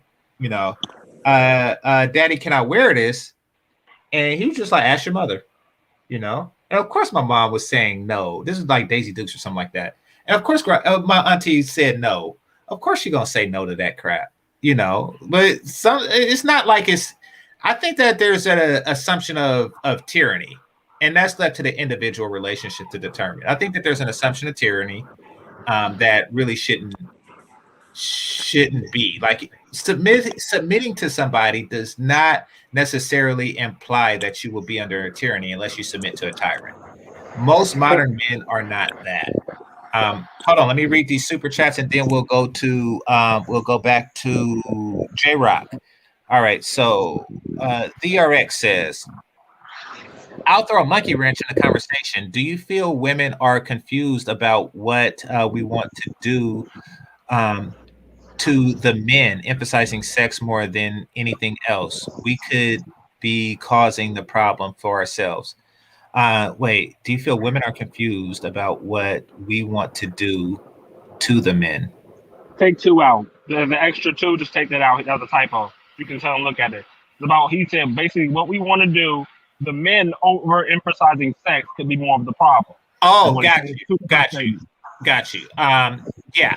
can I wear this? And he was just like, ask your mother, And of course, my mom was saying no. This is like Daisy Dukes or something like that. And of course, my auntie said no. Of course, you're going to say no to that crap, But it's not like it's... I think that there's an assumption of tyranny. And that's left to the individual relationship to determine. I think that there's an assumption of tyranny that really shouldn't be. Like, submitting to somebody does not necessarily imply that you will be under a tyranny unless you submit to a tyrant. Most modern men are not that. Hold on, let me read these super chats and then we'll go back to J-Rock. All right, so DRX says, I'll throw a monkey wrench in the conversation. Do you feel women are confused about what we want to do to the men, emphasizing sex more than anything else? We could be causing the problem for ourselves. Wait, do you feel women are confused about what we want to do to the men?
Take 2 out. The extra 2, just take that out. That was a typo. You can tell him, look at it. It's about, he said, basically what we want to do, the men overemphasizing sex could be more of the problem.
Oh, got you. Yeah.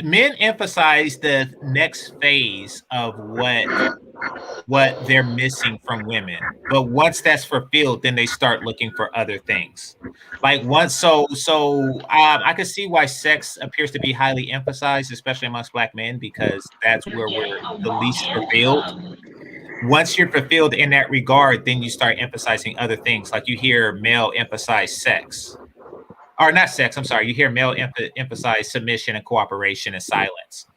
Men emphasize the next phase of what they're missing from women, but once that's fulfilled, then they start looking for other things. Like once, I can see why sex appears to be highly emphasized, especially amongst Black men, because that's where we're the least fulfilled. Once you're fulfilled in that regard, then you start emphasizing other things. Like you hear male emphasize sex. Or not sex, I'm sorry. You hear male emphasize submission and cooperation and silence.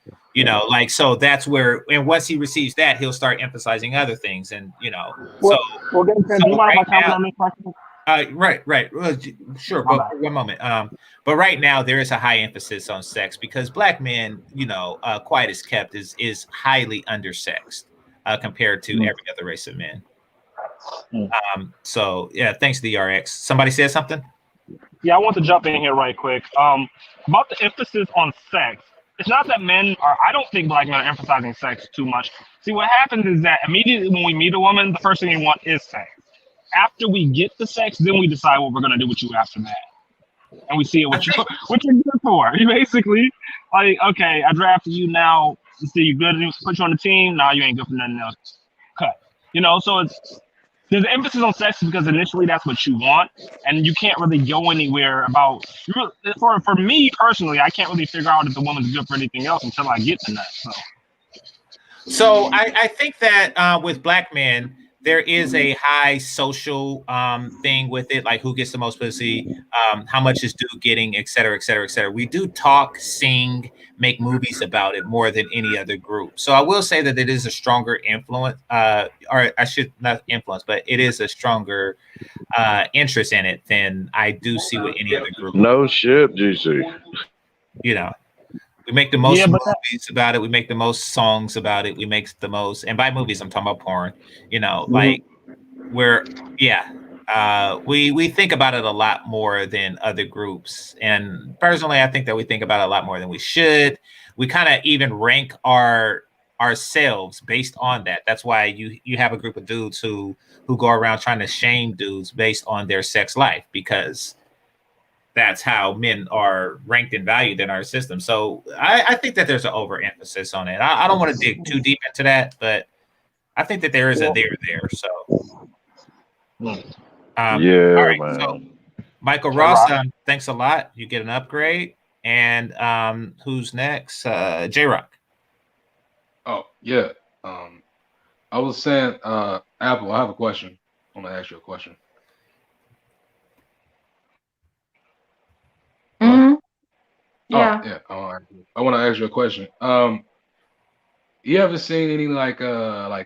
So that's where, and once he receives that, he'll start emphasizing other things. And,
Well, do you mind if I comment on this question?
Right. Well, sure, but one moment. But right now there is a high emphasis on sex because black men, quiet as kept, is highly undersexed compared to every other race of men. So yeah, thanks DRX. Somebody said something?
Yeah, I want to jump in here right quick. About the emphasis on sex. It's not that men are. I don't think black men are emphasizing sex too much. See, what happens is that immediately when we meet a woman, the first thing we want is sex. After we get the sex, then we decide what we're gonna do with you after that, and we see what you're good for. You basically like, okay, I drafted you now. You see you good, put you on the team. Now you ain't good for nothing else. Cut. So there's an emphasis on sex because initially that's what you want, and you can't really go anywhere about. For me personally, I can't really figure out if the woman's good for anything else until I get to that.
So I think that with black men, there is a high social thing with it, like who gets the most pussy, how much is dude getting, et cetera, et cetera, et cetera. We do talk, sing, make movies about it more than any other group. So I will say that it is a stronger influence, or I should not influence, but it is a stronger interest in it than I do see with any other group.
No shit, GC.
We make the most movies about it. We make the most songs about it. We make the most, and by movies, I'm talking about porn. Like we think about it a lot more than other groups. And personally, I think that we think about it a lot more than we should. We kind of even rank ourselves based on that. That's why you have a group of dudes who go around trying to shame dudes based on their sex life, because that's how men are ranked and valued in our system. So I think that there's an overemphasis on it. I don't want to dig too deep into that, but I think that there is a there. So all right,
man.
So Michael Ross, thanks a lot. You get an upgrade. And who's next? J-Rock.
Oh yeah. I was saying, Apple, I have a question. I want to ask you a question.
Yeah.
Oh, yeah. I want to ask you a question. You ever seen any like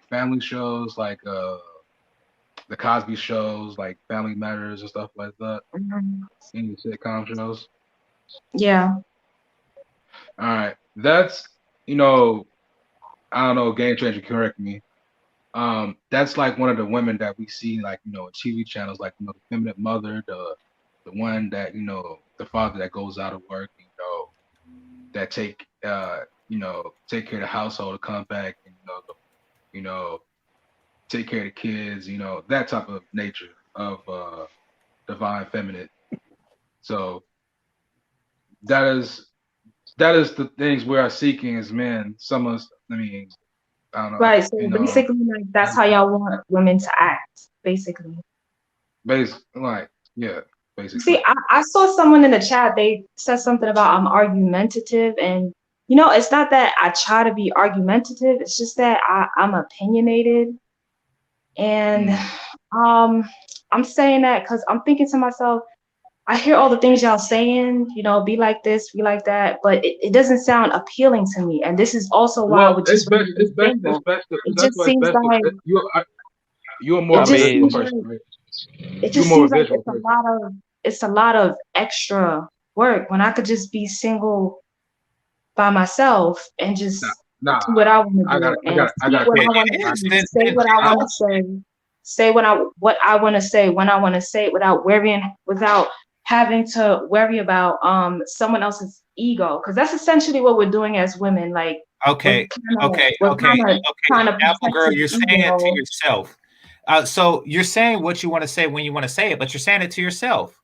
family shows, like the Cosby shows, like Family Matters and stuff like that? Any sitcom shows?
Yeah.
All right. That's I don't know, Game Changer, correct me. That's like one of the women that we see, like, TV channels, like, the feminine mother, the one that, the father that goes out of work, that take care of the household, come back and, take care of the kids, that type of nature of divine feminine. So that is the things we are seeking as men. Some of us, I don't know.
Right. So basically, like, that's how y'all want women to act, basically.
Yeah. Basically.
See, I saw someone in the chat. They said something about I'm argumentative, and it's not that I try to be argumentative. It's just that I'm opinionated, and I'm saying that because I'm thinking to myself, I hear all the things y'all saying, be like this, be like that, but it doesn't sound appealing to me. And this is also why I would just it just seems like
you're more visual person, right?
It just seems like it's a lot of extra work when I could just be single by myself and just do what I want to do and say what I want to say what I want to say when I want to say it without having to worry about someone else's ego, because that's essentially what we're doing as women. Like,
okay. Apple girl, you're saying it to yourself. So you're saying what you want to say when you want to say it, but you're saying it to yourself,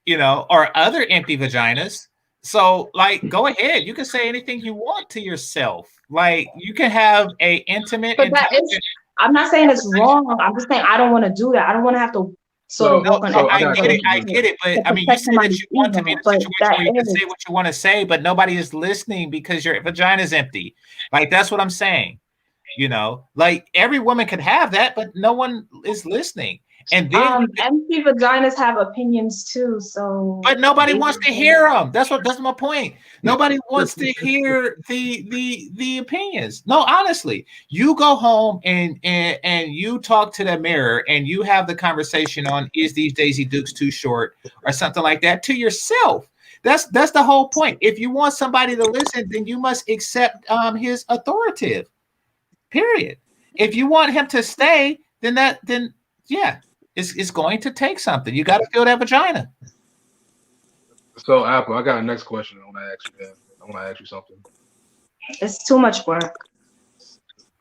or other empty vaginas. So, like, go ahead. You can say anything you want to yourself. Like, you can have a intimate.
But I'm not saying it's wrong. I'm just saying I don't want to do that. I don't want to have to
I get it. But I mean, you said that you want to be in a situation where you can say what you want to say, but nobody is listening because your vagina is empty. Like, that's what I'm saying. Like, every woman could have that, but no one is listening. And then
empty vaginas have opinions too, so.
But nobody wants to hear them. That's my point. Nobody wants to hear the opinions. No, honestly, you go home and you talk to the mirror and you have the conversation on, is these Daisy Dukes too short or something like that to yourself. That's the whole point. If you want somebody to listen, then you must accept his authoritative. Period. If you want him to stay, then yeah. It's going to take something. You got to feel that vagina.
So, Apple, I got a next question. I want to ask you. I want to ask you something.
It's too much work.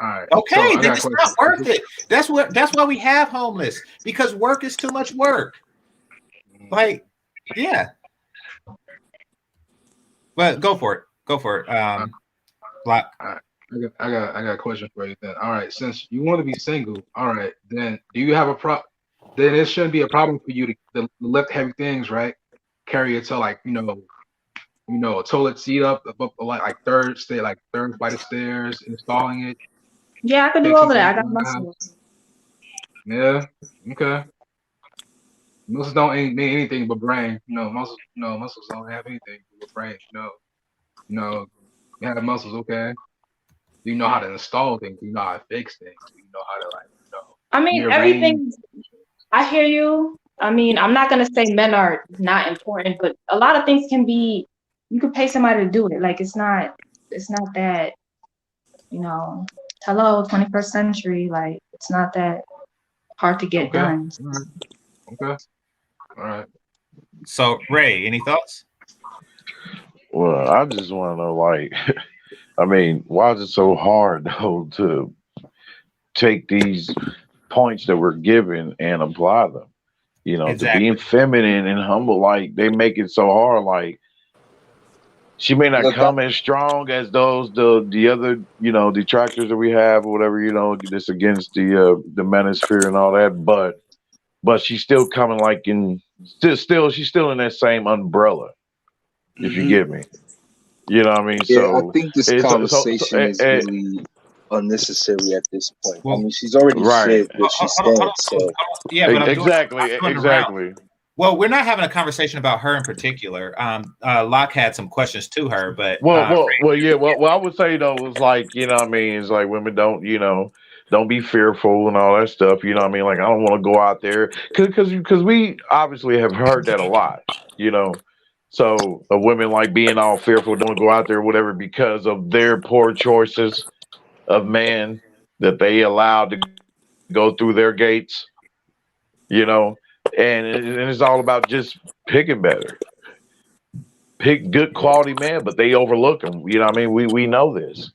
All right.
Okay, so then it's not worth it. That's why we have homeless, because work is too much work. Like, yeah. But go for it. Go for it. Block.
I got a question for you then. All right, since you want to be single, all right, then do you have a problem? Then it shouldn't be a problem for you to lift heavy things, right? Carry it to like a toilet seat up like third flight of stairs, installing it.
Yeah, I can do all of that. I got muscles.
Yeah. Okay. Muscles don't mean anything but brain. Muscles don't have anything but brain. You have muscles, okay? You know how to install things. You know how to fix things. You know how to
I mean, everything. I hear you. I mean, I'm not gonna say men are not important, but a lot of things can be. You could pay somebody to do it. Like it's not that. Hello, 21st century. Like it's not that hard to get done.
Okay. All right.
So, Ray, any thoughts?
Well, I just want to know, like, I mean, why is it so hard though to take these points that we're given and apply them?
Exactly.
To being feminine and humble, like they make it so hard. Like she may not come as strong as the other detractors that we have or whatever, this against the manosphere and all that, but she's still coming like she's still in that same umbrella, if you get me. You know what I mean?
Yeah,
so
I think this conversation is really unnecessary at this point. I mean, she's already said what she said. So
yeah, but
exactly.
Well, we're not having a conversation about her in particular. Locke had some questions to her, but
well, I would say though was like, what I mean, is like women don't be fearful and all that stuff. You know what I mean? Like I don't want to go out there because we obviously have heard that a lot. So of women like being all fearful, don't go out there, whatever, because of their poor choices of man that they allowed to go through their gates. And it's all about just picking better. Pick good quality man, but they overlook them. You know what I mean? We know this.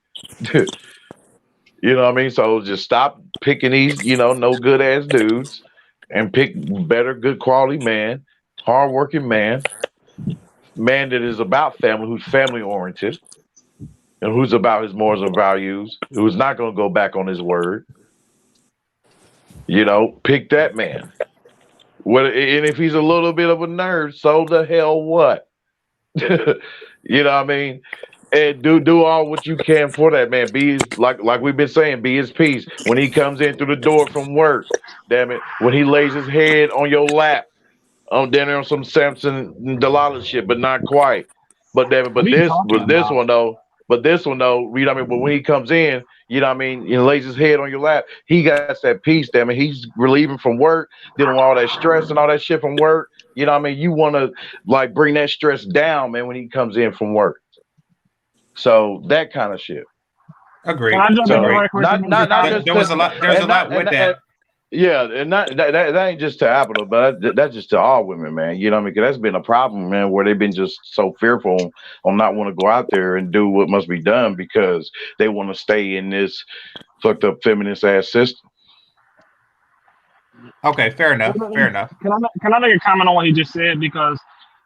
You know what I mean? So just stop picking these, no good ass dudes and pick better, good quality man, hardworking man that is about family, who's family oriented and who's about his morals and values, who's not going to go back on his word. Pick that man. And if he's a little bit of a nerd, so the hell what? You know what I mean? And do all what you can for that man. Be his, like we've been saying, be his peace. When he comes in through the door from work, damn it, when he lays his head on your lap, on dinner on some Samson and Delilah shit, but not quite. But damn it, this one though, you know what I mean? But when he comes in, you know what I mean, and lays his head on your lap, he got that peace, damn it. He's relieving from work, dealing with all that stress and all that shit from work. You know what I mean? You want to like bring that stress down, man, when he comes in from work. So that kind of shit.
Agreed.
There was a lot with that.
Yeah, and that ain't just to Apple, but that's just to all women, man. You know what I mean? Because that's been a problem, man, where they've been just so fearful on not want to go out there and do what must be done because they want to stay in this fucked up feminist ass system.
Okay, fair enough.
Can I make a comment on what he just said? Because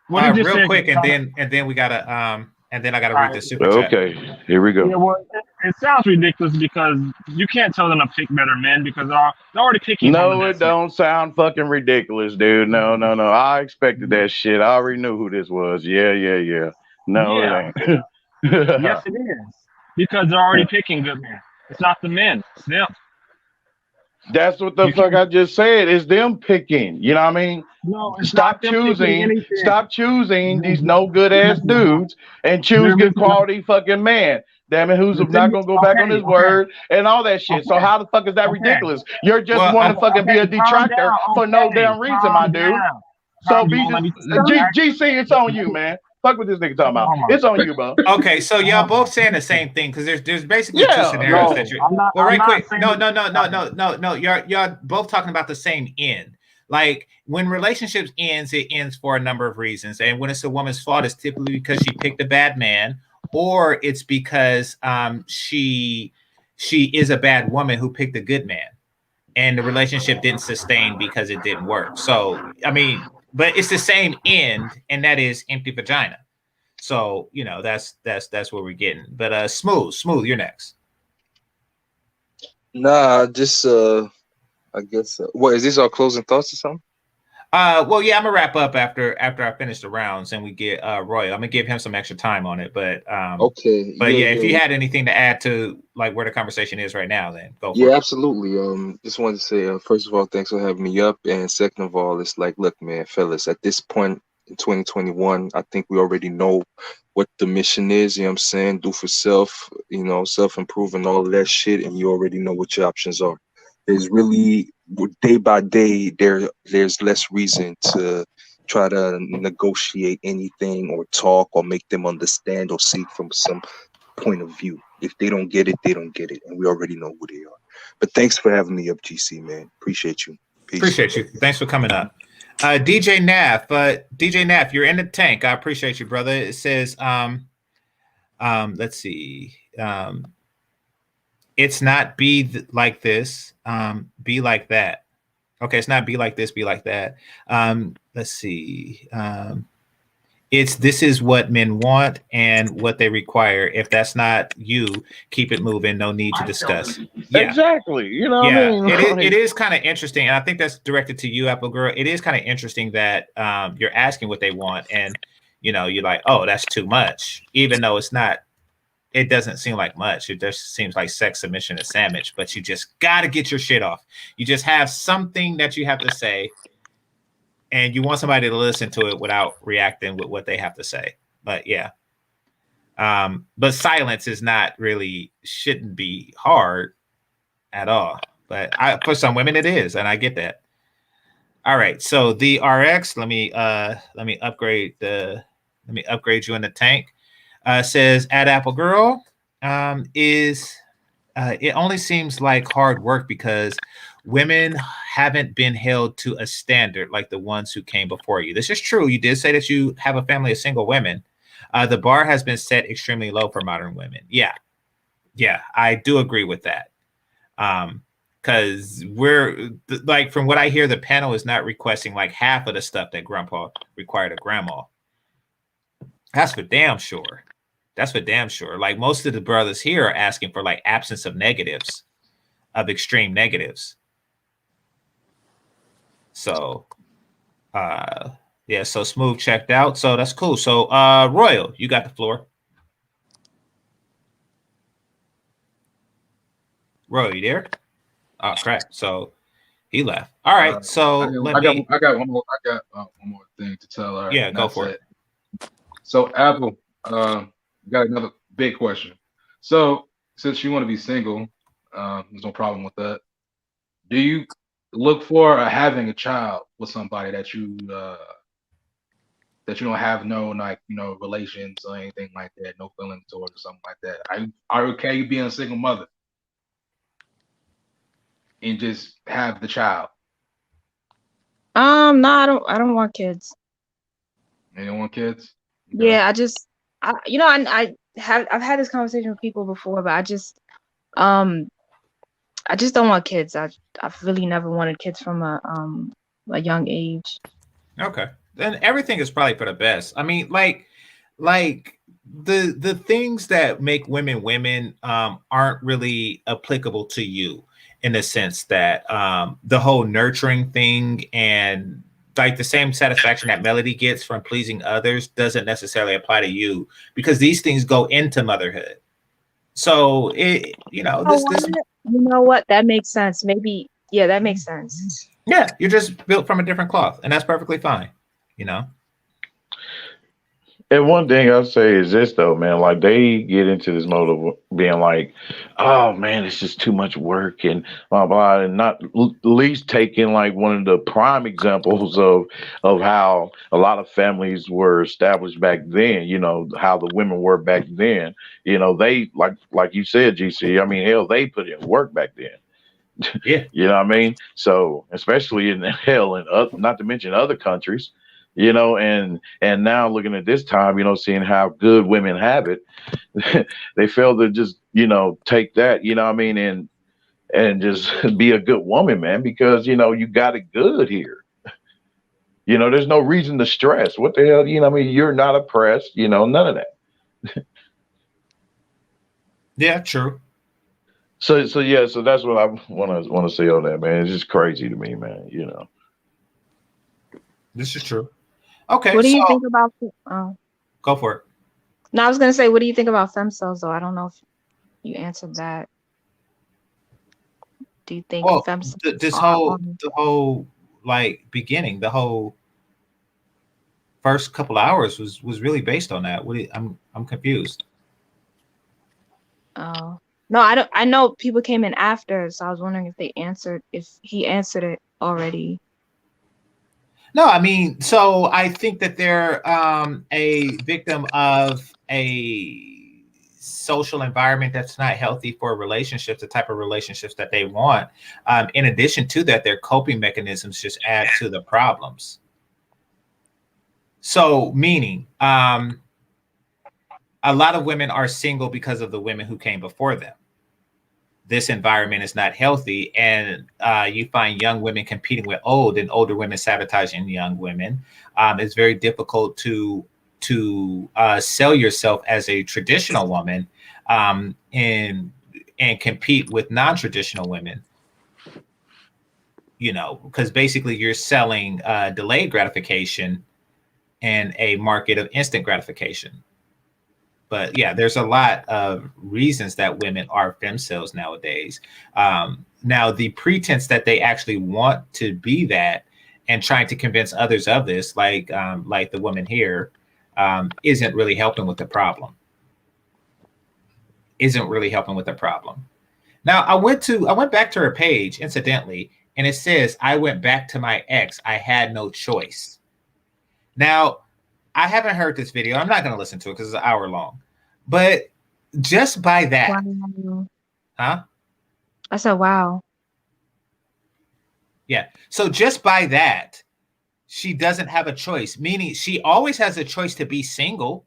what he just
real
said,
quick, and then we gotta and then I gotta read the super chat.
Okay, here we go.
Yeah, well, it sounds ridiculous because you can't tell them to pick better men because they're already picking.
No, it don't sound fucking ridiculous, dude. No. I expected that shit. I already knew who this was. Yeah. No, it ain't.
Yes, it is. Because they're already picking good men. It's not the men. It's them.
That's what the fuck I just said. It's them picking. You know what I mean?
No, it's
Stop
not them picking
choosing.
anything.
Stop choosing these no good ass dudes and choose good quality fucking man. Damn it, who's not gonna go back on his word and all that shit. So how the fuck is that ridiculous? You're just want to fucking be a detractor for no damn reason, my dude. So be just GC. It's on you, man. Fuck what this nigga talking about. It's on you, bro.
Okay, so y'all both saying the same thing because there's basically two scenarios that you're. Well, right quick. No. You're both talking about the same end. Like when relationships ends, it ends for a number of reasons, and when it's a woman's fault, it's typically because she picked a bad man, or it's because she is a bad woman who picked a good man, and the relationship didn't sustain because it didn't work. So I mean. But it's the same end, and that is empty vagina. So you know that's where we're getting. But smooth, you're next.
Nah, just I guess. What is this? Our closing thoughts or something?
Well, yeah, I'm gonna wrap up after I finish the rounds and we get Roy. I'm gonna give him some extra time on it, but
okay.
But yeah, if you had anything to add to like where the conversation is right now, then go.
Yeah, absolutely. Just wanted to say, first of all, thanks for having me up, and second of all, it's like, look, man, fellas, at this point in 2021, I think we already know what the mission is. You know what I'm saying? Do for self, you know, self-improving, all of that shit, and you already know what your options are. There's really day by day there's less reason to try to negotiate anything or talk or make them understand or see from some point of view. If they don't get it, they don't get it, and we already know who they are. But thanks for having me up, GC, man. Appreciate you. Peace.
Appreciate you. Thanks for coming up. DJ Nath, you're in the tank. I appreciate you, brother. It says let's see. It's not be like this, be like that. Okay, it's not be like this, be like that. Let's see. This is what men want and what they require. If that's not you, keep it moving. No need to discuss. Yeah.
Exactly. You know what I mean?
It is kind of interesting. And I think that's directed to you, Apple Girl. It is kind of interesting that you're asking what they want. And, you know, you're like, oh, that's too much. Even though it's not. It doesn't seem like much. It just seems like sex, submission, and sandwich. But you just got to get your shit off. You just have something that you have to say. And you want somebody to listen to it without reacting with what they have to say. But yeah. But silence is not really, shouldn't be hard at all. But for some women it is, and I get that. All right. So the RX, let me upgrade you in the tank. Says at Apple Girl it only seems like hard work because women haven't been held to a standard like the ones who came before you. This is true. You did say that you have a family of single women. The bar has been set extremely low for modern women. Yeah, I do agree with that. Because we're like, from what I hear, the panel is not requesting like half of the stuff that grandpa required of grandma. That's for damn sure. Like most of the brothers here are asking for like absence of negatives, of extreme negatives. So, yeah, so Smooth checked out. So that's cool. So, Royal, you got the floor. Royal, you there? Oh, crap. So he left. All right. So
I got one more thing to tell her.
Yeah, go for it.
So Apple, got another big question. So since you want to be single, there's no problem with that. Do you look for having a child with somebody that you don't have no relations or anything like that, no feelings towards or something like that? Are you okay being a single mother and just have the child?
No, I don't want kids.
You don't want kids?
Yeah, I've had this conversation with people before, but I just don't want kids. I've really never wanted kids from a young age.
Okay, then everything is probably for the best. I mean, like the things that make women aren't really applicable to you in the sense that the whole nurturing thing and like the same satisfaction that Melody gets from pleasing others doesn't necessarily apply to you because these things go into motherhood. So you know what? That
makes sense. Maybe Yeah, that makes sense.
Yeah, you're just built from a different cloth, and that's perfectly fine. You know.
And one thing I'll say is this though, man, like they get into this mode of being like, oh man, it's just too much work and blah blah, and not least taking like one of the prime examples of how a lot of families were established back then, you know, how the women were back then. You know, they like you said, GC, I mean, hell, they put in work back then.
Yeah.
You know what I mean? So especially in hell and not to mention other countries, you know, and now looking at this time, you know, seeing how good women have it, they fail to just, you know, take that, you know what I mean, and just be a good woman, man, because, you know, you got it good here. You know, there's no reason to stress. What the hell, you know what I mean? You're not oppressed, you know, none of that.
Yeah, true.
So yeah, so that's what I want to say on that, man. It's just crazy to me, man, you know.
This is true. Okay.
What do you think about?
Go for it.
No, I was gonna say, what do you think about femcels though? I don't know if you answered that. Do you think femcels?
The whole like beginning, the whole first couple hours was really based on that. I'm confused.
Oh no, I don't. I know people came in after, so I was wondering if he answered it already.
No, I mean, so I think that they're a victim of a social environment that's not healthy for relationships, the type of relationships that they want. In addition to that, their coping mechanisms just add to the problems. So, meaning, a lot of women are single because of the women who came before them. This environment is not healthy, and you find young women competing with old, and older women sabotaging young women. It's very difficult to sell yourself as a traditional woman and compete with non-traditional women. You know, because basically you're selling delayed gratification and a market of instant gratification. But yeah, there's a lot of reasons that women are femcels nowadays. Now, the pretense that they actually want to be that and trying to convince others of this, like the woman here, isn't really helping with the problem. Now, I went back to her page, incidentally, and it says, I went back to my ex. I had no choice. Now, I haven't heard this video. I'm not going to listen to it because it's an hour long. But just by that,
wow.
Huh?
I said, wow.
Yeah. So just by that, she doesn't have a choice, meaning she always has a choice to be single.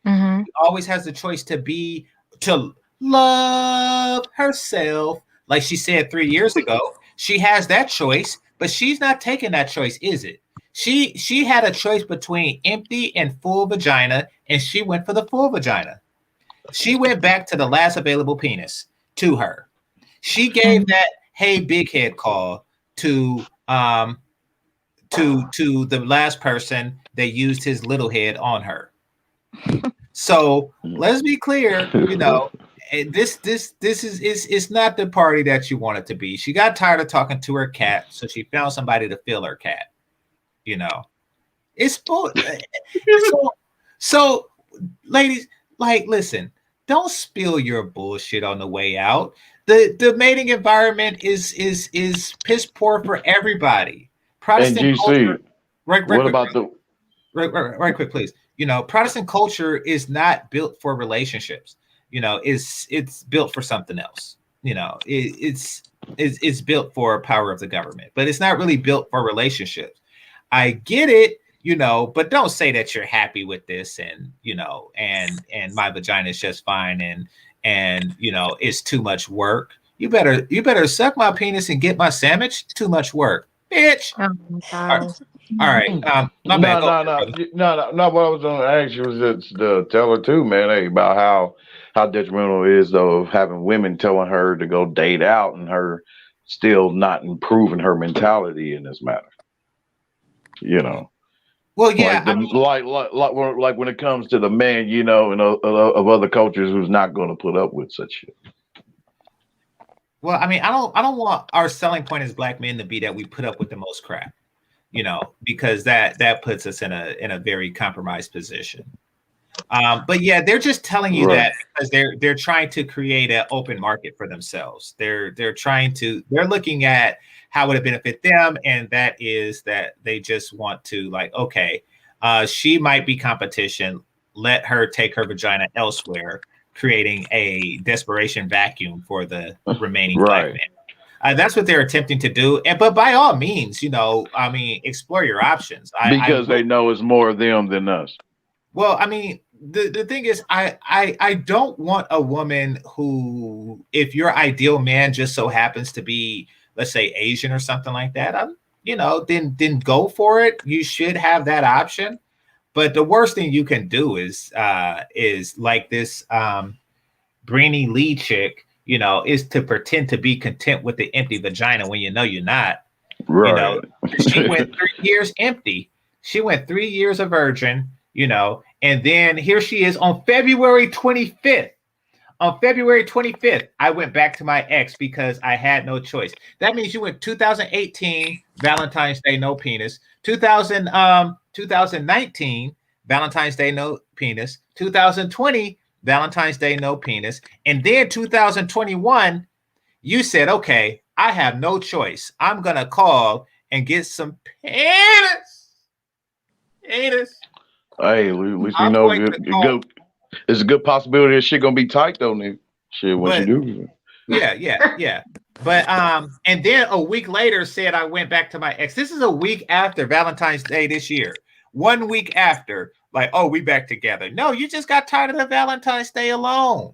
Mm-hmm.
She always has the choice to love herself. Like she said 3 years ago, she has that choice, but she's not taking that choice, is it? She had a choice between empty and full vagina, and she went for the full vagina. She went back to the last available penis to her. She gave that hey big head call to the last person that used his little head on her. So let's be clear, you know, this is it's not the party that you want it to be. She got tired of talking to her cat, so she found somebody to fill her cat. You know, it's so ladies, like, listen, don't spill your bullshit on the way out. The mating environment is piss poor for everybody. Protestant
and GC,
culture, right quick, please. You know, Protestant culture is not built for relationships. You know, it's built for something else. You know, it's built for power of the government, but it's not really built for relationships. I get it, you know, but don't say that you're happy with this and, you know, and my vagina is just fine and you know, it's too much work. You better suck my penis and get my sandwich. Too much work, bitch.
Oh my gosh.
All right. My bad.
No. What I was going to ask you was just to tell her too, man, hey, about how detrimental it is though of having women telling her to go date out and her still not improving her mentality in this matter. You know,
well, yeah,
like when it comes to the man, you know, and of other cultures who's not going to put up with such shit.
Well, I mean, I don't want our selling point as black men to be that we put up with the most crap, you know, because that puts us in a very compromised position. But yeah, they're just telling you that because they're trying to create an open market for themselves. They're looking at how would it benefit them, and that is that they just want to like, okay, she might be competition. Let her take her vagina elsewhere, creating a desperation vacuum for the remaining black men. That's what they're attempting to do. But by all means, you know, I mean, explore your options.
Because they know it's more of them than us.
Well, I mean, the thing is, I don't want a woman who, if your ideal man just so happens to be, let's say, Asian or something like that, you know, then go for it. You should have that option. But the worst thing you can do is like this Breeny Lee chick, you know, is to pretend to be content with the empty vagina when you know you're not.
Right.
You know, she went 3 years empty. She went 3 years a virgin, you know, and then here she is on February 25th. On February 25th, I went back to my ex because I had no choice. That means you went 2018, Valentine's Day, no penis. 2019, Valentine's Day, no penis. 2020, Valentine's Day, no penis. And then 2021, you said, okay, I have no choice. I'm going to call and get some penis. Penis.
Hey, we know it's a good possibility that shit gonna be tight though, nigga. Shit, what you do?
Yeah. But and then a week later said I went back to my ex. This is a week after Valentine's Day this year. 1 week after, like, oh, we back together. No, you just got tired of the Valentine's Day alone.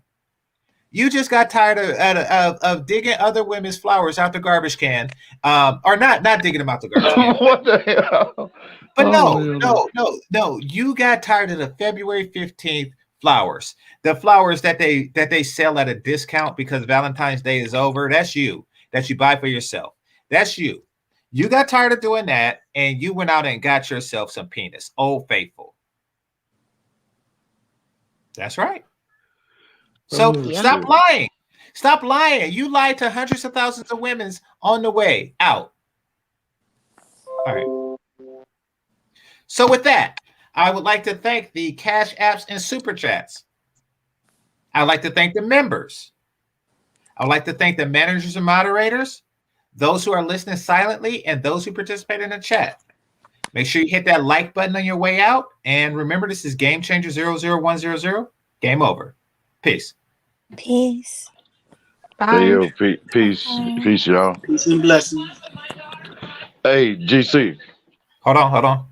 You just got tired of digging other women's flowers out the garbage can, or not digging them out the garbage can.
What the hell?
But no. You got tired of the February 15th flowers, the flowers that they sell at a discount because Valentine's Day is over. That's you, that you buy for yourself. That's you. You got tired of doing that, and you went out and got yourself some penis. Old Faithful. That's right. So stop lying. Stop lying. You lied to hundreds of thousands of women on the way out. All right. So with that, I would like to thank the Cash Apps and Super Chats. I'd like to thank the members. I'd like to thank the managers and moderators, those who are listening silently, and those who participate in the chat. Make sure you hit that like button on your way out. And remember, this is Game Changer 00100. Game over. Peace.
Peace.
Bye.
Hey, yo, peace, y'all.
Peace and blessings.
Hey, GC.
Hold on.